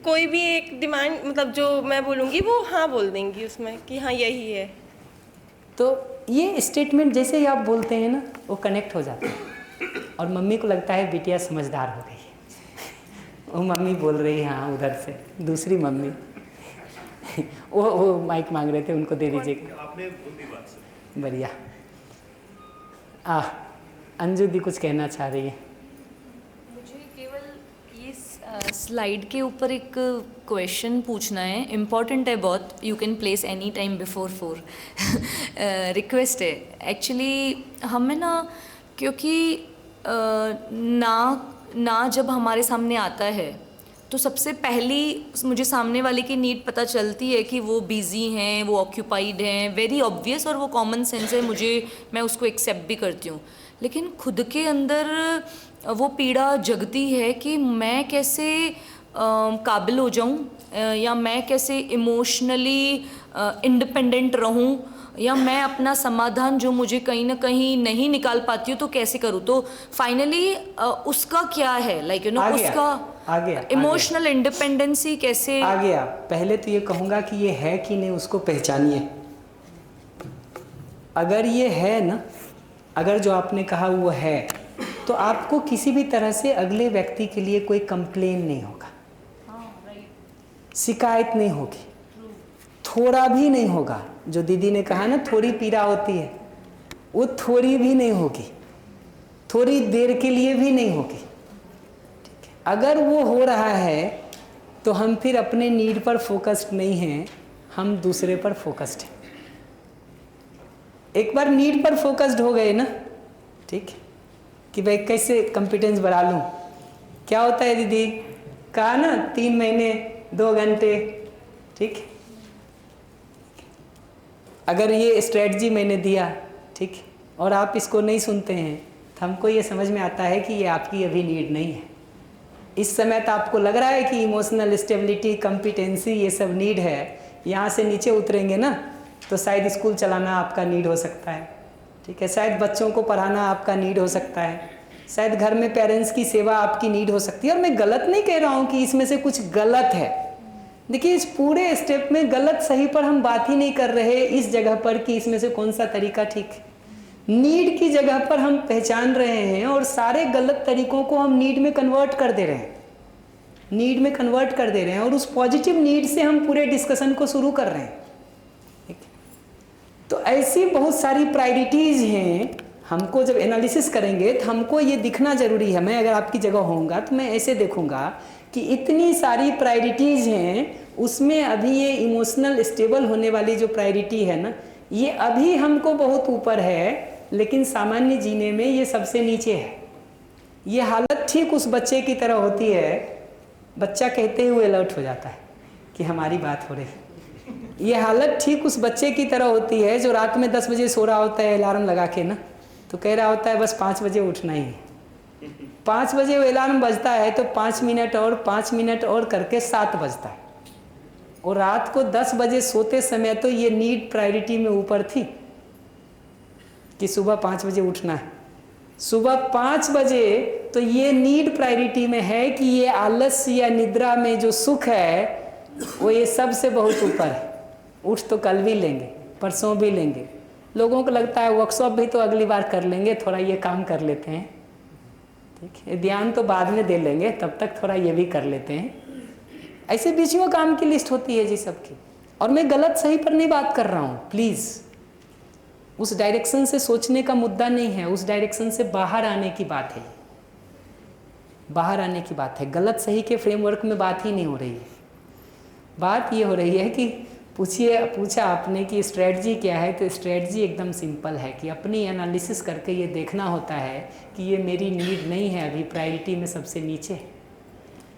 कोई भी एक डिमांड मतलब जो मैं बोलूँगी वो हाँ बोल देंगी उसमें कि हाँ यही है। तो ये स्टेटमेंट जैसे ही आप बोलते हैं ना वो कनेक्ट हो जाता है और मम्मी को लगता है बिटिया समझदार हो गई है। वो मम्मी बोल रही है हाँ उधर से दूसरी मम्मी वो माइक मांग रहे थे, उनको दे दीजिएगा। बढ़िया। अंजू दी कुछ कहना चाह रही है। मुझे केवल ये स्लाइड के ऊपर एक क्वेश्चन पूछना है, इम्पॉर्टेंट है बहुत। You can place any time before 4। Request है एक्चुअली हमें ना, क्योंकि ना जब हमारे सामने आता है तो सबसे पहली मुझे सामने वाले की नीड पता चलती है कि वो बिज़ी हैं, वो ऑक्यूपाइड हैं। वेरी ऑब्वियस और वो कॉमन सेंस है, मैं उसको एक्सेप्ट भी करती हूँ। लेकिन खुद के अंदर वो पीड़ा जगती है कि मैं कैसे काबिल हो जाऊँ या मैं कैसे इमोशनली इंडिपेंडेंट रहूँ या मैं अपना समाधान जो मुझे कहीं ना कहीं नहीं निकाल पाती हूँ तो कैसे करूँ। तो फाइनली उसका क्या है, लाइक यू नो उसका इमोशनल इंडिपेंडेंसी कैसे आ गया। पहले तो ये कहूँगा कि ये है कि नहीं उसको पहचानिए। अगर ये है ना, अगर जो आपने कहा वो है, तो आपको किसी भी तरह से अगले व्यक्ति के लिए कोई कंप्लेन नहीं होगा, शिकायत नहीं होगी, थोड़ा भी नहीं होगा। जो दीदी ने कहा ना थोड़ी पीड़ा होती है, वो थोड़ी भी नहीं होगी, थोड़ी देर के लिए भी नहीं होगी। ठीक है, अगर वो हो रहा है तो हम फिर अपने नीड पर फोकस्ड नहीं हैं, हम दूसरे पर फोकस्ड हैं। एक बार नीड पर फोकस्ड हो गए ना, ठीक है, कि भाई कैसे कॉम्पिटेंस बढ़ा लूँ। क्या होता है दीदी कहा ना 3 महीने 2 घंटे, ठीक है। अगर ये स्ट्रेटजी मैंने दिया, ठीक, और आप इसको नहीं सुनते हैं तो हमको ये समझ में आता है कि ये आपकी अभी नीड नहीं है। इस समय तो आपको लग रहा है कि इमोशनल स्टेबिलिटी, कॉम्पिटेंसी ये सब नीड है। यहाँ से नीचे उतरेंगे ना तो शायद स्कूल चलाना आपका नीड हो सकता है, ठीक है, शायद बच्चों को पढ़ाना आपका नीड हो सकता है, शायद घर में पेरेंट्स की सेवा आपकी नीड हो सकती है। और मैं गलत नहीं कह रहा हूँ कि इसमें से कुछ गलत है। देखिए, इस पूरे स्टेप में गलत सही पर हम बात ही नहीं कर रहे इस जगह पर कि इसमें से कौन सा तरीका ठीक है। नीड की जगह पर हम पहचान रहे हैं और सारे गलत तरीकों को हम नीड में कन्वर्ट कर दे रहे हैं, नीड में कन्वर्ट कर दे रहे हैं, और उस पॉजिटिव नीड से हम पूरे डिस्कशन को शुरू कर रहे हैं। ठीक है, तो ऐसी बहुत सारी प्रायोरिटीज़ हैं। हमको जब एनालिसिस करेंगे तो हमको ये दिखना जरूरी है। मैं अगर आपकी जगह होऊंगा तो मैं ऐसे देखूंगा कि इतनी सारी प्रायोरिटीज़ हैं, उसमें अभी ये इमोशनल स्टेबल होने वाली जो प्रायोरिटी है ना, ये अभी हमको बहुत ऊपर है, लेकिन सामान्य जीने में ये सबसे नीचे है। ये हालत ठीक उस बच्चे की तरह होती है, बच्चा कहते हुए अलर्ट हो जाता है कि हमारी बात हो रही है। ये हालत ठीक उस बच्चे की तरह होती है जो रात में 10 बजे सो रहा होता है अलार्म लगा के ना, तो कह रहा होता है बस 5 बजे उठना ही है। 5 बजे वो अलार्म बजता है तो 5 मिनट और 5 मिनट और करके 7 बजता है, और रात को 10 बजे सोते समय तो ये नीड प्रायोरिटी में ऊपर थी कि सुबह 5 बजे उठना है। सुबह 5 बजे तो ये नीड प्रायोरिटी में है कि ये आलस्य या निद्रा में जो सुख है वो ये सबसे बहुत ऊपर है। उठ तो कल भी लेंगे, परसों भी लेंगे, लोगों को लगता है वर्कशॉप भी तो अगली बार कर लेंगे, थोड़ा ये काम कर लेते हैं, ठीक है, ध्यान तो बाद में दे लेंगे, तब तक थोड़ा ये भी कर लेते हैं। ऐसे बीचियों काम की लिस्ट होती है जी सबकी। और मैं गलत सही पर नहीं बात कर रहा हूँ, प्लीज़ उस डायरेक्शन से सोचने का मुद्दा नहीं है, उस डायरेक्शन से बाहर आने की बात है, बाहर आने की बात है। गलत सही के फ्रेमवर्क में बात ही नहीं हो रही है। बात ये हो रही है कि पूछा आपने कि स्ट्रेटजी क्या है, तो स्ट्रेटजी एकदम सिंपल है कि अपनी एनालिसिस करके ये देखना होता है कि ये मेरी नीड नहीं है, अभी प्रायोरिटी में सबसे नीचे है।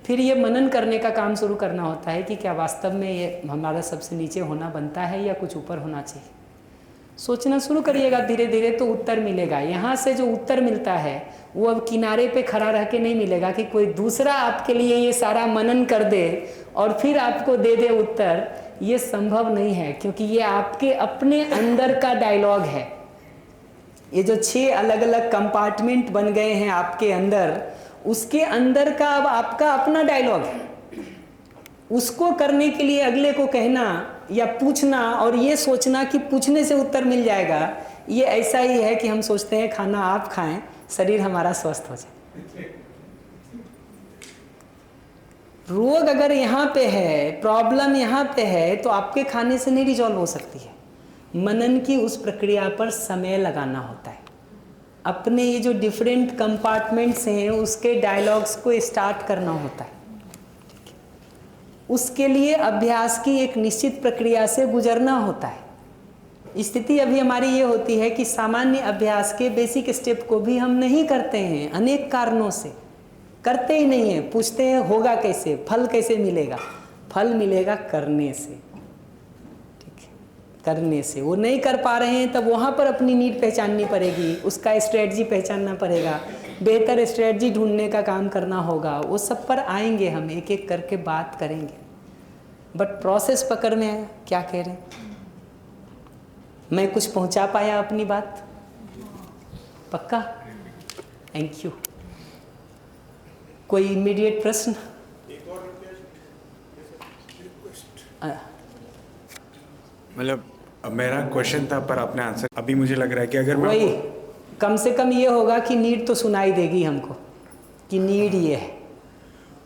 फिर ये मनन करने का काम शुरू करना होता है कि क्या वास्तव में ये हमारा सबसे नीचे होना बनता है या कुछ ऊपर होना चाहिए। सोचना शुरू करिएगा, धीरे धीरे तो उत्तर मिलेगा। यहाँ से जो उत्तर मिलता है वो अब किनारे पे खड़ा रह के नहीं मिलेगा कि कोई दूसरा आपके लिए ये सारा मनन कर दे और फिर आपको दे दे उत्तर। ये संभव नहीं है, क्योंकि ये आपके अपने अंदर का डायलॉग है। ये जो 6 अलग अलग कंपार्टमेंट बन गए हैं आपके अंदर, उसके अंदर का अब आपका अपना डायलॉग है। उसको करने के लिए अगले को कहना या पूछना और ये सोचना कि पूछने से उत्तर मिल जाएगा, ये ऐसा ही है कि हम सोचते हैं खाना आप खाएं, शरीर हमारा स्वस्थ हो जाए। रोग अगर यहाँ पे है, प्रॉब्लम यहाँ पे है, तो आपके खाने से नहीं रिजॉल्व हो सकती है। मनन की उस प्रक्रिया पर समय लगाना होता है। अपने ये जो डिफरेंट कंपार्टमेंट्स हैं उसके डायलॉग्स को स्टार्ट करना होता है। उसके लिए अभ्यास की एक निश्चित प्रक्रिया से गुजरना होता है। स्थिति अभी हमारी ये होती है कि सामान्य अभ्यास के बेसिक स्टेप को भी हम नहीं करते हैं, अनेक कारणों से करते ही नहीं है। पूछते हैं होगा कैसे, फल कैसे मिलेगा? फल मिलेगा करने से, ठीक है, करने से। वो नहीं कर पा रहे हैं तब वहाँ पर अपनी नीड पहचाननी पड़ेगी, उसका स्ट्रेटजी पहचानना पड़ेगा, बेहतर स्ट्रेटजी ढूंढने का काम करना होगा। वो सब पर आएंगे, हम एक एक करके बात करेंगे। बट प्रोसेस पकड़ में है। क्या कह रहे हैं? मैं कुछ पहुंचा पाया अपनी बात? पक्का? Thank you. कोई इमीडिएट प्रश्न? मतलब मेरा क्वेश्चन था पर आपने आंसर, अभी मुझे लग रहा है कि अगर वही कम से कम ये होगा कि नीड तो सुनाई देगी हमको कि नीड ये है,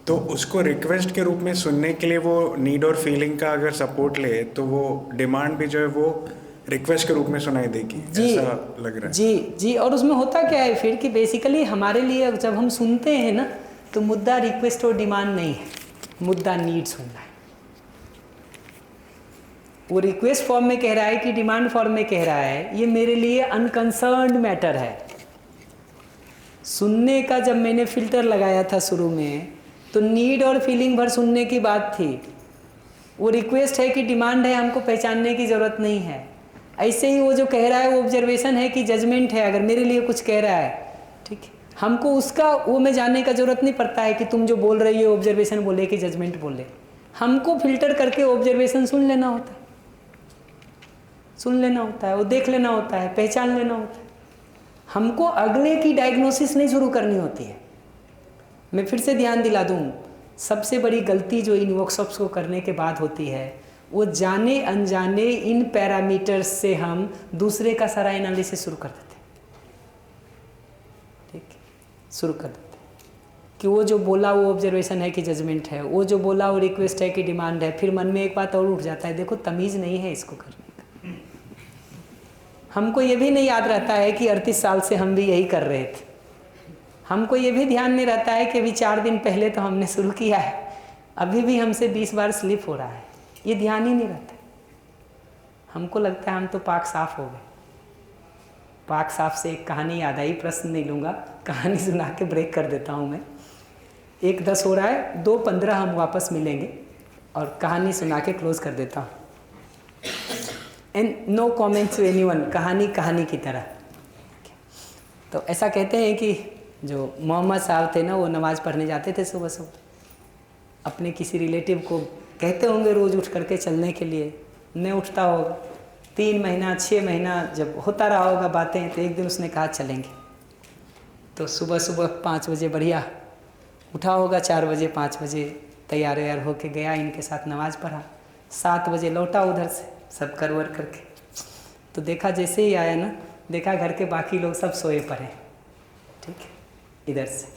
तो उसको रिक्वेस्ट के रूप में सुनने के लिए वो नीड और फीलिंग का अगर सपोर्ट ले तो वो डिमांड भी जो है वो रिक्वेस्ट के रूप में सुनाई देगी, ऐसा लग रहा है। जी जी। और उसमें होता क्या है फिर कि बेसिकली हमारे लिए जब हम सुनते हैं ना, तो मुद्दा रिक्वेस्ट और डिमांड नहीं है, मुद्दा नीड सुनना है। वो रिक्वेस्ट फॉर्म में कह रहा है कि डिमांड फॉर्म में कह रहा है, ये मेरे लिए अनकंसर्न्ड मैटर है। सुनने का जब मैंने फिल्टर लगाया था शुरू में, तो नीड और फीलिंग भर सुनने की बात थी। वो रिक्वेस्ट है कि डिमांड है, हमको पहचानने की ज़रूरत नहीं है। ऐसे ही वो जो कह रहा है वो ऑब्जर्वेशन है कि जजमेंट है, अगर मेरे लिए कुछ कह रहा है, ठीक है, हमको उसका वो में जानने का ज़रूरत नहीं पड़ता है कि तुम जो बोल रही हो ऑब्जर्वेशन बोले कि जजमेंट बोले। हमको फिल्टर करके ऑब्जर्वेशन सुन लेना होता है, वो देख लेना होता है, पहचान लेना होता है। हमको अगले की डायग्नोसिस नहीं शुरू करनी होती है। मैं फिर से ध्यान दिला दूं, सबसे बड़ी गलती जो इन वर्कशॉप्स को करने के बाद होती है, वो जाने अनजाने इन पैरामीटर्स से हम दूसरे का सारा एनालिसिस शुरू कर देते हैं। ठीक, शुरू कर देते हैं कि वो जो बोला वो ऑब्जर्वेशन है कि जजमेंट है, वो जो बोला वो रिक्वेस्ट है कि डिमांड है। फिर मन में एक बात और उठ जाता है, देखो तमीज़ नहीं है इसको करने का। हमको ये भी नहीं याद रहता है कि 38 साल से हम भी यही कर रहे थे। हमको ये भी ध्यान नहीं रहता है कि अभी 4 दिन पहले तो हमने शुरू किया है, अभी भी हमसे 20 बार स्लिप हो रहा है। ये ध्यान ही नहीं रहता। हमको लगता है हम तो पाक साफ हो गए। पाक साफ से एक कहानी याद आई, प्रश्न नहीं लूँगा, कहानी सुना के ब्रेक कर देता हूँ मैं। 1:10 हो रहा है, 2:15 हम वापस मिलेंगे और कहानी सुना के क्लोज कर देता हूँ। And no comments to anyone, कहानी कहानी की तरह। तो ऐसा कहते हैं कि जो मोहम्मद साहब थे ना, वो नमाज़ पढ़ने जाते थे सुबह सुबह। अपने किसी रिलेटिव को कहते होंगे रोज़ उठ करके चलने के लिए, नहीं उठता होगा। 3 महीना 6 महीना जब होता रहा होगा बातें, तो एक दिन उसने कहा चलेंगे। तो सुबह सुबह 5 बजे बढ़िया उठा होगा, 4 बजे 5 बजे तैयार व्यार होके गया, इनके साथ नमाज़ पढ़ा। 7 बजे लौटा उधर से सब कर वर करके। तो देखा जैसे ही आया ना, देखा घर के बाकी लोग सब सोए पड़े। ठीक है, इधर से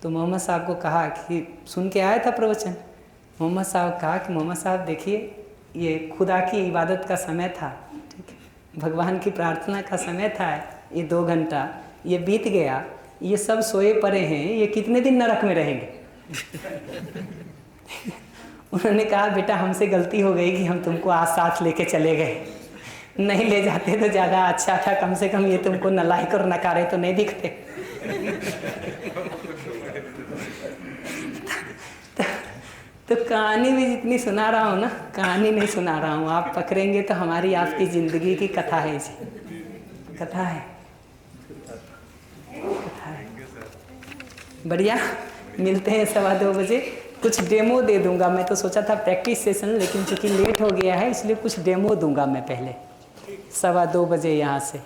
तो मोहम्मद साहब को कहा कि सुन के आया था प्रवचन। मोहम्मद साहब कहा कि मोहम्मद साहब देखिए, ये खुदा की इबादत का समय था, ठीक है, भगवान की प्रार्थना का समय था, ये 2 घंटा ये बीत गया, ये सब सोए पड़े हैं, ये कितने दिन नरक में रहेंगे। उन्होंने कहा बेटा हमसे गलती हो गई कि हम तुमको आज साथ लेके चले गए, नहीं ले जाते तो ज़्यादा अच्छा था, कम से कम ये तुमको नालायक और नकारे तो नहीं दिखते। तो कहानी भी जितनी सुना रहा हूँ ना, कहानी नहीं सुना रहा हूँ, आप पकड़ेंगे तो हमारी आपकी ज़िंदगी की कथा है जी, कथा है, कथा है। बढ़िया, मिलते हैं 2:15 बजे। कुछ डेमो दे दूंगा, मैं तो सोचा था प्रैक्टिस सेशन, लेकिन चूंकि लेट हो गया है इसलिए कुछ डेमो दूंगा मैं पहले 2:15 बजे यहाँ से।